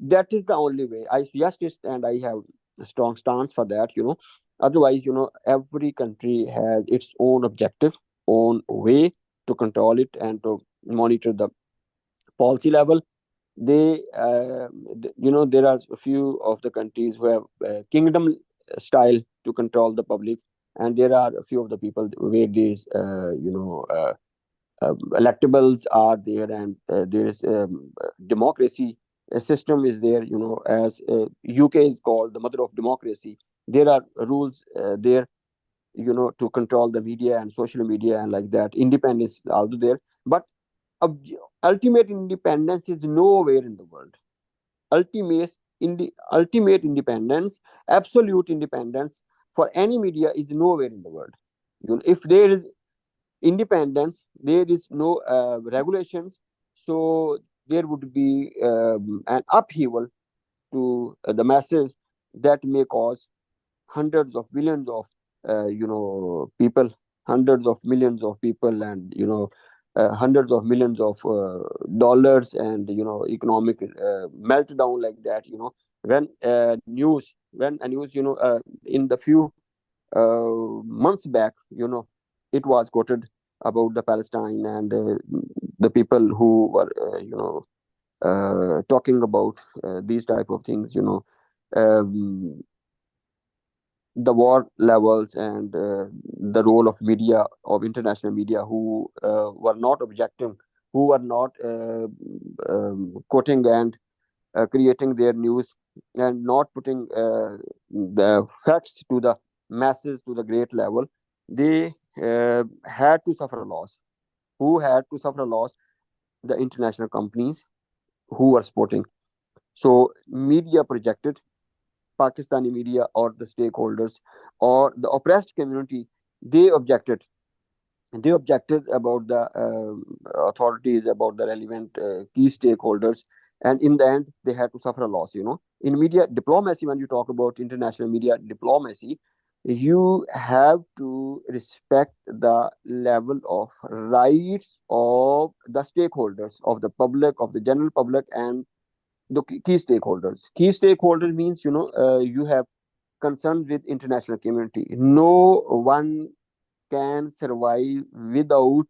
That is the only way. I suggest it, and I have a strong stance for that. Otherwise, every country has its own objective, own way to control it and to monitor the policy level. There are a few of the countries who have kingdom style to control the public, and there are a few of the people where these electables are there, and there is democracy system is there, as UK is called the mother of democracy. There are rules there, to control the media and social media, and like that. Independence is also there, but ultimate independence is nowhere in the world. Ultimate independence, absolute independence for any media is nowhere in the world. If there is independence, there is no regulations, so there would be an upheaval to the masses that may cause hundreds of millions of people, hundreds of millions of people, and hundreds of millions of dollars, and economic meltdown, like that. When a news, in the few months back, it was quoted about the Palestine, and the people who were talking about these type of things, um, the war levels, and the role of media, of international media, who were not objecting, who were not quoting and creating their news, and not putting the facts to the masses, to the great level. They had to suffer a loss. Who had to suffer a loss? The international companies who were supporting. So media projected, Pakistani media, or the stakeholders, or the oppressed community, they objected. They objected about the authorities, about the relevant key stakeholders, and in the end, they had to suffer a loss. In media diplomacy, when you talk about international media diplomacy, you have to respect the level of rights of the stakeholders, of the public, of the general public, and the key stakeholders. Key stakeholders means, you have concern with international community. No one can survive without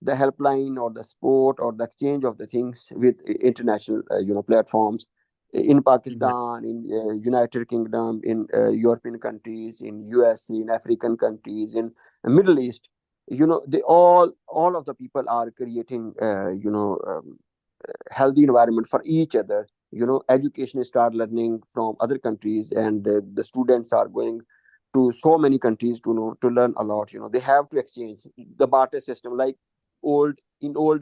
the helpline or the support or the exchange of the things with international platforms in Pakistan, in United Kingdom, in European countries, in USA, in African countries, in Middle East. They all of the people are creating healthy environment for each other. Education start learning from other countries, and the students are going to so many countries to learn a lot. They have to exchange the barter system. Like old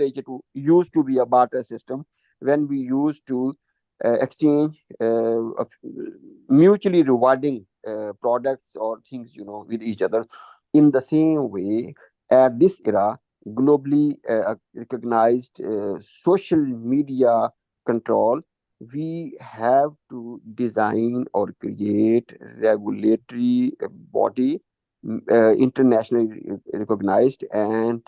age, used to be a barter system when we used to exchange mutually rewarding products or things with each other. In the same way, at this era, globally recognized social media control, we have to design or create regulatory body, internationally recognized, and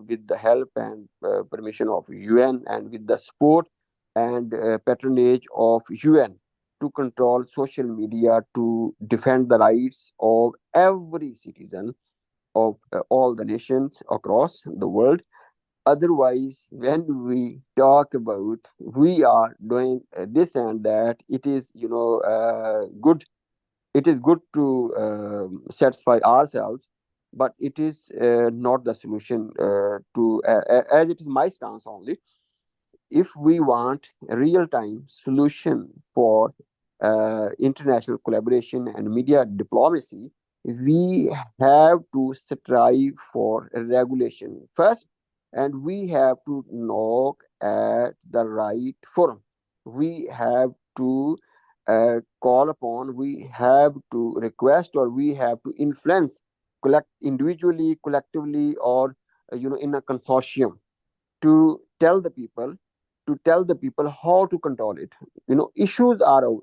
with the help and permission of UN, and with the support and patronage of UN, to control social media, to defend the rights of every citizen of all the nations across the world. Otherwise, when we talk about we are doing this and that, it is good. It is good to satisfy ourselves, but it is not the solution to as it is my stance only. If we want a real-time solution for international collaboration and media diplomacy, we have to strive for regulation first, and we have to knock at the right forum. We have to call upon, we have to request, or we have to influence, collect individually, collectively, or in a consortium, to tell the people how to control it. Issues are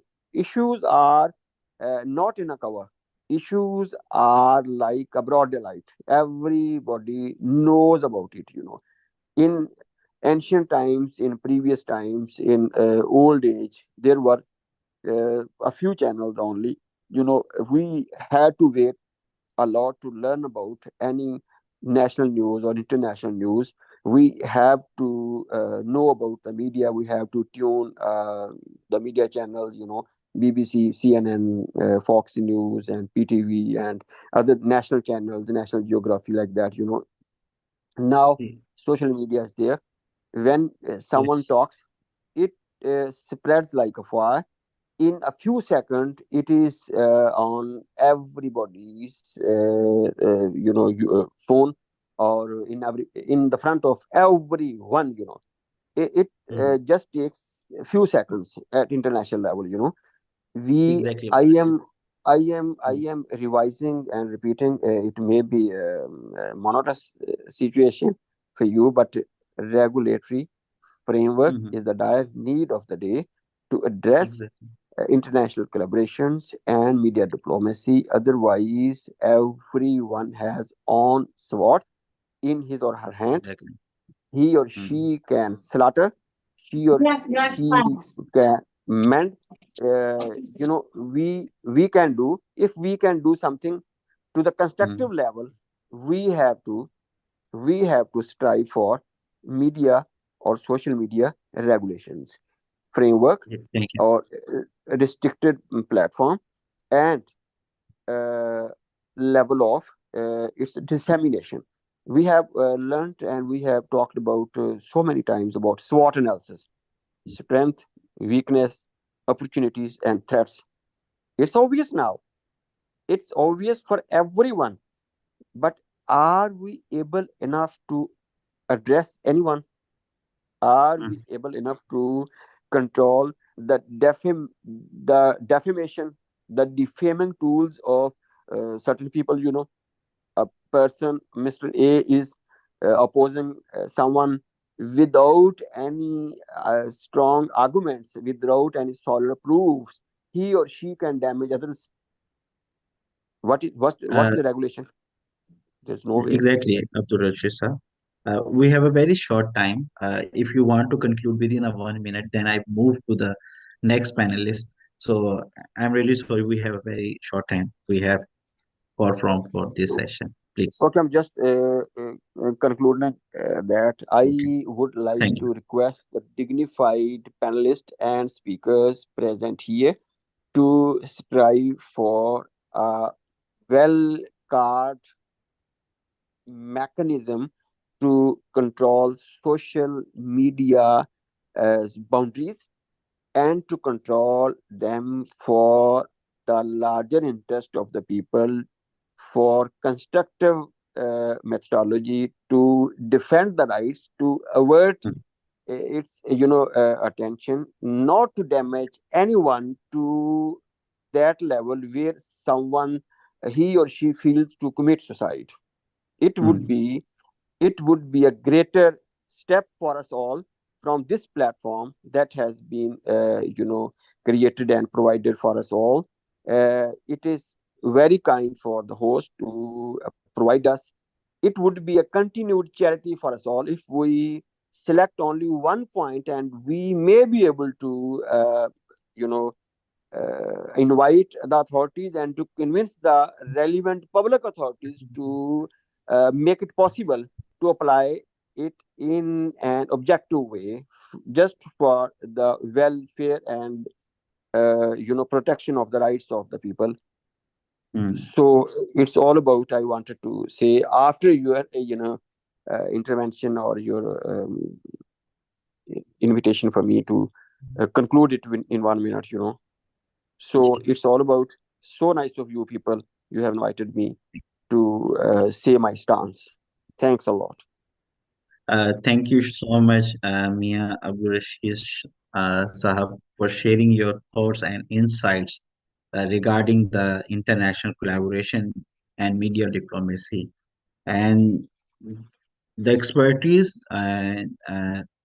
not in a cover. Issues are like a broad daylight. Everybody knows about it. In ancient times, in previous times, in old age, there were a few channels only. We had to wait a lot to learn about any national news or international news. We have to know about the media. We have to tune the media channels, BBC, CNN, Fox News, and PTV, and other national channels, National Geography, like that. Now, social media is there. When someone Yes, talks, it spreads like a fire. In a few seconds, it is on everybody's phone, or in the front of everyone. It just takes a few seconds at international level. we exactly. i am I am revising and repeating. It may be a monotonous situation for you, but regulatory framework Mhm. is the dire need of the day to address Exactly. international collaborations and media diplomacy. Otherwise, everyone has on sword in his or her hand. Exactly. He or Mhm. she can slaughter. He or she can mend. We can do, if we can do something to the constructive Mhm. level. We have to strive for media or social media regulations framework, Yeah, thank you. or restricted platform, and level of its dissemination. We have learned, and we have talked about so many times about SWOT analysis: strength, weakness, opportunities, and threats. It's obvious now. It's obvious for everyone. But are we able enough to address anyone? Are we Mhm. able enough to control the defamation, the defaming tools of certain people? A person, Mr. A, is opposing someone without any strong arguments, without any solid proofs. He or she can damage others. What's the regulation? There's no way. Exactly, Abdul Rashid sir. We have a very short time. If you want to conclude within a 1 minute, then I move to the next panelist. So I'm really sorry, we have a very short time. We have for this session. Please. Okay, I'm just concluding that Okay. I would like Thank you. to request the dignified panelists and speakers present here to strive for a well carved mechanism to control social media as boundaries and to control them for the larger interest of the people, for constructive methodology to defend the rights, to avert its attention, not to damage anyone to that level where someone he or she feels to commit suicide. It would Mm, be it would be a greater step for us all from this platform that has been created and provided for us all. It is very kind for the host to provide us. It would be a continued charity for us all if we select only one point, and we may be able to you know invite the authorities and to convince the relevant public authorities to make it possible to apply it in an objective way, just for the welfare and protection of the rights of the people. mm. So it's all about, I wanted to say, after your intervention or your invitation for me to conclude it in 1 minute. So it's all about, so nice of you people. You have invited me to say my stance. Thanks a lot. Thank you so much, Mia Abdul Rashid Sahab, for sharing your thoughts and insights regarding the international collaboration and media diplomacy. And the expertise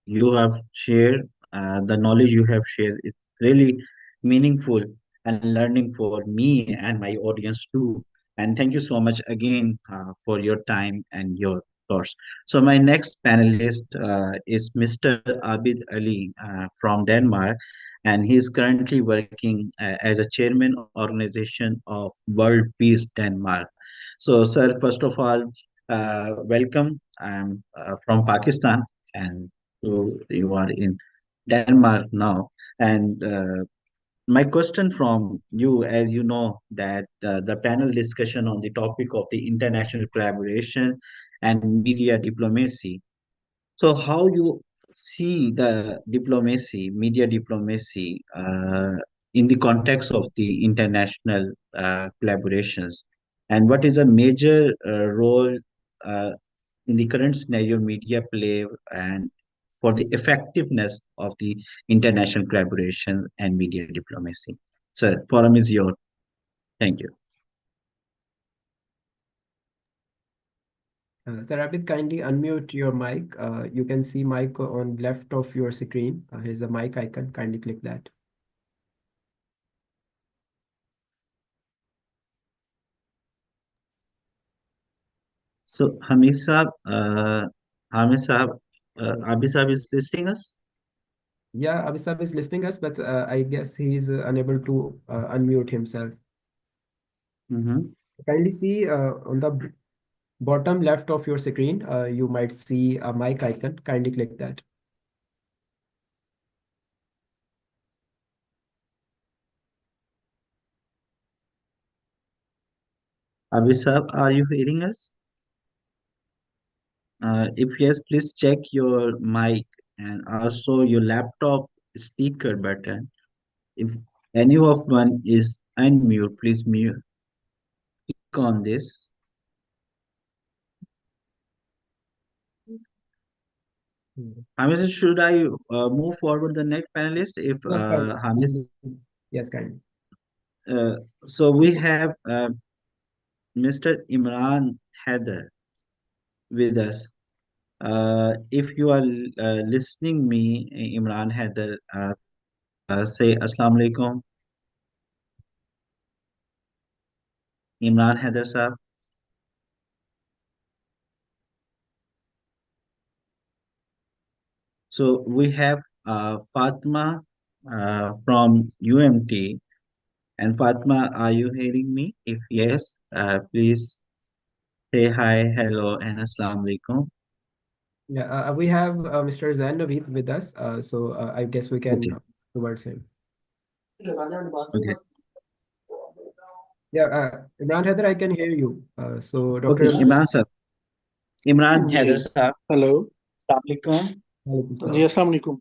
you have shared, the knowledge you have shared, is really meaningful and learning for me and my audience too. And thank you so much again for your time and your thoughts. So my next panelist is Mr. Abid Ali from Denmark, and he's currently working as a chairman organization of World Peace Denmark. So, sir, first of all, welcome. I'm from Pakistan, and so you are in Denmark now. And my question from you, as you know, that the panel discussion on the topic of the international collaboration and media diplomacy. So, how you see the diplomacy, media diplomacy, in the context of the international collaborations, and what is a major role uh, in the current scenario media play and for the effectiveness of the international collaboration and media diplomacy? So, forum is yours. Thank you. Sir Abid, kindly unmute your mic. You can see mic on left of your screen. Here's a mic icon. Kindly click that. So, Hamid Saab, Abi Saab is listening us? Yeah, Abhisab is listening us, but I guess he is unable to unmute himself. Mm-hmm. Kindly see on the bottom left of your screen, you might see a mic icon. Kindly click that. Abi Saab, are you hearing us? If yes, please check your mic and also your laptop speaker button. If any of one is unmute, please mute. Click on this. Hamis, should I move forward the next panelist? If Yes, kindly. Hamis, Yes, kindly. so we have Mr. Imran Haider with us. If you are listening me, Imran Haider, say Assalamu alaikum. Imran Haider sir. So we have Fatma from UMT. And Fatma, are you hearing me? If yes, please say hi, hello, and assalamu alaikum. Yeah, we have Mr. Zain Naveed with us, so I guess we can Okay, towards him. okay, Yeah, Imran Heather, I can hear you. So okay. Dr. Imran sir, Imran Haider ji sir, hello assalamu alaikum. जी अस्सलाम वालेकुम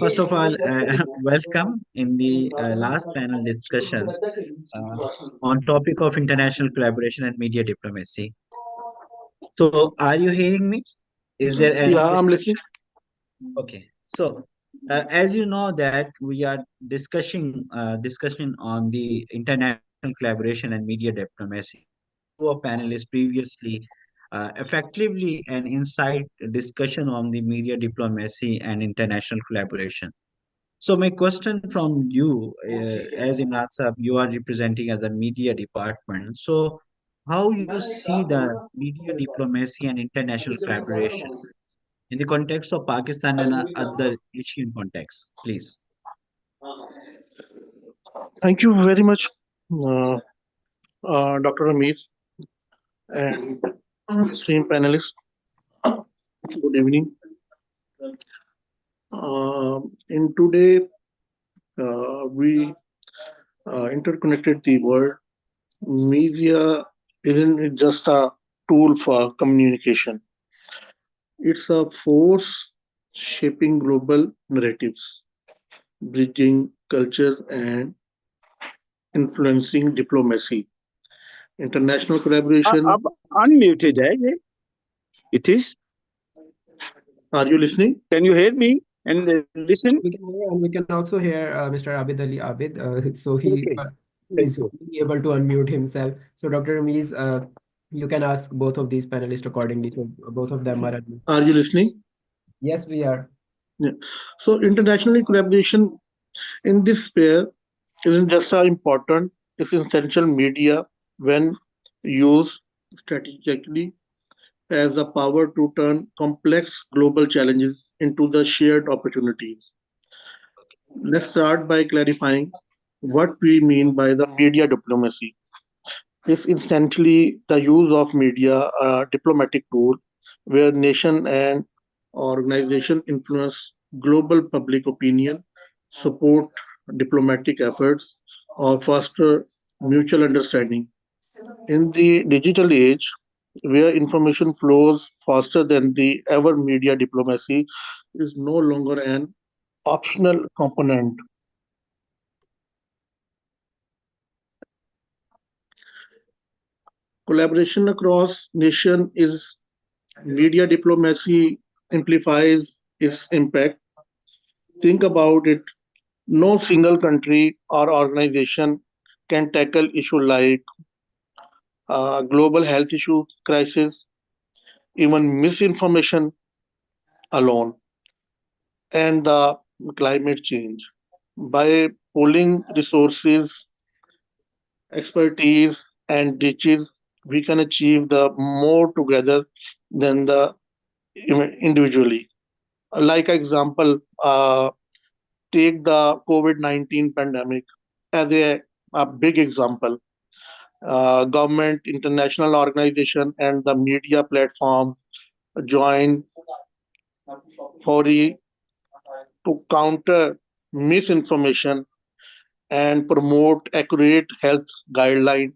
First of all, welcome in the last panel discussion uh, on topic of international collaboration and media diplomacy. So, are you hearing me? Is there any या I am distinction? Listening Okay. So, as you know that we are discussing on the international collaboration and media diplomacy. Two of panelists previously effectively an insight discussion on the media diplomacy and international collaboration. So my question from you, as Imran Saab, you are representing as a media department. So how you see the media diplomacy and international collaboration in the context of Pakistan and other Asian contexts, please. Thank you very much doctor Rameez and esteemed panelists. Good evening. In today, we interconnected the world. Media isn't just a tool for communication; it's a force shaping global narratives, bridging culture, and influencing diplomacy. International collaboration. अब unmuted है ये. It is. Are you listening? Can you hear me and listen? We can hear, and we can also hear Mr. Abid Ali Abid. So he Okay. Thank is you. able to unmute himself. So Dr. Ramiz, you can ask both of these panelists accordingly. So both of them are unmuted. Are you listening? Yes, we are. Yeah. So internationally collaboration in this sphere isn't just important, it's essential media when used strategically as a power to turn complex global challenges into the shared opportunities. Let's start by clarifying what we mean by the media diplomacy. It's essentially the use of media, a diplomatic tool, where nation and organization influence global public opinion, support diplomatic efforts, or foster mutual understanding. In the digital age, where information flows faster than the ever, media diplomacy is no longer an optional component. Collaboration across nation is media diplomacy amplifies its impact. Think about it. No single country or organization can tackle issues like global health issue crisis, even misinformation alone, and the climate change. By pooling resources, expertise, and reaches, we can achieve the more together than the individually. Like example, take the COVID-19 pandemic as a big example. Government, international organization, and the media platforms join Fori to counter misinformation and promote accurate health guideline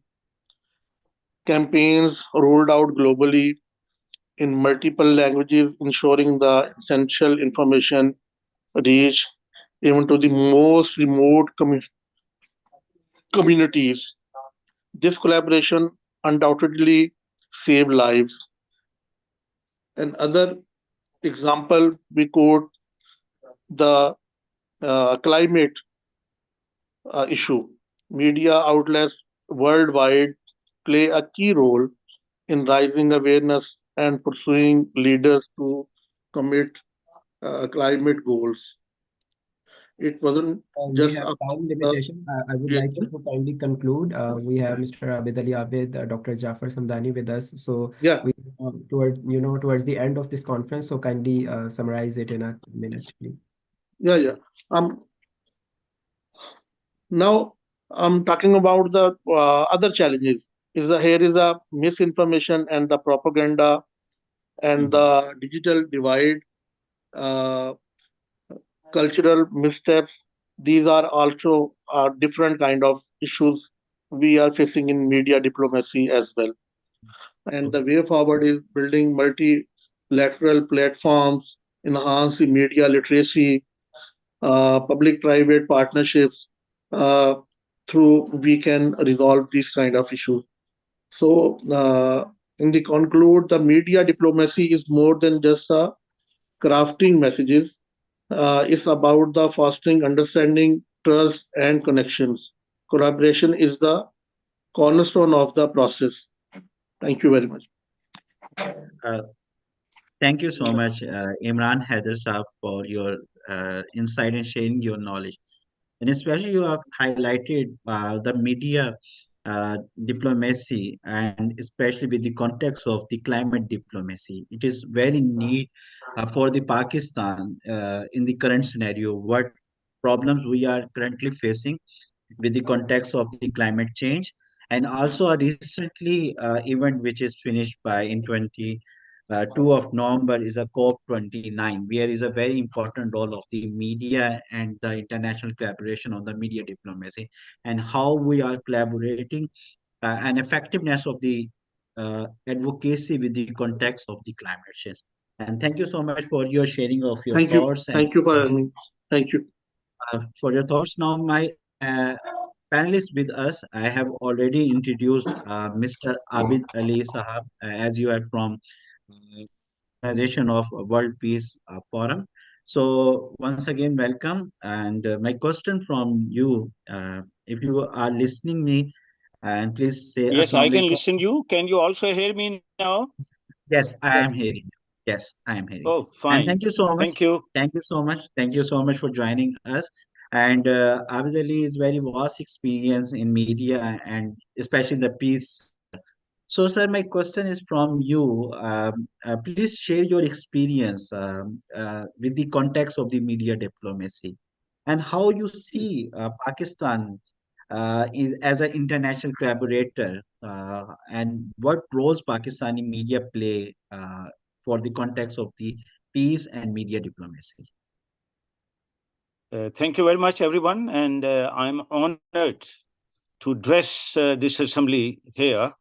campaigns rolled out globally in multiple languages, ensuring the essential information reach even to the most remote communities. This collaboration undoubtedly saved lives. Another example, we quote the climate issue. Media outlets worldwide play a key role in raising awareness and pursuing leaders to commit climate goals. It wasn't We just have about time the limitation. I would like creation. to kindly conclude. We have Mr. Abid Ali Abid, Dr. Jafar Samdani with us. So Yeah, we towards the end of this conference. So kindly summarize it in a minute, please. yeah. Um, Now I'm talking about the other challenges. Here is a misinformation and the propaganda and the digital divide, uh, cultural missteps. These are also different kind of issues we are facing in media diplomacy as well. And the way forward is building multilateral platforms, enhancing media literacy, public-private partnerships, uh, through we can resolve these kind of issues. So, in the conclude, the media diplomacy is more than just a crafting messages. It's about the fostering understanding, trust, and connections. Collaboration is the cornerstone of the process. Thank you very much. Uh, Thank you so much, Imran Haider Saab, for your insight and sharing your knowledge. And especially you have highlighted the media diplomacy, and especially with the context of the climate diplomacy. It is very neat for the Pakistan in the current scenario, what problems we are currently facing with the context of the climate change, and also a recently event which is finished by in 2 of November is a COP29, where is a very important role of the media and the international collaboration on the media diplomacy, and how we are collaborating and effectiveness of the advocacy with the context of the climate change. And thank you so much for your sharing of your Thank you. thoughts and Thank you for having me. Thank you. for your thoughts. Now, my panelists with us, I have already introduced Mr. Abid Ali Sahab, as you are from organization of World Peace Forum. So once again, welcome. And my question from you, if you are listening me, and please say Yes, I Assalamu can alaikum. listen you. Can you also hear me now? Yes, I Yes. am hearing. Yes, I am hearing. Oh, And fine. thank you so much. Thank you. Thank you so much. Thank you so much for joining us. And Abid Ali is very vast experience in media and especially in the peace sector. So, sir, my question is from you. Please share your experience with the context of the media diplomacy and how you see Pakistan as an international collaborator, and what roles Pakistani media play for the context of the peace and media diplomacy. Thank you very much, everyone. And I'm honored to address this assembly here.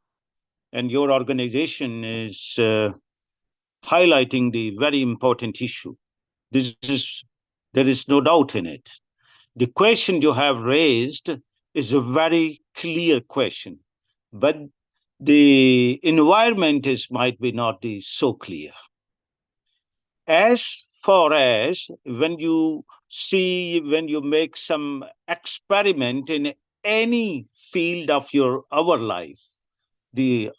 And your organization is highlighting the very important issue. There is no doubt in it. The question you have raised is a very clear question, but the environment might be not so clear. As far as when you make some experiment in any field of our life, when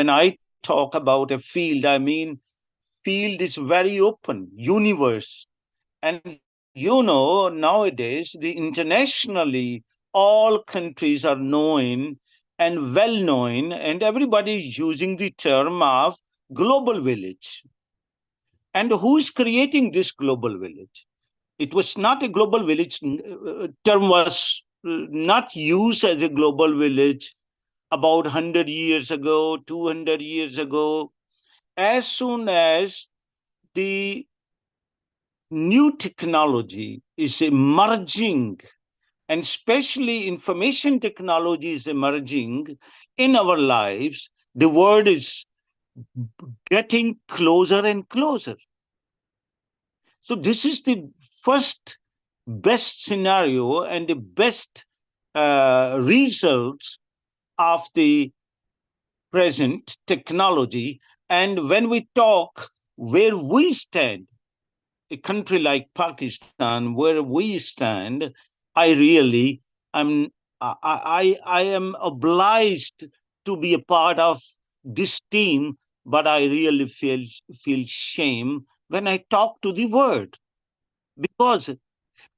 I talk about a field, I mean field is very open universe. And nowadays the internationally all countries are known and well known, and everybody is using the term of global village. And who is creating this global village? It was not a global village, term was not used as a global village about 100 years ago, 200 years ago. As soon as the new technology is emerging, and especially information technology is emerging in our lives, the world is getting closer and closer. So this is the first best scenario and the best results of the present technology. And when we talk where we stand, a country like Pakistan, where we stand, I really am I am obliged to be a part of this team, but I really feel shame when I talk to the world, because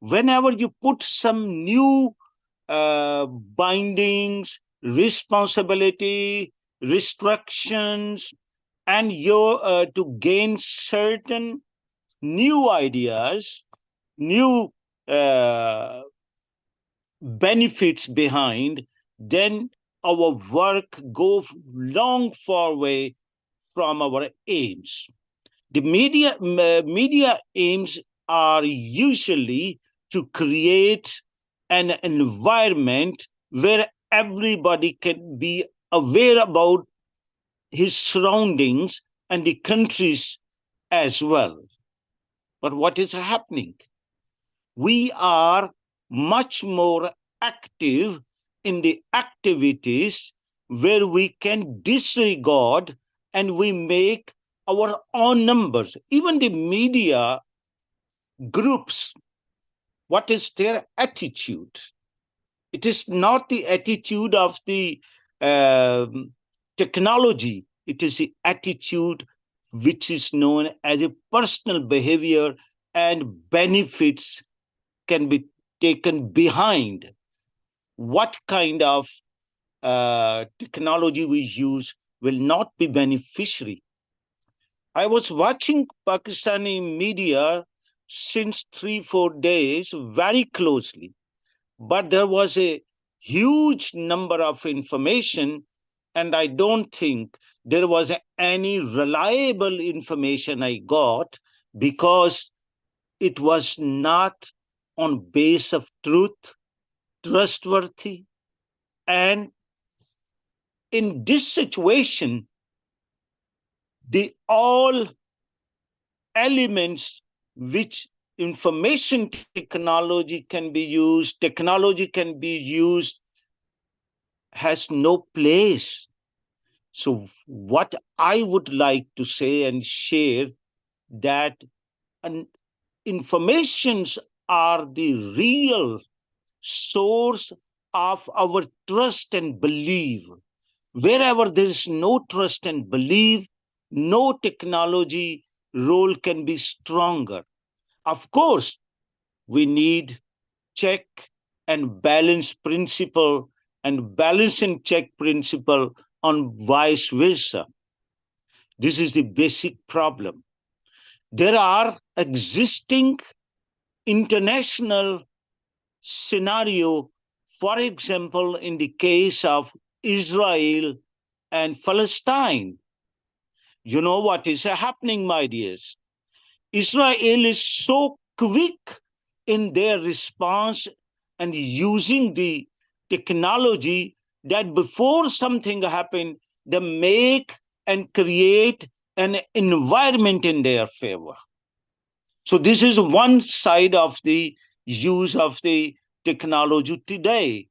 Whenever you put some new bindings, responsibility, restrictions, and to gain certain new ideas, new uh, benefits behind, then our work go long far away from our aims. The media aims are usually to create an environment where everybody can be aware about his surroundings and the countries as well. But what is happening? We are much more active in the activities where we can disregard and we make our own numbers. Even the media groups, what is their attitude? It is not the attitude of the technology, it is the attitude which is known as a personal behavior, and benefits can be taken behind what kind of technology we use will not be beneficiary. I was watching Pakistani media since 3 4 days very closely, but there was a huge number of information, and I don't think there was any reliable information I got, because it was not on base of truth, trustworthy. And in this situation, the all elements which information technology can be used, has no place. So what I would like to say and share, that informations are the real source of our trust and belief. Wherever there is no trust and belief, no technology role can be stronger. Of course, we need check and balance principle, and balance and check principle on vice versa. This is the basic problem. There are existing international scenario, for example, in the case of Israel and Palestine. You know what is happening, my dears? Israel is so quick in their response and using the technology, that before something happened, they make and create an environment in their favor. So this is one side of the use of the technology today.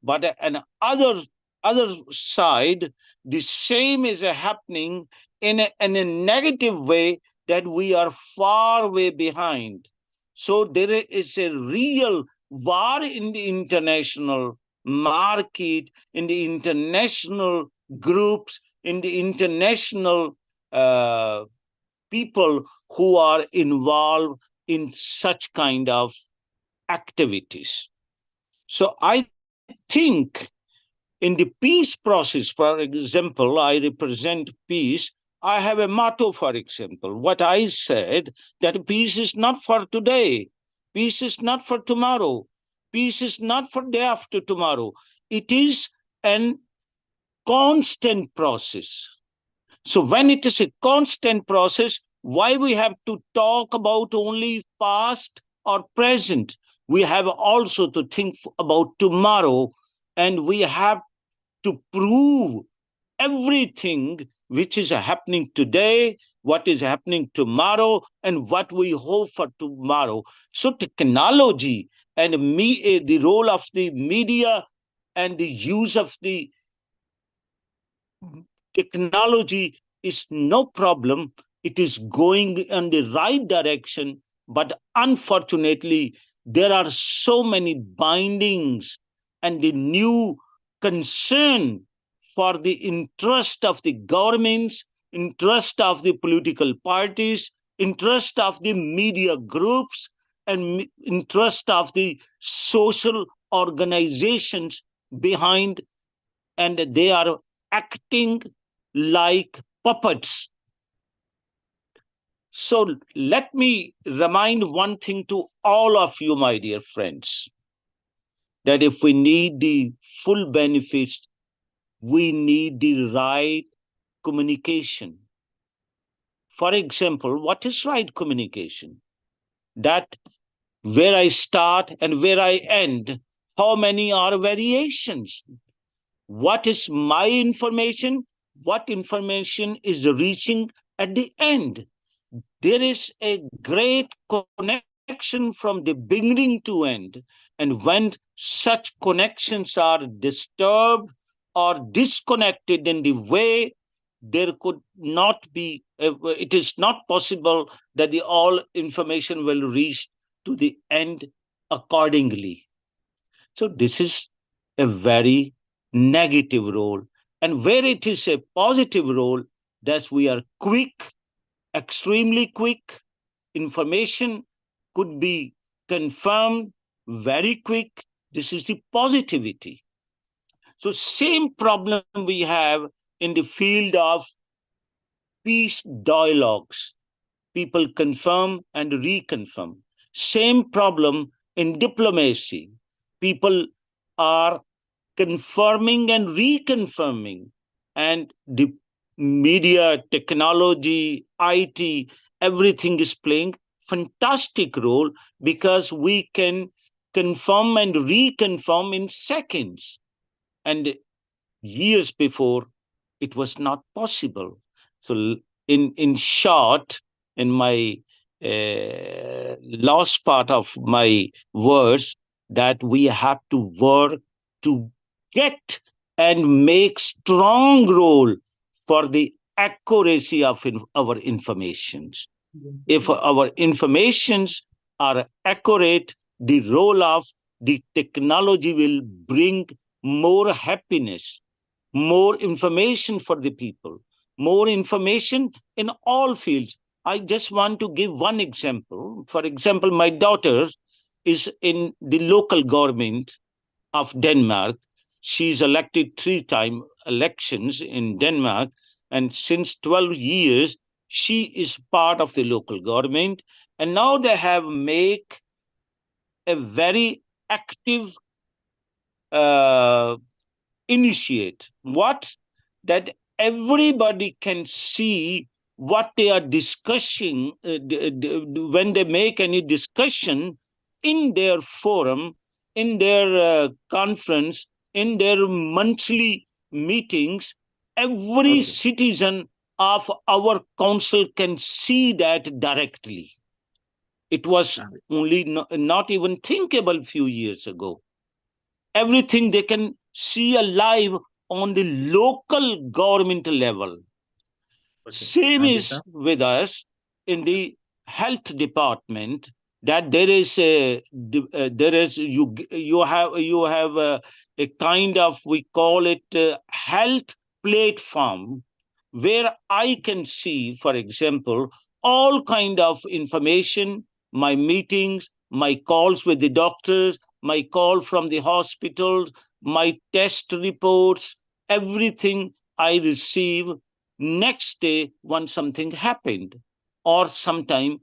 But other side, the same is happening in a negative way, that we are far way behind. So there is a real war in the international market, in the international groups, in the international people who are involved in such kind of activities. So I think in the peace process, for example, I represent peace. I have a motto, for example. What I said, that peace is not for today, peace is not for tomorrow, peace is not for day after tomorrow. It is an constant process. So when it is a constant process, why we have to talk about only past or present? We have also to think about tomorrow, and we have to prove everything which is happening today, what is happening tomorrow, and what we hope for tomorrow. So technology and the role of the media and the use of the technology is no problem. It is going in the right direction, but unfortunately, there are so many bindings and the new concern for the interest of the governments, interest of the political parties, interest of the media groups, and interest of the social organizations behind, and they are acting like puppets. So let me remind one thing to all of you, my dear friends, that if we need the full benefits, we need the right communication. For example, what is right communication? That where I start and where I end, how many are variations? What is my information? What information is reaching at the end? There is a great connection from the beginning to end. And when such connections are disturbed or disconnected in the way, there could not be, it is not possible that the all information will reach to the end accordingly. So this is a very negative role. And where it is a positive role, that we are quick, extremely quick. Information could be confirmed very quick. This is the positivity. So same problem we have in the field of peace dialogues. People confirm and reconfirm. Same problem in diplomacy. People are confirming and reconfirming. And the media, technology, IT, everything is playing fantastic role because we can confirm and reconfirm in seconds. And years before, it was not possible. So, in short, in my last part of my words, that we have to work to get and make strong role for the accuracy of our informations. If our informations are accurate, the role of the technology will bring more happiness, more information for the people, more information in all fields. I just want to give one example. For example, my daughter is in the local government of Denmark. She's elected 3 time elections in Denmark, and since 12 years, she is part of the local government. And now they have make a very active uh, initiate what, that everybody can see what they are discussing when they make any discussion in their forum, in their conference, in their monthly meetings. Every citizen of our council can see that directly. It was only not even thinkable few years ago. Everything they can see alive on the local government level. Same is with us in the health department, that there is you have a kind of, we call it health platform, where I can see, for example, all kind of information, my meetings, my calls with the doctors, my call from the hospitals, my test reports, everything I receive next day when something happened, or sometime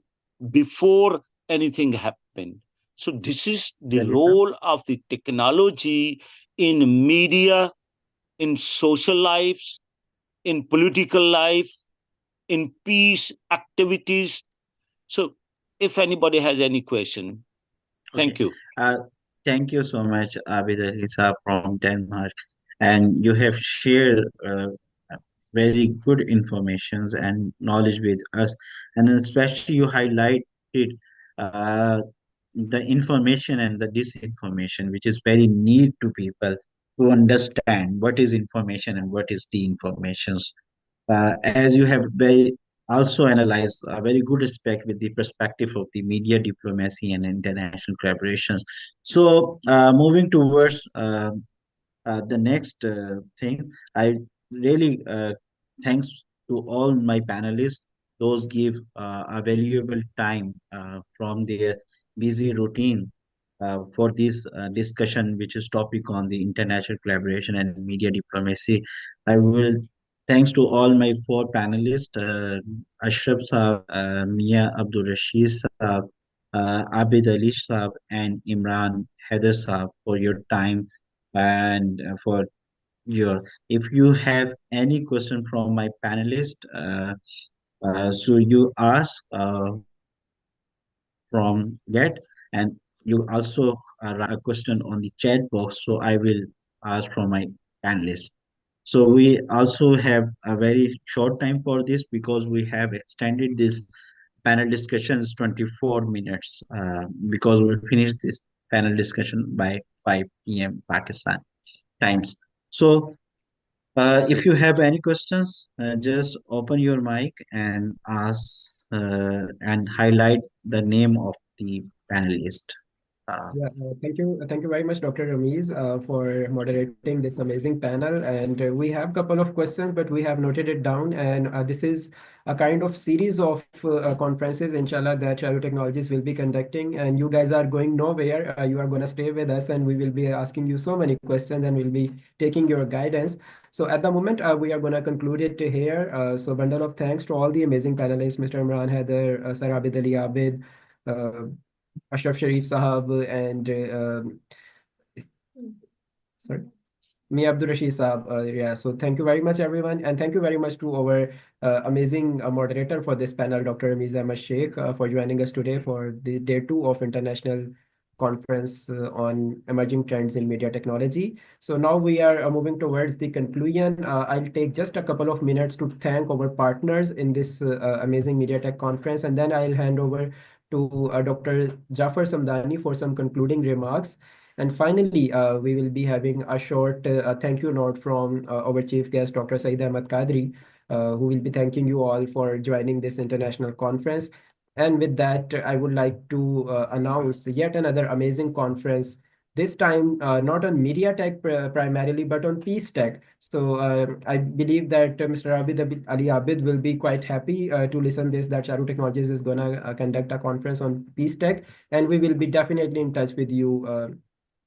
before anything happened. So this is the role of the technology in media, in social lives, in political life, in peace activities. So if anybody has any question, thank you. Thank you so much, Abid Alisa from Denmark. And you have shared very good informations and knowledge with us. And especially you highlighted uh, the information and the disinformation, which is very need to people to understand what is information and what is the informations. As you have very also analyzed a very good aspect with the perspective of the media diplomacy and international collaborations. So moving towards the next thing, I really thanks to all my panelists those give a valuable time from their busy routine for this discussion, which is topic on the international collaboration and media diplomacy. I will thanks to all my four panelists, Ashraf Saab, Mia Abdul Rashid Saab, Abid Ali Saab, and Imran Haider Saab for your time and for your. If you have any question from my panelist, so you ask from that, and you also write a question on the chat box, so I will ask from my panelists. So we also have a very short time for this because we have extended this panel discussions 24 minutes because we finished this panel discussion by 5 p.m. Pakistan times. So if you have any questions, just open your mic and ask and highlight the name of the panelist. Yeah, thank you very much, Dr. Ramiz, for moderating this amazing panel. And we have a couple of questions, but we have noted it down. And this is a kind of series of conferences, inshallah, that Shahruh Technologies will be conducting. And you guys are going nowhere. You are going to stay with us, and we will be asking you so many questions, and we'll be taking your guidance. So at the moment, we are going to conclude it here. So bundle of thanks to all the amazing panelists, Mr. Imran Haider, Sir Abid Ali Abid, uh, Ashraf Sharif Sahab, and sorry, me Abdul Rashid Saab. Yeah, so thank you very much, everyone. And thank you very much to our amazing moderator for this panel, Dr. Ramiz Ahmad Sheikh, for joining us today for the day two of International Conference on Emerging Trends in Media Technology. So now we are moving towards the conclusion. I'll take just a couple of minutes to thank our partners in this amazing Media Tech conference, and then I'll hand over to Dr. Jafar Samdani for some concluding remarks. And finally, we will be having a short thank you note from our chief guest, Dr. Saeed Ahmad Qadri, who will be thanking you all for joining this international conference. And with that, I would like to announce yet another amazing conference, this time not on media tech primarily, but on peace tech. So I believe that Mr. Ali Abid will be quite happy to listen this, that Shahruh Technologies is going to conduct a conference on peace tech. And we will be definitely in touch with you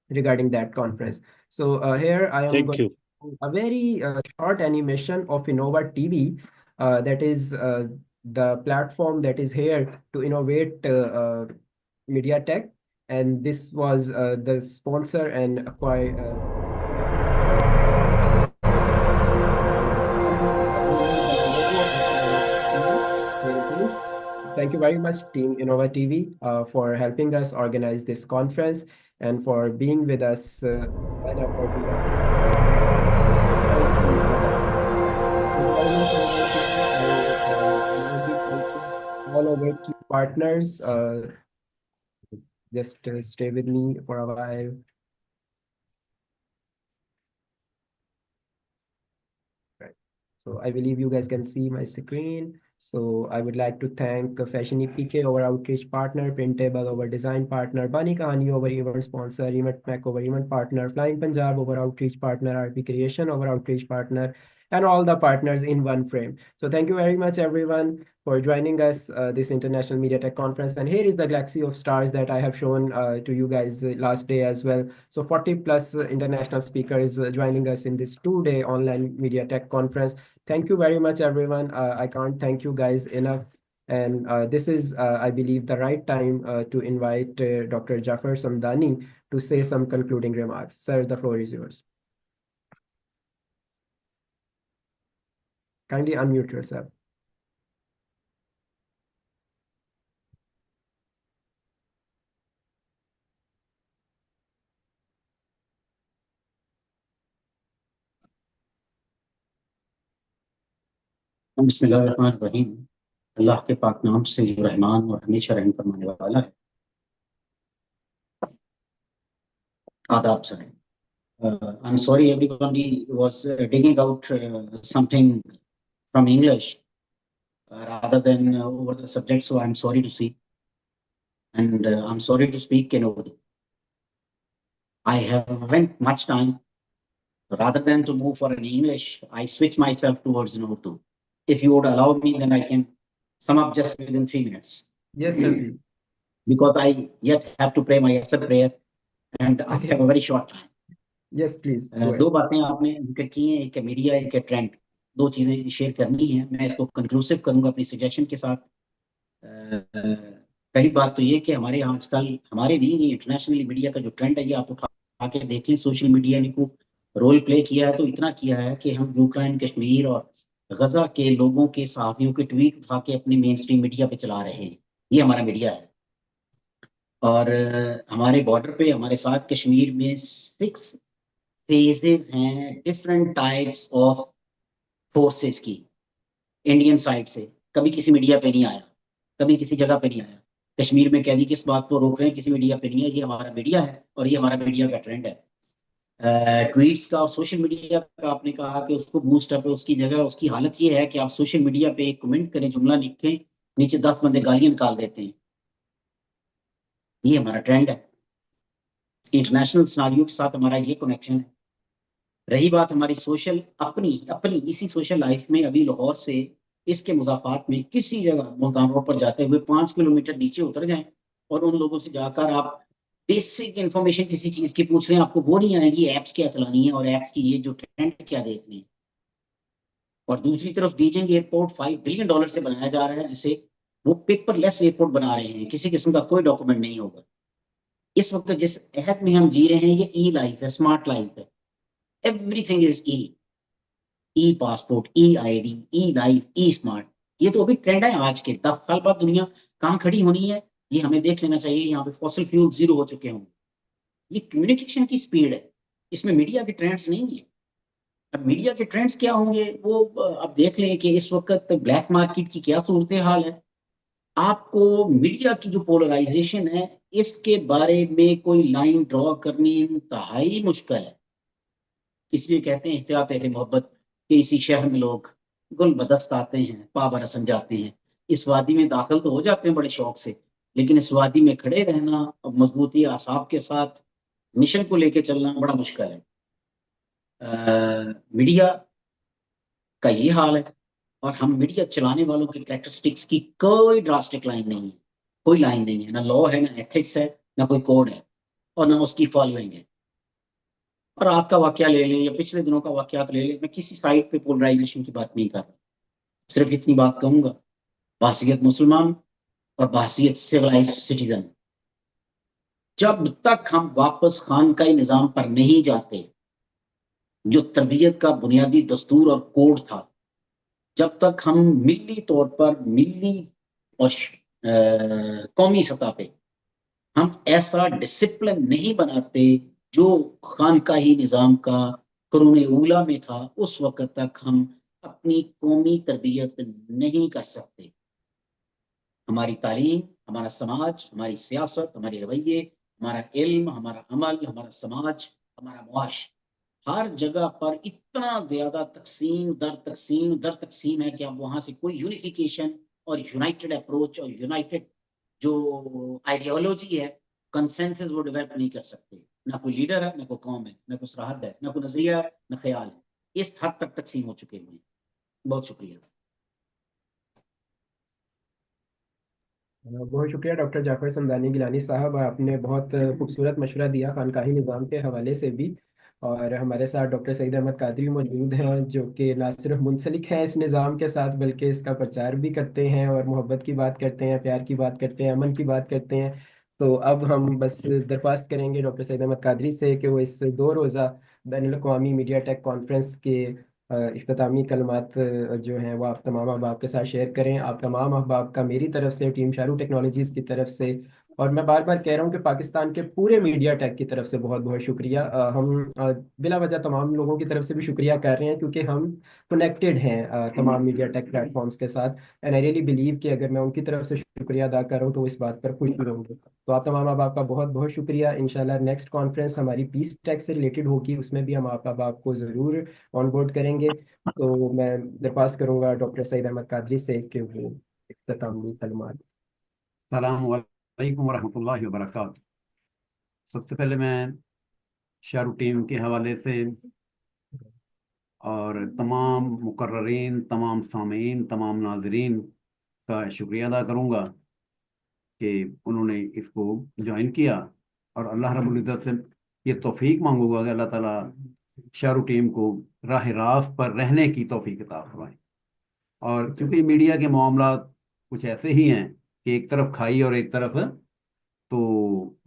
regarding that conference. So here I am Thank going you. to do a very short animation of Innova TV. That is the platform that is here to innovate media tech. And this was the sponsor and acquire. Thank you very much, Team Innova TV, for helping us organize this conference and for being with us whenever we are. All our key partners, just stay with me for a while. Right. So I believe you guys can see my screen. So I would like to thank Fashion EPK, our outreach partner, Printable, our design partner, Bani Kahani, our event sponsor, Event Mac, our event partner, Flying Punjab, our outreach partner, RP Creation, our outreach partner, and all the partners in one frame. So thank you very much, everyone, for joining us this International Media Tech Conference. And here is the galaxy of stars that I have shown to you guys last day as well. So 40 plus international speakers joining us in this 2-day online Media Tech Conference. Thank you very much, everyone. I can't thank you guys enough. And this is, I believe, the right time to invite Dr. Jafar Samdani to say some concluding remarks. Sir, the floor is yours. Kindly unmute yourself. बिस्मिल्लाहिर्रहमानिर्रहीम। अल्लाह के पाक नाम से जो रहमान और हमेशा रहम फरमाने वाला है। आदाब sir. I'm sorry everybody was digging out something from English rather than over the subject, so I'm sorry to see. And I'm sorry to speak in Urdu. I haven't much time. Rather than to move for an English, I switch myself towards an Urdu. If you would allow me, then I can sum up just within 3 minutes. Yes, sir, please. Because I yet have to pray my exit prayer and I have a very short time. Yes, please. Go दो ahead. बातें आपने जिक्र की हैं, एक है media, एक है ट्रेंड। दो चीजें शेयर करनी है, मैं इसको कंक्लूसिव करूंगा अपनी सजेशन के साथ। पहली बात तो ये कि हमारे यहाँ आजकल, हमारे नहीं, इंटरनेशनली मीडिया का जो ट्रेंड है ये आप उठा के देख लें। सोशल मीडिया ने को रोल प्ले किया है, तो इतना किया है कि हम यूक्रेन, कश्मीर और गजा के लोगों के सहाफियों के ट्वीट उठा के अपनी मेन स्ट्रीम मीडिया पे चला रहे हैं। ये हमारा मीडिया है। और हमारे बॉर्डर पे हमारे साथ कश्मीर में 6 फेजेस हैं डिफरेंट टाइप्स ऑफ फोर्सेस की, इंडियन साइड से। कभी किसी मीडिया पे नहीं आया, कभी किसी जगह पे नहीं आया। कश्मीर में कैदी किस बात को रोक रहे हैं, किसी मीडिया पे नहीं है। ये हमारा मीडिया है और ये हमारा मीडिया का ट्रेंड है। ट्वीट्स का और सोशल मीडिया का आपने कहा कि उसको बूस्ट अप है, उसकी जगह उसकी हालत ये है कि आप सोशल मीडिया पे एक कमेंट करें, जुमला लिखें, नीचे 10 बंदे गालियां निकाल देते हैं। ये हमारा ट्रेंड है। इंटरनेशनल सिनारियो के साथ हमारा ये कनेक्शन है। रही बात हमारी सोशल अपनी अपनी इसी सोशल लाइफ में, अभी लाहौर से इसके मुजाफात में किसी जगह मुल्तान रोड पर जाते हुए 5 किलोमीटर नीचे उतर जाएं और उन लोगों से जाकर आप बेसिक इंफॉर्मेशन किसी चीज की पूछ रहे हैं, आपको वो नहीं आएगी एप्स क्या चलानी है और एप्स की ये जो ट्रेंड क्या देखने हैं। और दूसरी तरफ बीजिंग एयरपोर्ट $5 बिलियन से बनाया जा रहा है, जिसे वो पेपरलेस एयरपोर्ट बना रहे हैं, किसी किस्म का कोई डॉक्यूमेंट नहीं होगा। इस वक्त जिस अहद में हम जी रहे हैं ये ई लाइफ है, स्मार्ट लाइफ है। Everything is E passport, E ID, E life, E smart. ये तो अभी ट्रेंड है। आज के 10 साल बाद दुनिया कहाँ खड़ी होनी है ये हमें देख लेना चाहिए। यहाँ पे फॉसिल फ्यूल 0 हो चुके होंगे। ये कम्युनिकेशन की स्पीड है, इसमें मीडिया के ट्रेंड्स नहीं है। अब मीडिया के ट्रेंड्स क्या होंगे वो अब देख लें कि इस वक्त ब्लैक मार्केट की क्या सूरत हाल है। आपको मीडिया की जो पोलराइजेशन है इसके बारे में कोई लाइन ड्रॉ करनी इंतहाई मुश्किल है। इसलिए कहते हैं एहतियात अहले मोहब्बत कि इसी शहर में लोग गुल बदस्त आते हैं, पाबरसन जाते हैं। इस वादी में दाखिल तो हो जाते हैं बड़े शौक से, लेकिन इस वादी में खड़े रहना और मजबूती आसाब के साथ मिशन को लेके चलना बड़ा मुश्किल है। मीडिया का ये हाल है और हम मीडिया चलाने वालों की कैरेक्टरिस्टिक्स की कोई ड्रास्टिक लाइन नहीं है, कोई लाइन नहीं है। ना लॉ है, ना एथिक्स है, ना कोई कोड है और ना उसकी फॉलोइंग है। और आज का वाकया ले लें या पिछले दिनों का वाकयात ले लें, मैं किसी साइड पे पोलराइजेशन की बात नहीं कर रहा। सिर्फ इतनी बात कहूंगा, बासियत मुसलमान और बासियत सिविलाइज्ड सिटीजन। जब तक हम वापस खानकाही निजाम पर नहीं जाते, जो तरबियत का बुनियादी दस्तूर और कोड था, जब तक हम मिली तौर पर, मिली और कौमी सतह पे हम ऐसा डिसिप्लिन नहीं बनाते जो खानकाही निजाम का कुरूने उला में था, उस वक्त तक हम अपनी कौमी तरबियत नहीं कर सकते। हमारी तालीम, हमारा समाज, हमारी सियासत, हमारे रवैये, हमारा इल्म, हमारा अमल, हमारा समाज, हमारा मुआश, हर जगह पर इतना ज्यादा तकसीम दर तकसीम है कि अब वहां से कोई यूनिफिकेशन और यूनाइटेड अप्रोच और यूनाइटेड जो आइडियोलॉजी है, कंसेंसस वो डेवलप नहीं कर सकते। ना कोई लीडर है, ना कोई कौम है, ना कोई सरहद है, ना कोई नजरिया है, ना ख्याल है। इस हद तक तकसीम हो चुके हुए हैं। बहुत शुक्रिया। बहुत शुक्रिया डॉक्टर जाफर समदानी गिलानी साहब, आपने बहुत खूबसूरत मशवरा दिया खानकाही निज़ाम के हवाले से भी। और हमारे साथ डॉक्टर सईद अहमद कादरी मौजूद हैं, जो कि ना सिर्फ मुंसलिक हैं इस निज़ाम के साथ, बल्कि इसका प्रचार भी करते हैं और मोहब्बत की बात करते हैं, प्यार की बात करते हैं, अमन की बात करते हैं। तो अब हम बस दरख्वास्त करेंगे डॉक्टर सईद अहमद कादरी से कि वो इस 2 रोज़ा बैनुल अक़वामी मीडिया टेक कॉन्फ्रेंस के इख्तितामी कलमात जो हैं वो आप तमाम अहबाब के साथ शेयर करें। आप तमाम अहबाब का मेरी तरफ से, टीम शाहरुख टेक्नोलॉजीज़ की तरफ से, और मैं बार बार कह रहा हूँ कि पाकिस्तान के पूरे मीडिया टेक की तरफ से बहुत बहुत शुक्रिया। हम बिला वजह तमाम लोगों की तरफ से भी शुक्रिया कर रहे हैं, क्योंकि हम कनेक्टेड हैं तमाम मीडिया टेक प्लेटफॉर्म्स के साथ। एंड आई रियली बिलीव कि अगर मैं उनकी तरफ से शुक्रिया अदा कर रहा हूँ तो वो इस बात पर खुश भी होंगे। तो आप तमाम अहबाब का बहुत बहुत शुक्रिया। इंशाल्लाह नेक्स्ट कॉन्फ्रेंस हमारी पीस टेक से रिलेटेड होगी, उसमें भी हम आप अहबाब को ज़रूर ऑन बोर्ड करेंगे। तो मैं दरख्वास्त करूंगा डॉक्टर सईद अहमद कादरी से कि वो इख्तितामी कलमात। सलामुअलैकुम वरहमतुल्लाहि वबरकातुहू। सबसे पहले मैं शाहरुख टीम के हवाले से और तमाम मुकर्ररीन, तमाम सामीन, तमाम नाजरीन का शुक्रिया अदा करूँगा कि उन्होंने इसको ज्वाइन किया, और अल्लाह रब्बुल इज़्ज़त से ये तौफीक मांगूंगा कि अल्लाह ताला शाहरुख टीम को राह रास्त पर रहने की तौफीक अता फरमाए। और क्योंकि मीडिया के मामला कुछ ऐसे ही हैं कि एक तरफ खाई और एक तरफ, तो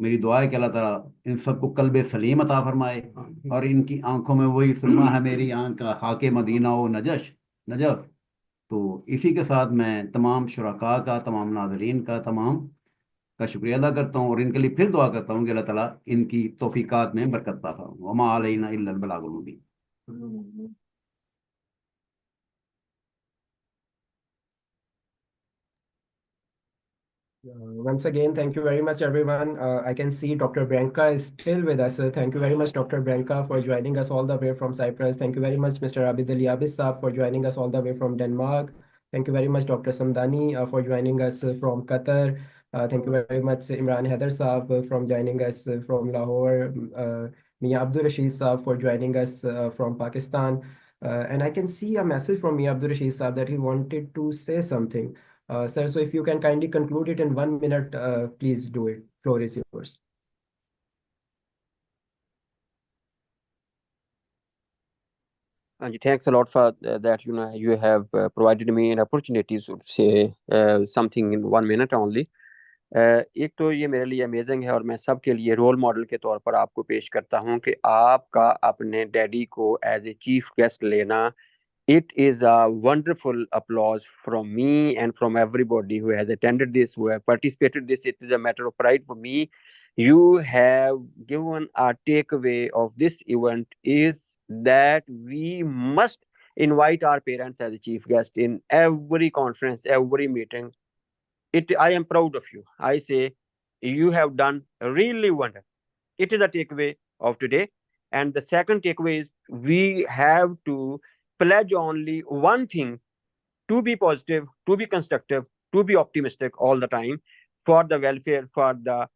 मेरी दुआ है कि अल्लाह ताला इन सबको कल्बे सलीम अता फरमाए, और इनकी आंखों में वही सुरमा है मेरी आंख का हाके मदीना व नजफ। तो इसी के साथ मैं तमाम शुरका का, तमाम नाजरीन का, तमाम का शुक्रिया अदा करता हूँ, और इनके लिए फिर दुआ करता हूँ कि अल्लाह ताला इनकी तौफीकात में बरकत अता फरमाए। वमा अलैना इल्लल बलागुल मुबीन। Once again, thank you very much, everyone. I can see Dr. Branka is still with us. Thank you very much, Dr. Branka, for joining us all the way from Cyprus. Thank you very much, Mr. Abid Ali Abis Saab, for joining us all the way from Denmark. Thank you very much, Dr. Samdani, for joining us from Qatar. Thank you very much, Imran Haider Saab, from joining us from Lahore. Mia Abdul Rashid Saab, for joining us from Pakistan. And I can see a message from Mia Abdul Rashid Saab that he wanted to say something. Sir, so if you can kindly conclude it in 1 minute, please do it. Floor is yours. Thanks a lot for that. You have provided me an opportunity to say something in 1 minute only. एक तो ये मेरे लिए amazing है, और मैं सबके लिए रोल मॉडल के तौर पर आपको पेश करता हूँ कि आपका अपने डैडी को एज ए चीफ गेस्ट लेना, it is a wonderful applause from me and from everybody who has attended this, who have participated this. It is a matter of pride for me. You have given a takeaway of this event is that we must invite our parents as a chief guest in every conference, every meeting. I am proud of you. I say you have done really wonderful. It is a takeaway of today. And the second takeaway is we have to pledge only one thing: to be positive, to be constructive, to be optimistic all the time for the welfare, for the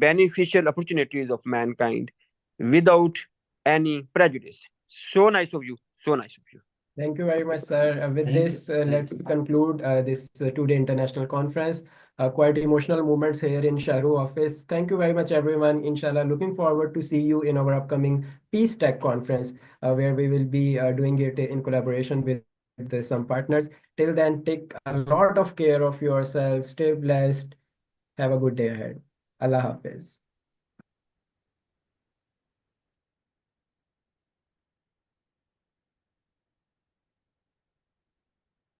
beneficial opportunities of mankind without any prejudice. So nice of you. So nice of you. Thank you very much, sir. With this, let's conclude this two-day international conference. Quite emotional moments here in Shahruh office. Thank you very much, everyone. Inshallah, looking forward to see you in our upcoming Peace Tech conference, where we will be doing it in collaboration with some partners. Till then, take a lot of care of yourself. Stay blessed. Have a good day ahead. Allah Hafiz.